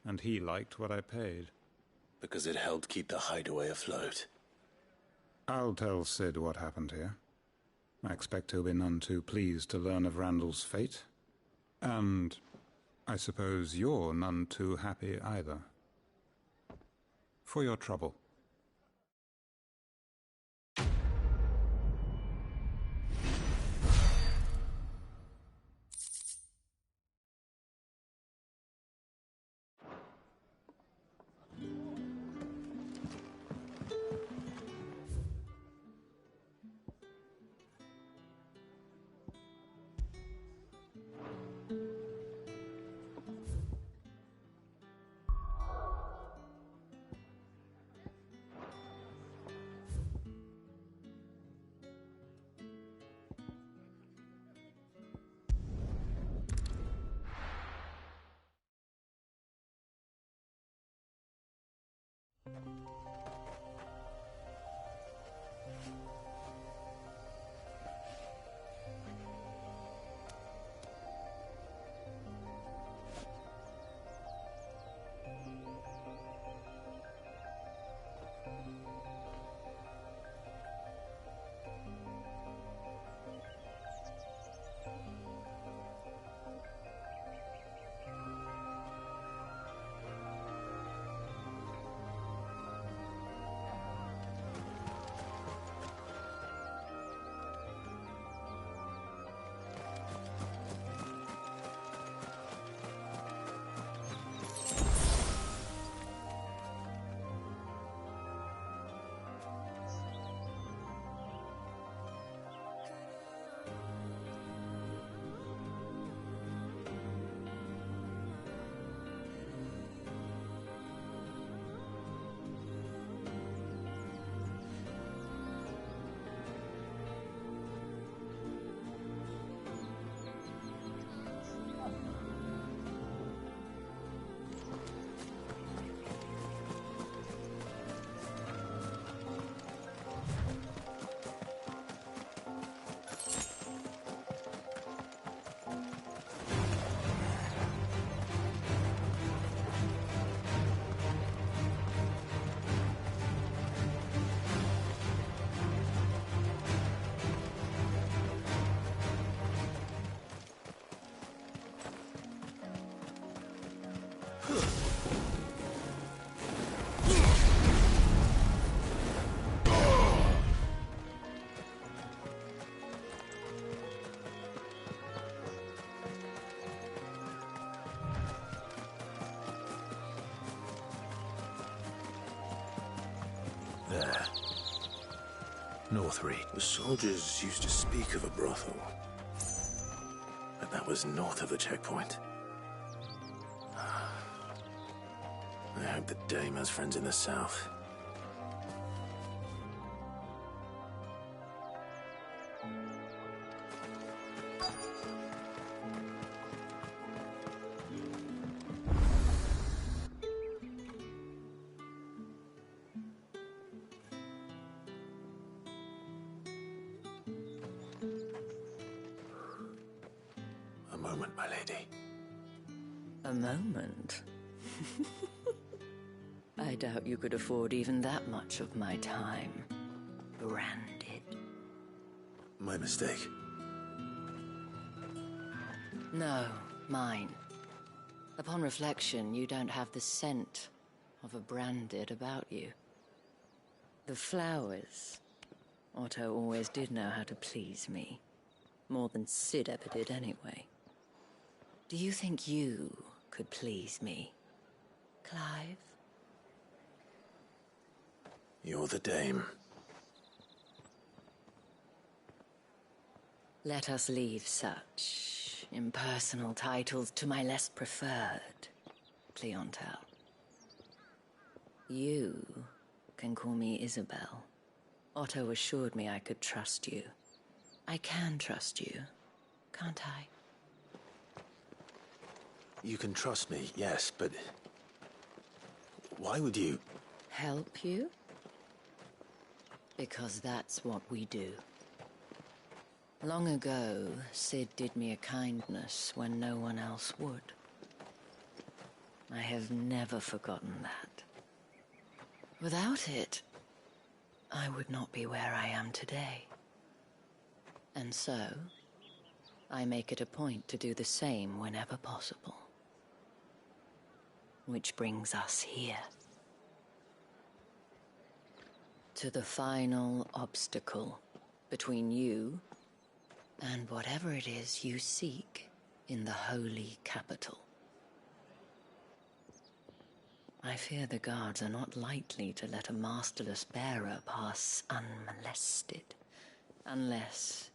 and he liked what I paid. Because it helped keep the hideaway afloat. I'll tell Sid what happened here. I expect he'll be none too pleased to learn of Randall's fate. And I suppose you're none too happy either. For your trouble. There. Northreach. The soldiers used to speak of a brothel. But that was north of the checkpoint. I hope the dame has friends in the south. A moment, my lady. A moment? I doubt you could afford even that much of my time. Branded. My mistake. No, mine. Upon reflection, you don't have the scent of a branded about you. The flowers. Otto always did know how to please me. More than Sid ever did anyway. Do you think you could please me, Clive? You're the dame. Let us leave such impersonal titles to my less preferred clientele. You can call me Isabel. Otto assured me I could trust you. I can trust you, can't I? You can trust me, yes, but... why would you... Help you? Because that's what we do. Long ago, Sid did me a kindness when no one else would. I have never forgotten that. Without it, I would not be where I am today. And so, I make it a point to do the same whenever possible. Which brings us here. To the final obstacle between you and whatever it is you seek in the holy capital. I fear the guards are not likely to let a masterless bearer pass unmolested. Unless...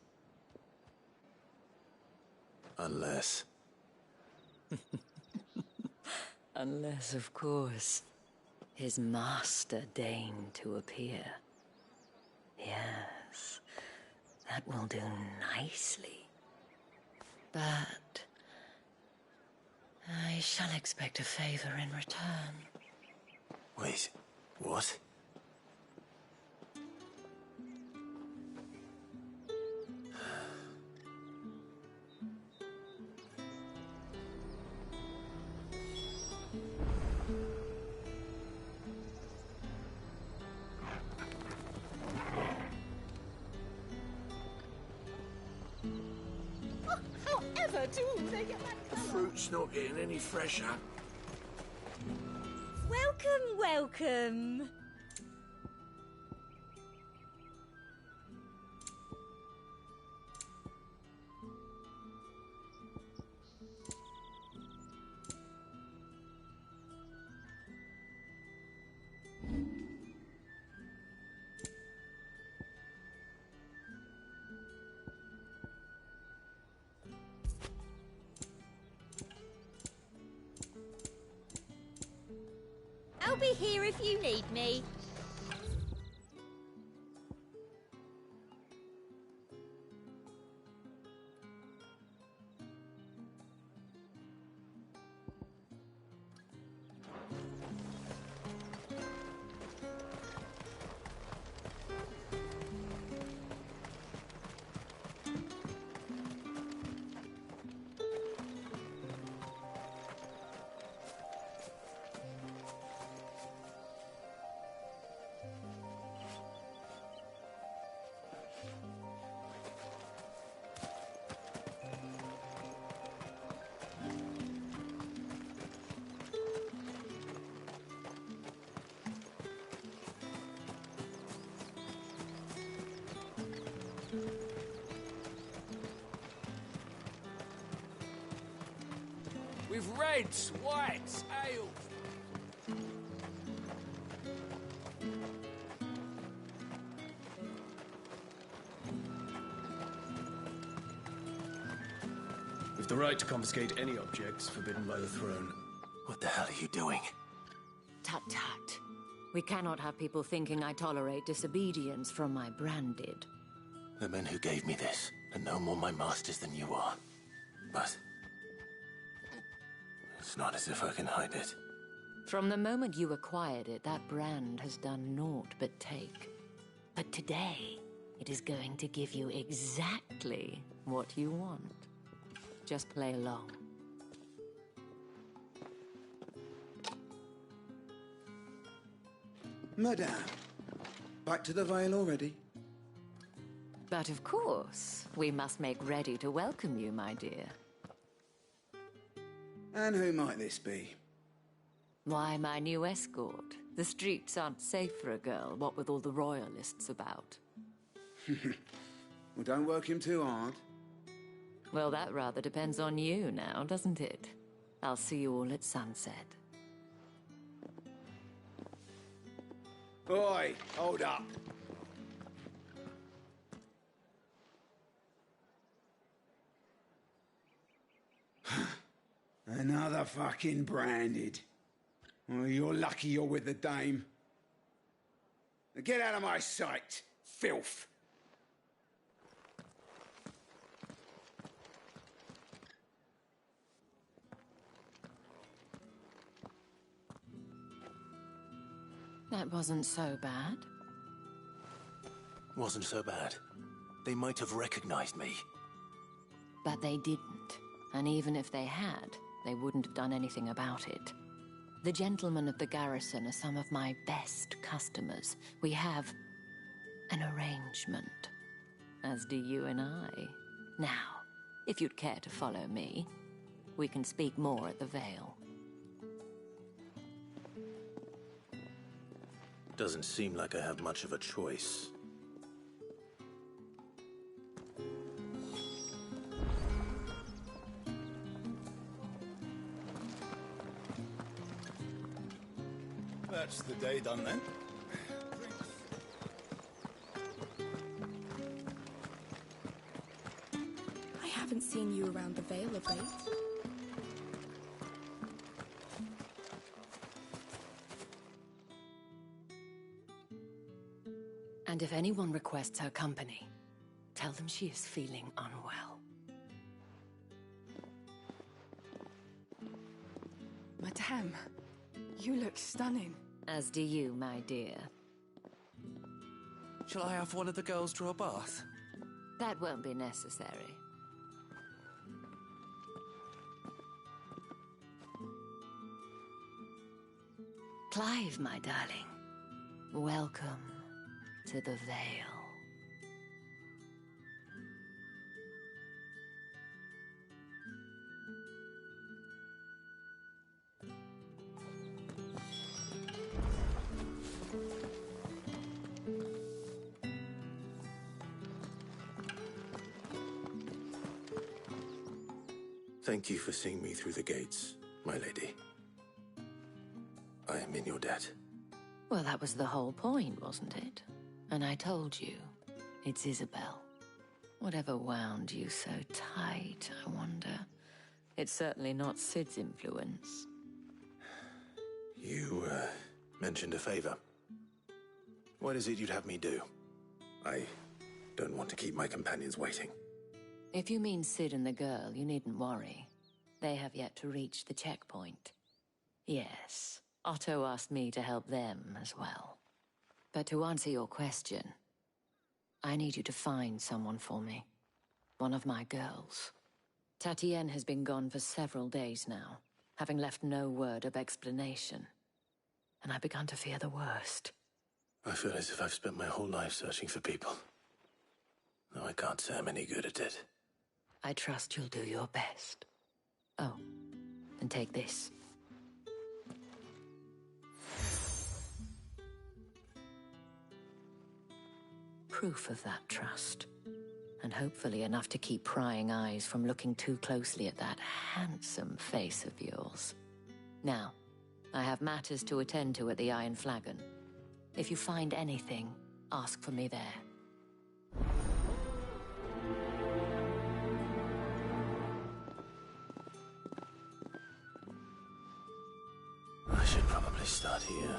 Unless, of course, his master deigned to appear. Yes, that will do nicely. But I shall expect a favor in return. Wait. What? However do they get that The fruit's not getting any fresher. Welcome, welcome. I'll be here if you need me. With reds, whites, ale. We've the right to confiscate any objects forbidden by the throne. What the hell are you doing? Tut tut. We cannot have people thinking I tolerate disobedience from my branded. The men who gave me this are no more my masters than you are. But it's not as if I can hide it. From the moment you acquired it, that brand has done naught but take. But today, it is going to give you exactly what you want. Just play along. Madame, back to the Vale already? But of course, we must make ready to welcome you, my dear. And who might this be? Why, my new escort. The streets aren't safe for a girl, what with all the royalists about. Well, don't work him too hard. Well, that rather depends on you now, doesn't it? I'll see you all at sunset. Oi, hold up. Another fucking branded. Well, you're lucky you're with the dame. Now get out of my sight, filth. That wasn't so bad. Wasn't so bad. They might have recognized me. But they didn't. And even if they had, they wouldn't have done anything about it. The gentlemen of the garrison are some of my best customers. We have an arrangement, as do you and I. Now, if you'd care to follow me, we can speak more at the Vale. Doesn't seem like I have much of a choice. That's the day done then. I haven't seen you around the Vale of late. And if anyone requests her company, tell them she is feeling unwell. Madame, you look stunning. As do you, my dear. Shall I have one of the girls draw a bath? That won't be necessary. Clive, my darling. Welcome to the Vale. Thank you for seeing me through the gates, my lady. I am in your debt. Well, that was the whole point, wasn't it? And I told you, it's Isabel. Whatever wound you so tight, I wonder. It's certainly not Sid's influence. You, mentioned a favor. What is it you'd have me do? I don't want to keep my companions waiting. If you mean Sid and the girl, you needn't worry. They have yet to reach the checkpoint. Yes, Otto asked me to help them as well. But to answer your question, I need you to find someone for me. One of my girls. Tatienne has been gone for several days now, having left no word of explanation. And I've begun to fear the worst. I feel as if I've spent my whole life searching for people. No, I can't say I'm any good at it. I trust you'll do your best. Oh, and take this. Proof of that trust. And hopefully enough to keep prying eyes from looking too closely at that handsome face of yours. Now, I have matters to attend to at the Iron Flagon. If you find anything, ask for me there. I should probably start here.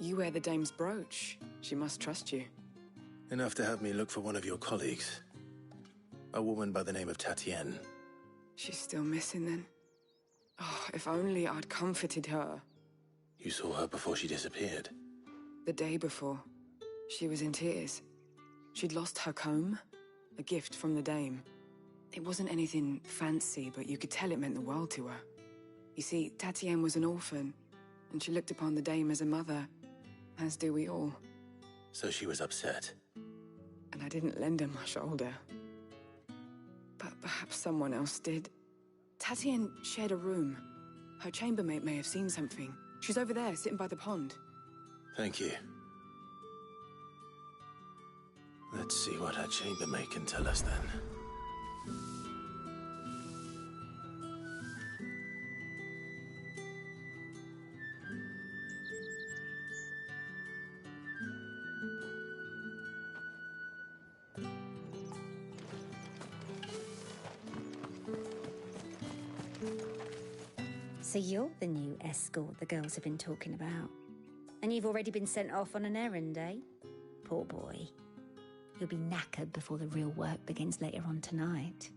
You wear the dame's brooch. She must trust you. Enough to have me look for one of your colleagues. A woman by the name of Tatienne. She's still missing then? Oh, if only I'd comforted her. You saw her before she disappeared. The day before. She was in tears. She'd lost her comb, a gift from the dame. It wasn't anything fancy, but you could tell it meant the world to her. You see, Tatienne was an orphan, and she looked upon the dame as a mother, as do we all. So she was upset. And I didn't lend her my shoulder. But perhaps someone else did. Tatienne shared a room. Her chambermaid may have seen something. She's over there, sitting by the pond. Thank you. Let's see what her chambermaid can tell us then. So you're the new escort the girls have been talking about. And you've already been sent off on an errand, eh? Poor boy. He'll be knackered before the real work begins later on tonight.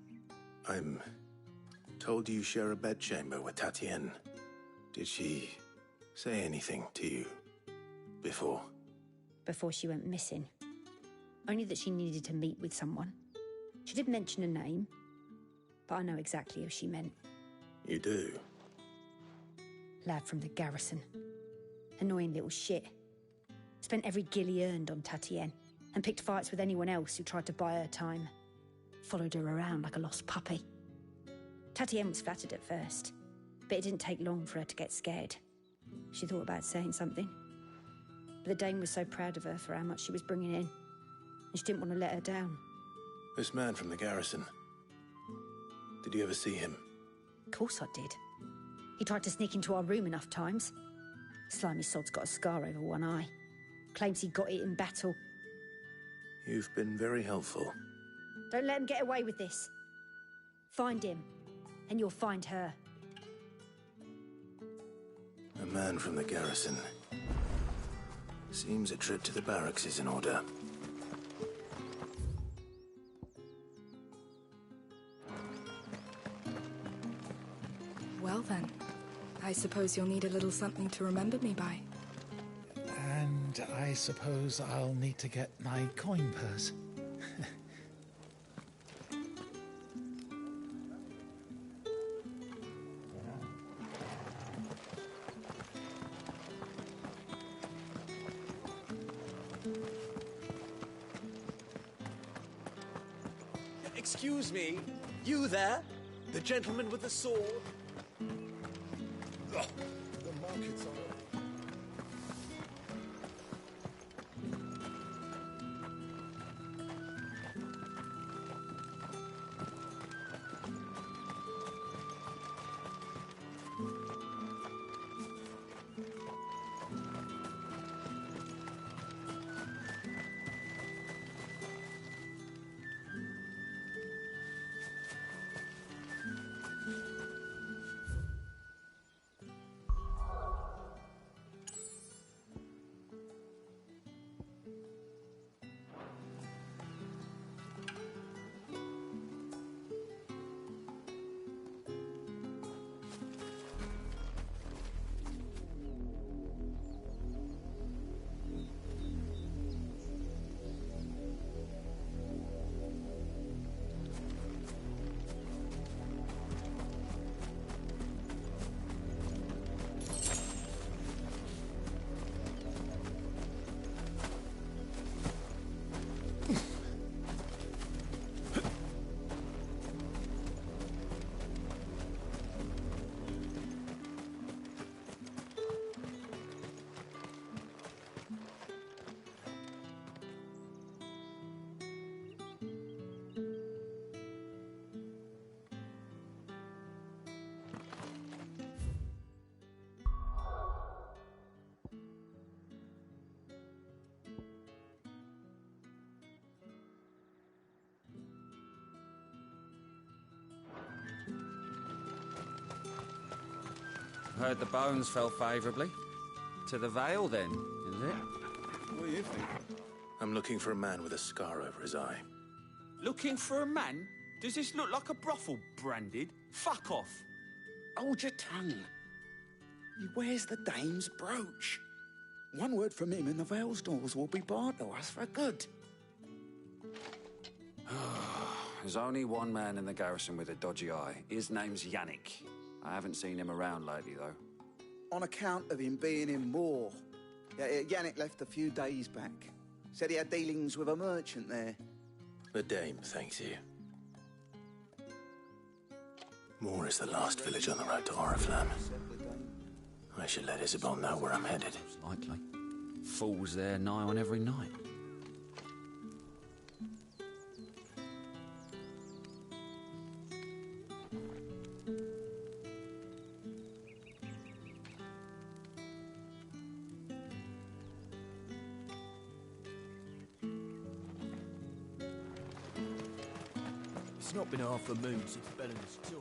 I'm told you share a bedchamber with Tatienne. Did she say anything to you before? Before she went missing. Only that she needed to meet with someone. She did mention a name, but I know exactly who she meant. You do? Lad from the garrison. Annoying little shit. Spent every guil he earned on Tatienne, and picked fights with anyone else who tried to buy her time. Followed her around like a lost puppy. Tatienne was flattered at first, but it didn't take long for her to get scared. She thought about saying something. But the dame was so proud of her for how much she was bringing in, and she didn't want to let her down. This man from the garrison. Did you ever see him? Of course I did. He tried to sneak into our room enough times. Slimy sod's got a scar over one eye. Claims he got it in battle. You've been very helpful. Don't let him get away with this. Find him, and you'll find her. A man from the garrison. Seems a trip to the barracks is in order. Well then, I suppose you'll need a little something to remember me by. And I suppose I'll need to get my coin purse. Excuse me, you there? The gentleman with the sword? Ugh, the markets are... Heard the bones fell favourably. To the Vale, then, is it? What do you think? I'm looking for a man with a scar over his eye. Looking for a man? Does this look like a brothel, Branded? Fuck off. Hold your tongue. He wears the dame's brooch. One word from him and the Vale's doors will be barred to us for good. There's only one man in the garrison with a dodgy eye. His name's Yannick. I haven't seen him around lately, though. On account of him being in war. Yannick left a few days back. Said he had dealings with a merchant there. The dame thanks you. Moor is the last village on the road to Oriflamme. I should let Isabel know where I'm headed. Likely. Fools there nigh on every night. It's not been half a moon since Belen's tour.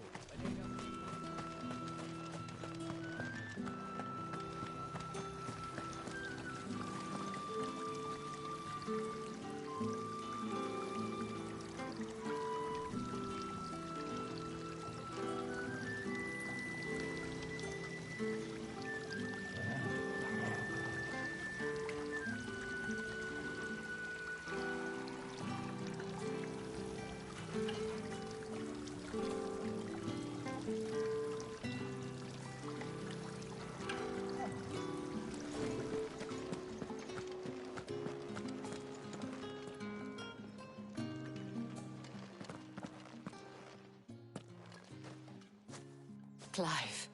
Clive,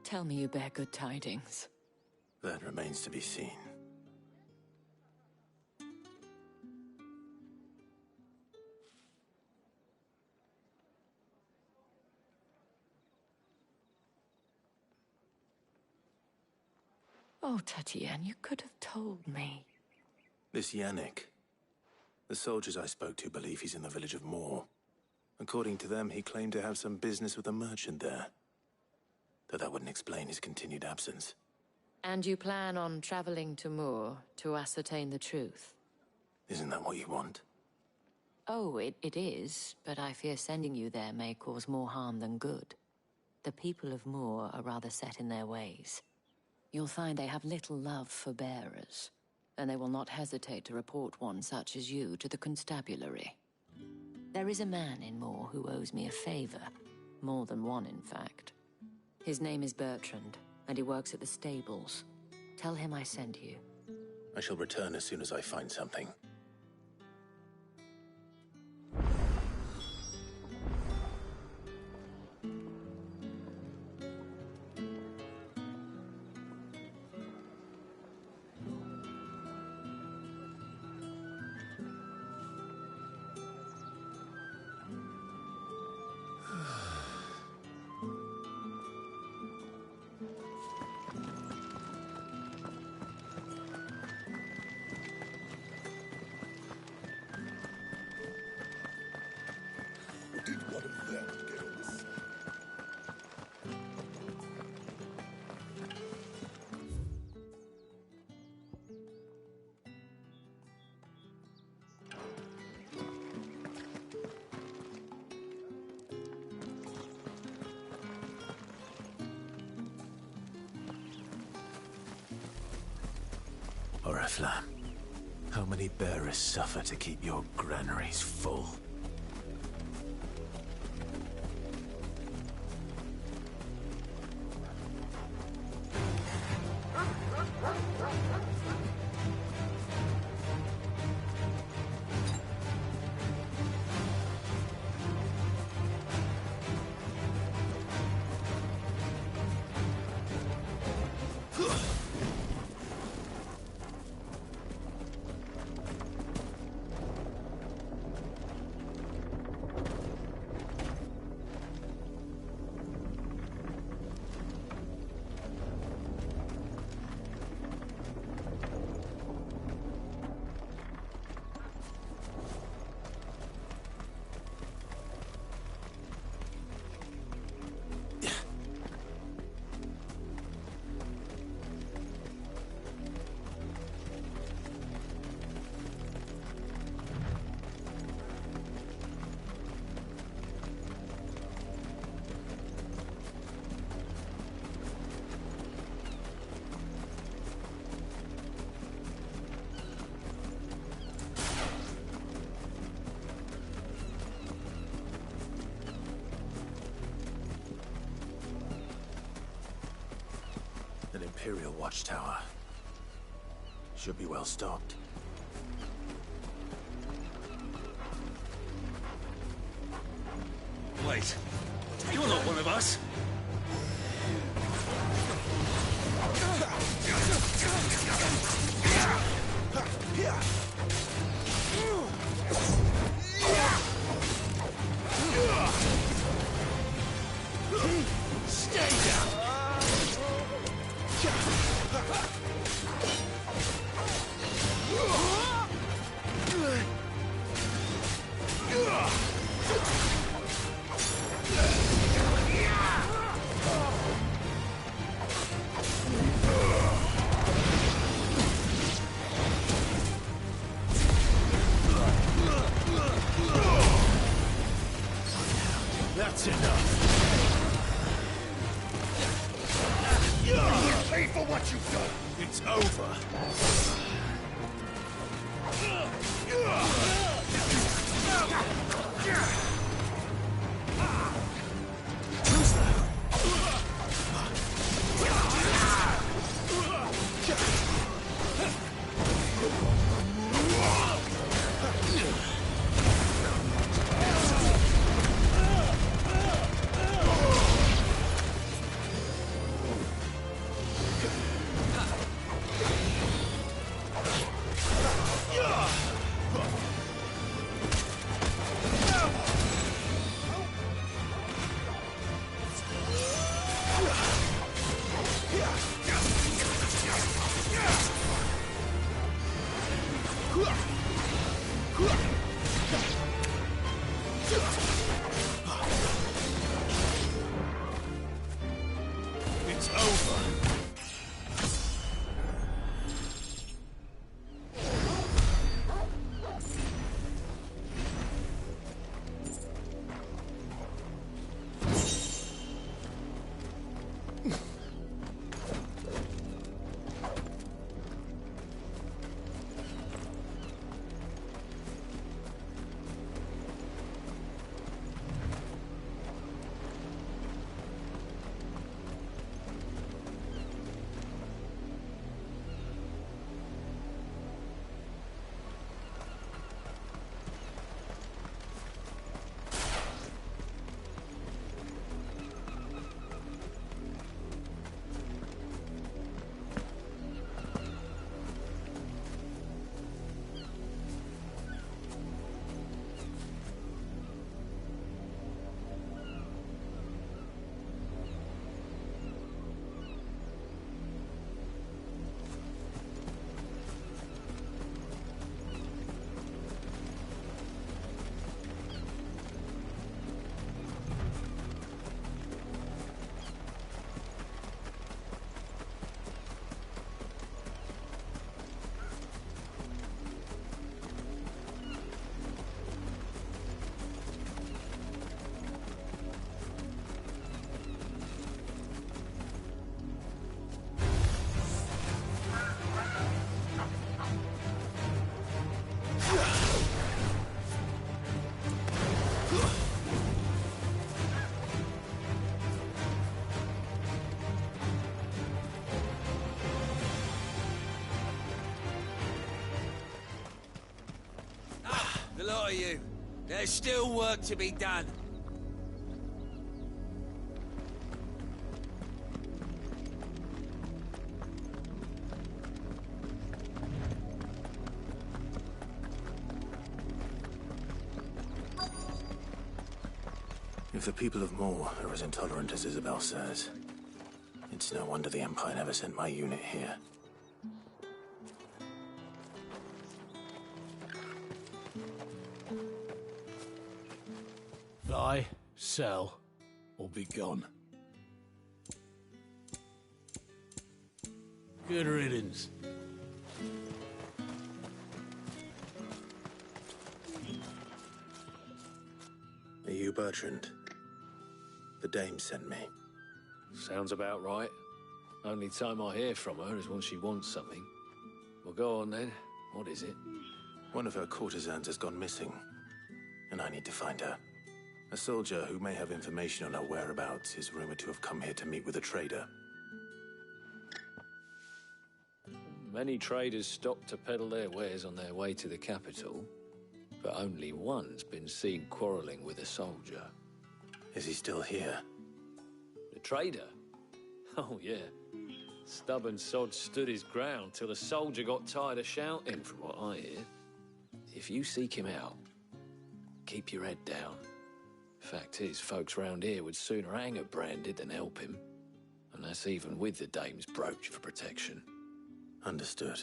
tell me you bear good tidings. That remains to be seen. Oh, Tatienne, you could have told me. This Yannick. The soldiers I spoke to believe he's in the village of Moor. According to them, he claimed to have some business with a merchant there. Though that wouldn't explain his continued absence. And you plan on traveling to Moor to ascertain the truth? Isn't that what you want? Oh, it is, but I fear sending you there may cause more harm than good. The people of Moor are rather set in their ways. You'll find they have little love for bearers, and they will not hesitate to report one such as you to the constabulary. There is a man in Moor who owes me a favor. More than one, in fact. His name is Bertrand, and he works at the stables. Tell him I sent you. I shall return as soon as I find something. Oriflamme, how many bearers suffer to keep your granaries full? An Imperial watchtower. Should be well stocked. Wait, you're not one of us. Stay down! That's enough. You will pay for what you've done! It's over. Who's that? lot of you. There's still work to be done. If the people of Moor are as intolerant as Isabel says, it's no wonder the Empire never sent my unit here. Buy, sell, or be gone. Good riddance. Are you Bertrand? The dame sent me. Sounds about right. Only time I hear from her is when she wants something. Well, go on then. What is it? One of her courtesans has gone missing, and I need to find her. A soldier who may have information on her whereabouts is rumored to have come here to meet with a trader. Many traders stop to peddle their wares on their way to the capital, but only one's been seen quarreling with a soldier. Is he still here? The trader? Oh, yeah. Stubborn sod stood his ground till the soldier got tired of shouting, from what I hear. If you seek him out, keep your head down. Fact is, folks round here would sooner hang a branded than help him. And that's even with the dame's brooch for protection. Understood.